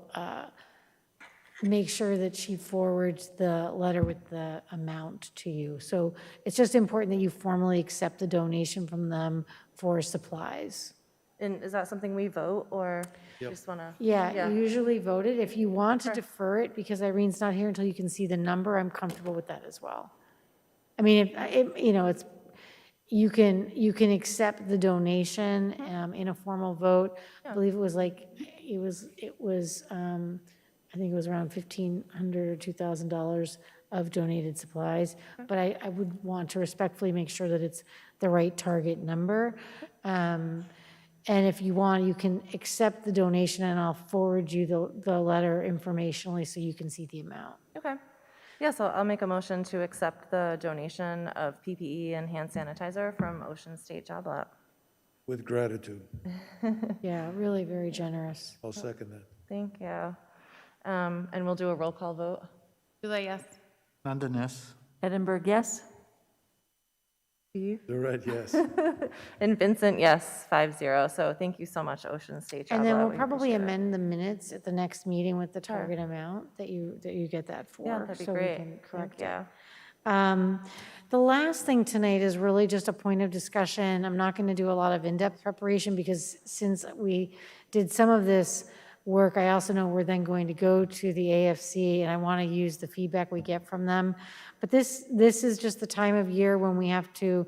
make sure that she forwards the letter with the amount to you. So it's just important that you formally accept the donation from them for supplies. And is that something we vote, or you just want to? Yeah, you usually vote it. If you want to defer it, because Irene's not here until you can see the number, I'm comfortable with that as well. I mean, you can accept the donation in a formal vote. I believe it was like, I think it was around $1,500 or $2,000 of donated supplies. But I would want to respectfully make sure that it's the right target number. And if you want, you can accept the donation, and I'll forward you the letter informationally so you can see the amount. Okay. Yeah, so I'll make a motion to accept the donation of PPE and hand sanitizer from Ocean State Job Lot. With gratitude. Yeah, really very generous. I'll second that. Thank you. And we'll do a roll call vote. Sula, yes. Nandan, yes. Edinburgh, yes? Steve? Durant, yes. And Vincent, yes, 5-0. So thank you so much, Ocean State Job And then Lot. we'll We probably appreciate it. amend the minutes at the next meeting with the target amount that you get that for. Yeah, that'd be so we great. can correct Thank it. The last thing tonight is really just a point of discussion. I'm not going to do a lot of in-depth preparation because since we did some of this work, I also know we're then going to go to the AFC, and I want to use the feedback we get from them. But this is just the time of year when we have to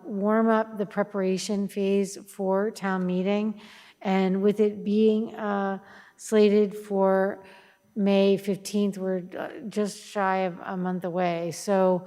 warm up the preparation phase for town meeting. And with it being slated for May 15th, we're just shy of a month away. So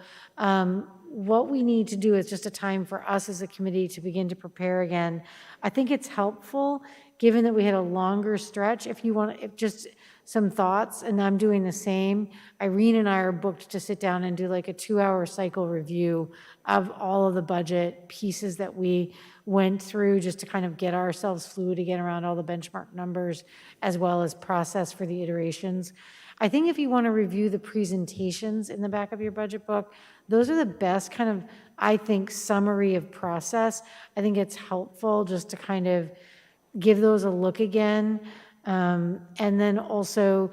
what we need to do is just a time for us as a committee to begin to prepare again. I think it's helpful, given that we had a longer stretch, if you want, if just some thoughts, and I'm doing the same. Irene and I are booked to sit down and do like a 2-hour cycle review of all of the budget pieces that we went through, just to kind of get ourselves fluid again around all the benchmark numbers, as well as process for the iterations. I think if you want to review the presentations in the back of your budget book, those are the best kind of, I think, summary of process. I think it's helpful just to kind of give those a look again. And then also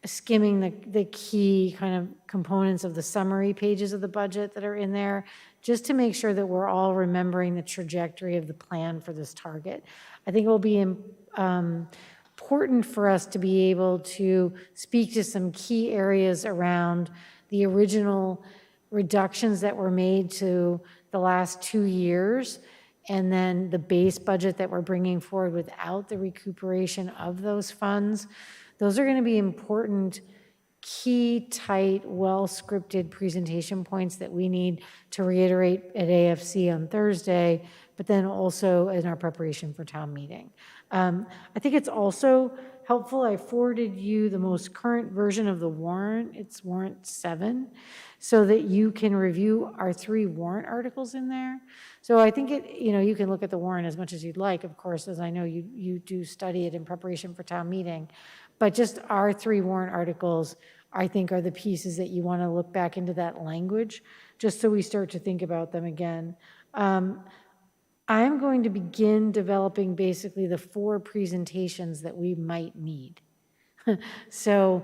skimming the key kind of components of the summary pages of the budget that are in there, just to make sure that we're all remembering the trajectory of the plan for this target. I think it will be important for us to be able to speak to some key areas around the original reductions that were made to the last 2 years, and then the base budget that we're bringing forward without the recuperation of those funds. Those are going to be important, key, tight, well-scripted presentation points that we need to reiterate at AFC on Thursday, but then also in our preparation for town meeting. I think it's also helpful, I forwarded you the most current version of the warrant. It's warrant 7, so that you can review our 3 warrant articles in there. So I think you can look at the warrant as much as you'd like, of course, as I know you do study it in preparation for town meeting. But just our 3 warrant articles, I think, are the pieces that you want to look back into that language, just so we start to think about them again. I'm going to begin developing basically the 4 presentations that we might need. So,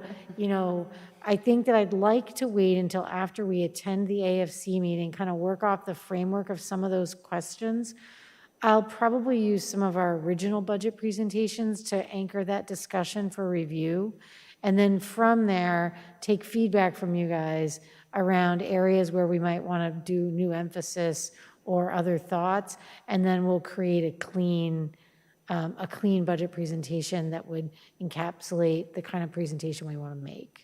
I think that I'd like to wait until after we attend the AFC meeting, kind of work off the framework of some of those questions. I'll probably use some of our original budget presentations to anchor that discussion for review. And then from there, take feedback from you guys around areas where we might want to do new emphasis or other thoughts. And then we'll create a clean budget presentation that would encapsulate the kind of presentation we want to make.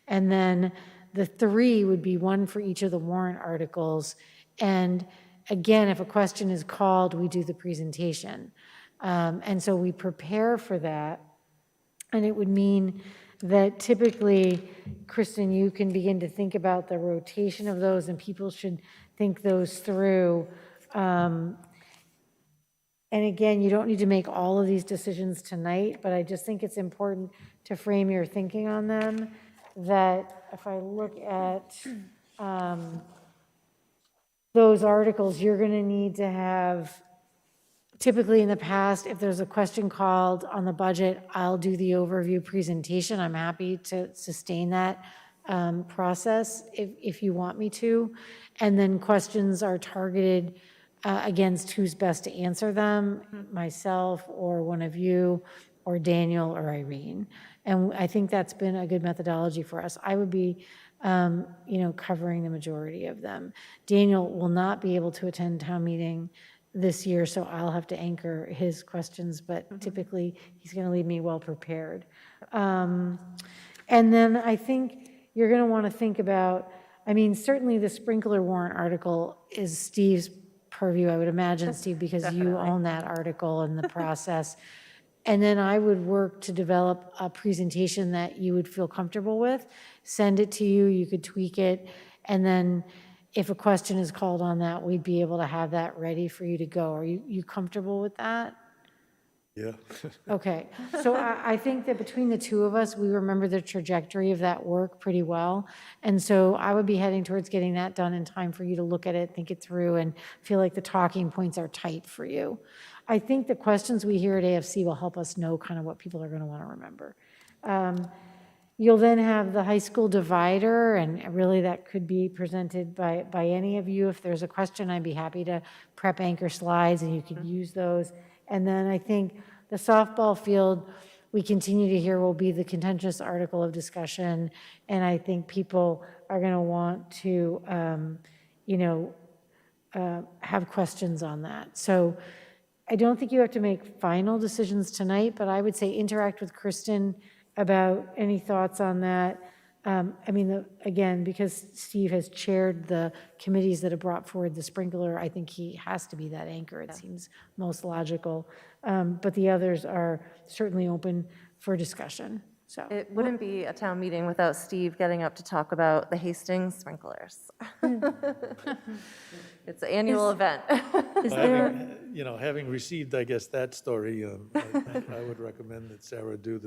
And then the 3 would be one for each of the warrant articles. And again, if a question is called, we do the presentation. And so we prepare for that. And it would mean that typically, Kristen, you can begin to think about the rotation of those, and people should think those through. And again, you don't need to make all of these decisions tonight, but I just think it's important to frame your thinking on them, that if I look at those articles, you're going to need to have, typically in the past, if there's a question called on the budget, I'll do the overview presentation. I'm happy to sustain that process if you want me to. And then questions are targeted against who's best to answer them, myself or one of you or Daniel or Irene. And I think that's been a good methodology for us. I would be covering the majority of them. Daniel will not be able to attend town meeting this year, so I'll have to anchor his questions, but typically he's going to leave me well prepared. And then I think you're going to want to think about, certainly the sprinkler warrant article is Steve's purview, I would imagine, Steve, because you own that article and the process. And then I would work to develop a presentation that you would feel comfortable with, send it to you, you could tweak it, and then if a question is called on that, we'd be able to have that ready for you to go. Are you comfortable with that? Yeah. Okay, so I think that between the two of us, we remember the trajectory of that work pretty well. And so I would be heading towards getting that done in time for you to look at it, think it through, and feel like the talking points are tight for you. I think the questions we hear at AFC will help us know kind of what people are going to want to remember. You'll then have the high school divider, and really that could be presented by any of you. If there's a question, I'd be happy to prep anchor slides and you could use those. And then I think the softball field, we continue to hear will be the contentious article of discussion. And I think people are going to want to, have questions on that. So I don't think you have to make final decisions tonight, but I would say interact with Kristen about any thoughts on that. Again, because Steve has chaired the committees that have brought forward the sprinkler, I think he has to be that anchor. It seems most logical. But the others are certainly open for discussion. So It wouldn't be a town meeting without Steve getting up to talk about the Hastings sprinklers. It's an annual event. Having received, I guess, that story, I would recommend that Sarah do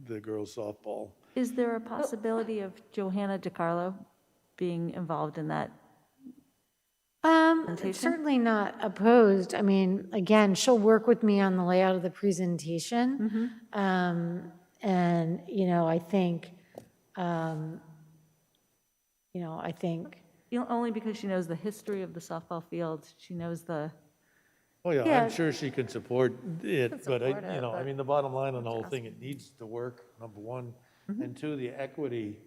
the girls' softball. Is there a possibility of Johanna DiCarlo being involved in that? Certainly not opposed. Again, she'll work with me on the layout of the presentation. And, I think, Only because she knows the history of the softball field, she knows the. Oh, yeah, Yeah. I'm sure she can support it, but, support it, but- the bottom line on the whole thing, it needs to work, number one. And two, the equity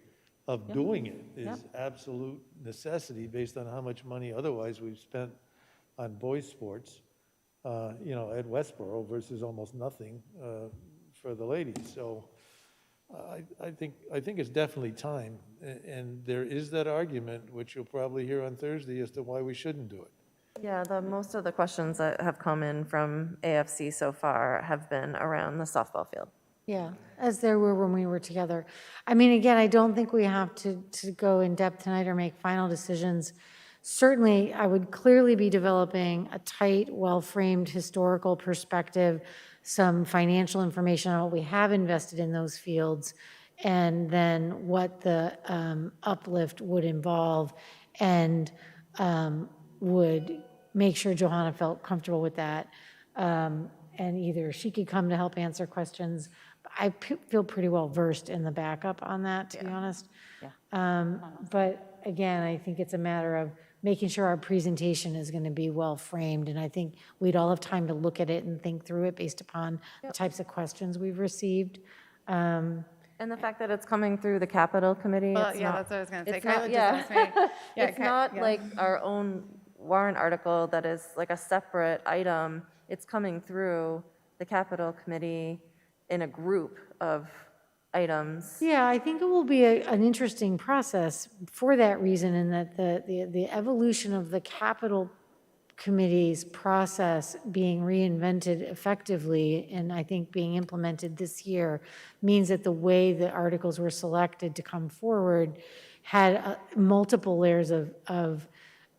of doing it is absolute necessity based on how much money otherwise we've spent on boys' sports, at Westborough versus almost nothing for the ladies. So I think it's definitely time. And there is that argument, which you'll probably hear on Thursday, as to why we shouldn't do it. Yeah, most of the questions that have come in from AFC so far have been around the softball field. Yeah, as there were when we were together. Again, I don't think we have to go in depth tonight or make final decisions. Certainly, I would clearly be developing a tight, well-framed historical perspective, some financial information on what we have invested in those fields, and then what the uplift would involve, and would make sure Johanna felt comfortable with that. And either she could come to help answer questions. feel pretty well versed in the backup on that, to be honest. But again, I think it's a matter of making sure our presentation is going to be well framed, and I think we'd all have time to look at it and think through it based upon the types of questions we've received. And the fact that it's coming through the capital committee. Well, it's yeah, not- that's what I was gonna say. it's not- Kyla just yeah. asked me. Yeah, It's not yeah. like our own warrant article that is like a separate item. It's coming through the capital committee in a group of items. Yeah, I think it will be an interesting process for that reason, in that the evolution of the capital committee's process being reinvented effectively, and I think being implemented this year, means that the way the articles were selected to come forward had multiple layers of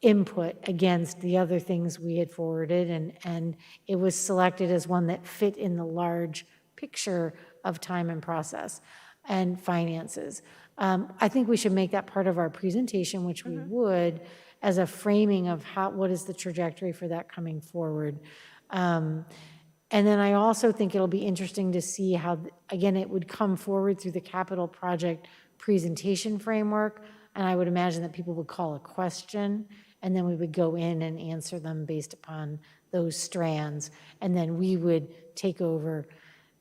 input against the other things we had forwarded, and it was selected as one that fit in the large picture of time and process and finances. I think we should make that part of our presentation, which we would, as a framing of what is the trajectory for that coming forward. And then I also think it'll be interesting to see how, again, it would come forward through the capital project presentation framework, and I would imagine that people would call a question, and then we would go in and answer them based upon those strands, and then we would take over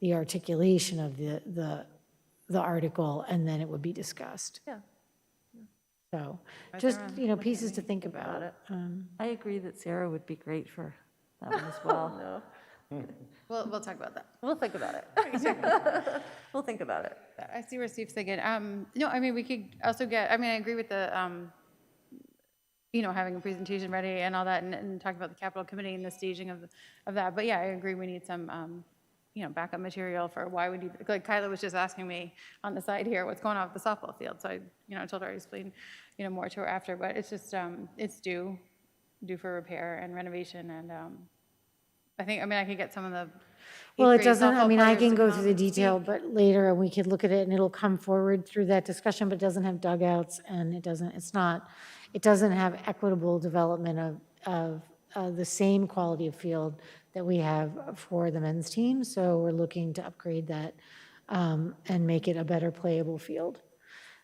the articulation of the article, and then it would be discussed. Yeah. So, just, pieces to think about. I agree that Sarah would be great for that one as well. We'll talk about that. We'll think about it. We'll think about it. I see where Steve's thinking. No, I mean, we could also get, I mean, I agree with the, having a presentation ready and all that, and talk about the capital committee and the staging of that. But yeah, I agree, we need some, backup material for why we need, like Kyla was just asking me on the side here, what's going on with the softball field. So I told her I'd explain, more to her after, but it's just, it's due for repair and renovation. And I could get some of the. Well, it eighth grade doesn't, I softball mean, I players can to go come through the and detail, speak. but later, and we could look at it, and it'll come forward through that discussion, but it doesn't have dugouts, and it doesn't have equitable development of the same quality of field that we have for the men's team, so we're looking to upgrade that and make it a better playable field.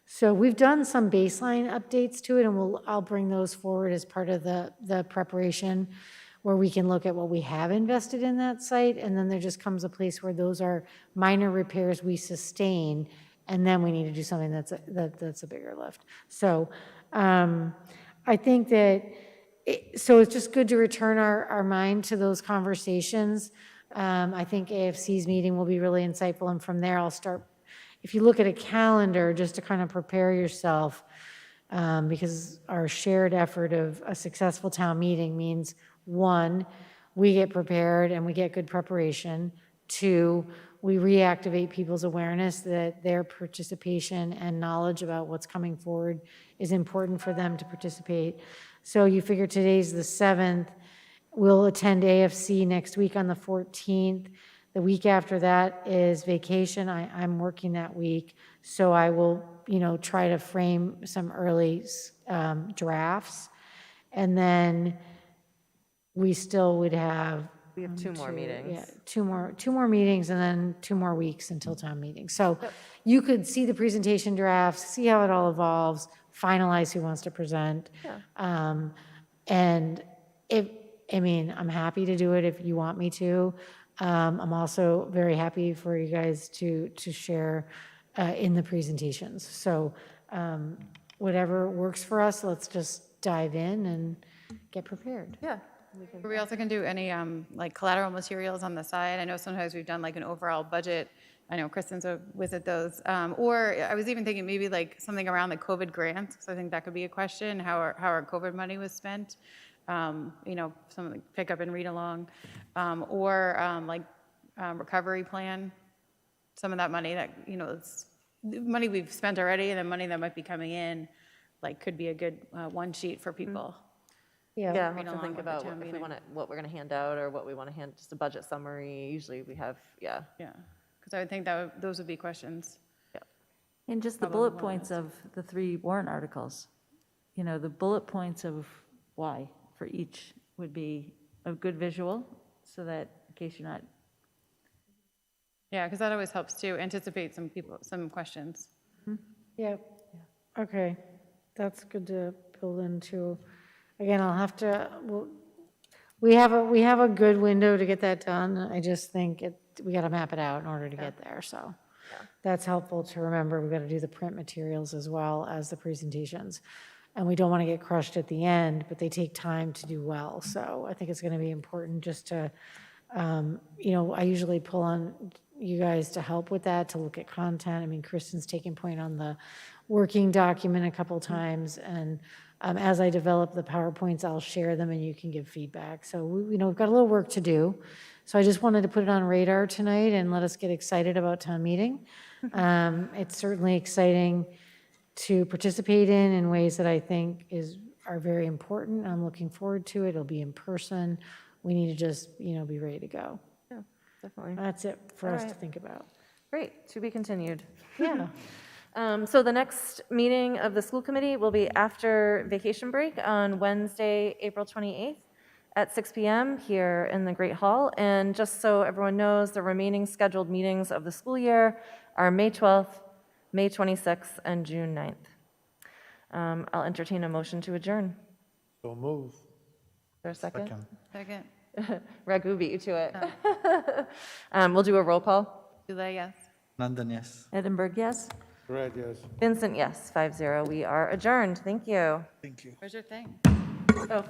So we've done some baseline updates to it, and I'll bring those forward as part of the preparation, where we can look at what we have invested in that site, and then there just comes a place where those are minor repairs we sustain, and then we need to do something that's a bigger lift. So I think that, so it's just good to return our mind to those conversations. I think AFC's meeting will be really insightful, and from there I'll start, if you look at a calendar, just to kind of prepare yourself, because our shared effort of a successful town meeting means, 1, we get prepared and we get good preparation. 2, we reactivate people's awareness that their participation and knowledge about what's coming forward is important for them to participate. So you figure today's the 7th, we'll attend AFC next week on the 14th. The week after that is vacation. I'm working that week, so I will, try to frame some early drafts. And then we still would have. We have 2 more meetings. Yeah, two more meetings, and then 2 more weeks until town meeting. So you could see the presentation drafts, see how it all evolves, finalize who wants to present. Yeah. And I'm happy to do it if you want me to. I'm also very happy for you guys to share in the presentations. So whatever works for us, let's just dive in and get prepared. Yeah. We also can do any collateral materials on the side. I know sometimes we've done like an overall budget. I know Kristen's with those. Or I was even thinking maybe like something around the COVID grants, because I think that could be a question, how our COVID money was spent. Something like pick up and read along. Or recovery plan. Some of that money that, it's money we've spent already, and then money that might be coming in, could be a good one sheet for people. Yeah, Read we'll have to along think with the about town meeting. what we're going to hand out, or what we want to hand, just a budget summary. Usually we have, Yeah, because I would think those would be questions. And just the bullet points of the 3 warrant articles. The bullet points of why for each would be a good visual, so that in case you're not Yeah, because that always helps to anticipate some questions. Yep, okay, that's good to build into. Again, I'll have to, we have a good window to get that done. I just think we got to map it out in order to get there, so. That's helpful to remember. We've got to do the print materials as well as the presentations. And we don't want to get crushed at the end, but they take time to do well. So I think it's going to be important just to, I usually pull on you guys to help with that, to look at content. I mean, Kristen's taken point on the working document a couple times. And as I develop the PowerPoints, I'll share them and you can give feedback. So, we've got a little work to do. So I just wanted to put it on radar tonight and let us get excited about town meeting. It's certainly exciting to participate in ways that I think are very important. I'm looking forward to it. It'll be in person. We need to just, be ready to go. Yeah, definitely. That's it for us to right. think about. Great, to be continued. Yeah. So the next meeting of the school committee will be after vacation break on Wednesday, April 28th at 6 p.m. here in the Great Hall. And just so everyone knows, the remaining scheduled meetings of the school year are May 12th, May 26th, and June 9th. I'll entertain a motion to adjourn. So move. Is there a second? Second. Raghu beat you to it. We'll do a roll call. Goulet, yes. Nandan, yes. Edinburgh, yes? Correct, yes. Vincent, yes, 5-0. We are adjourned. Thank you. Thank you. Where's your thing? Oh.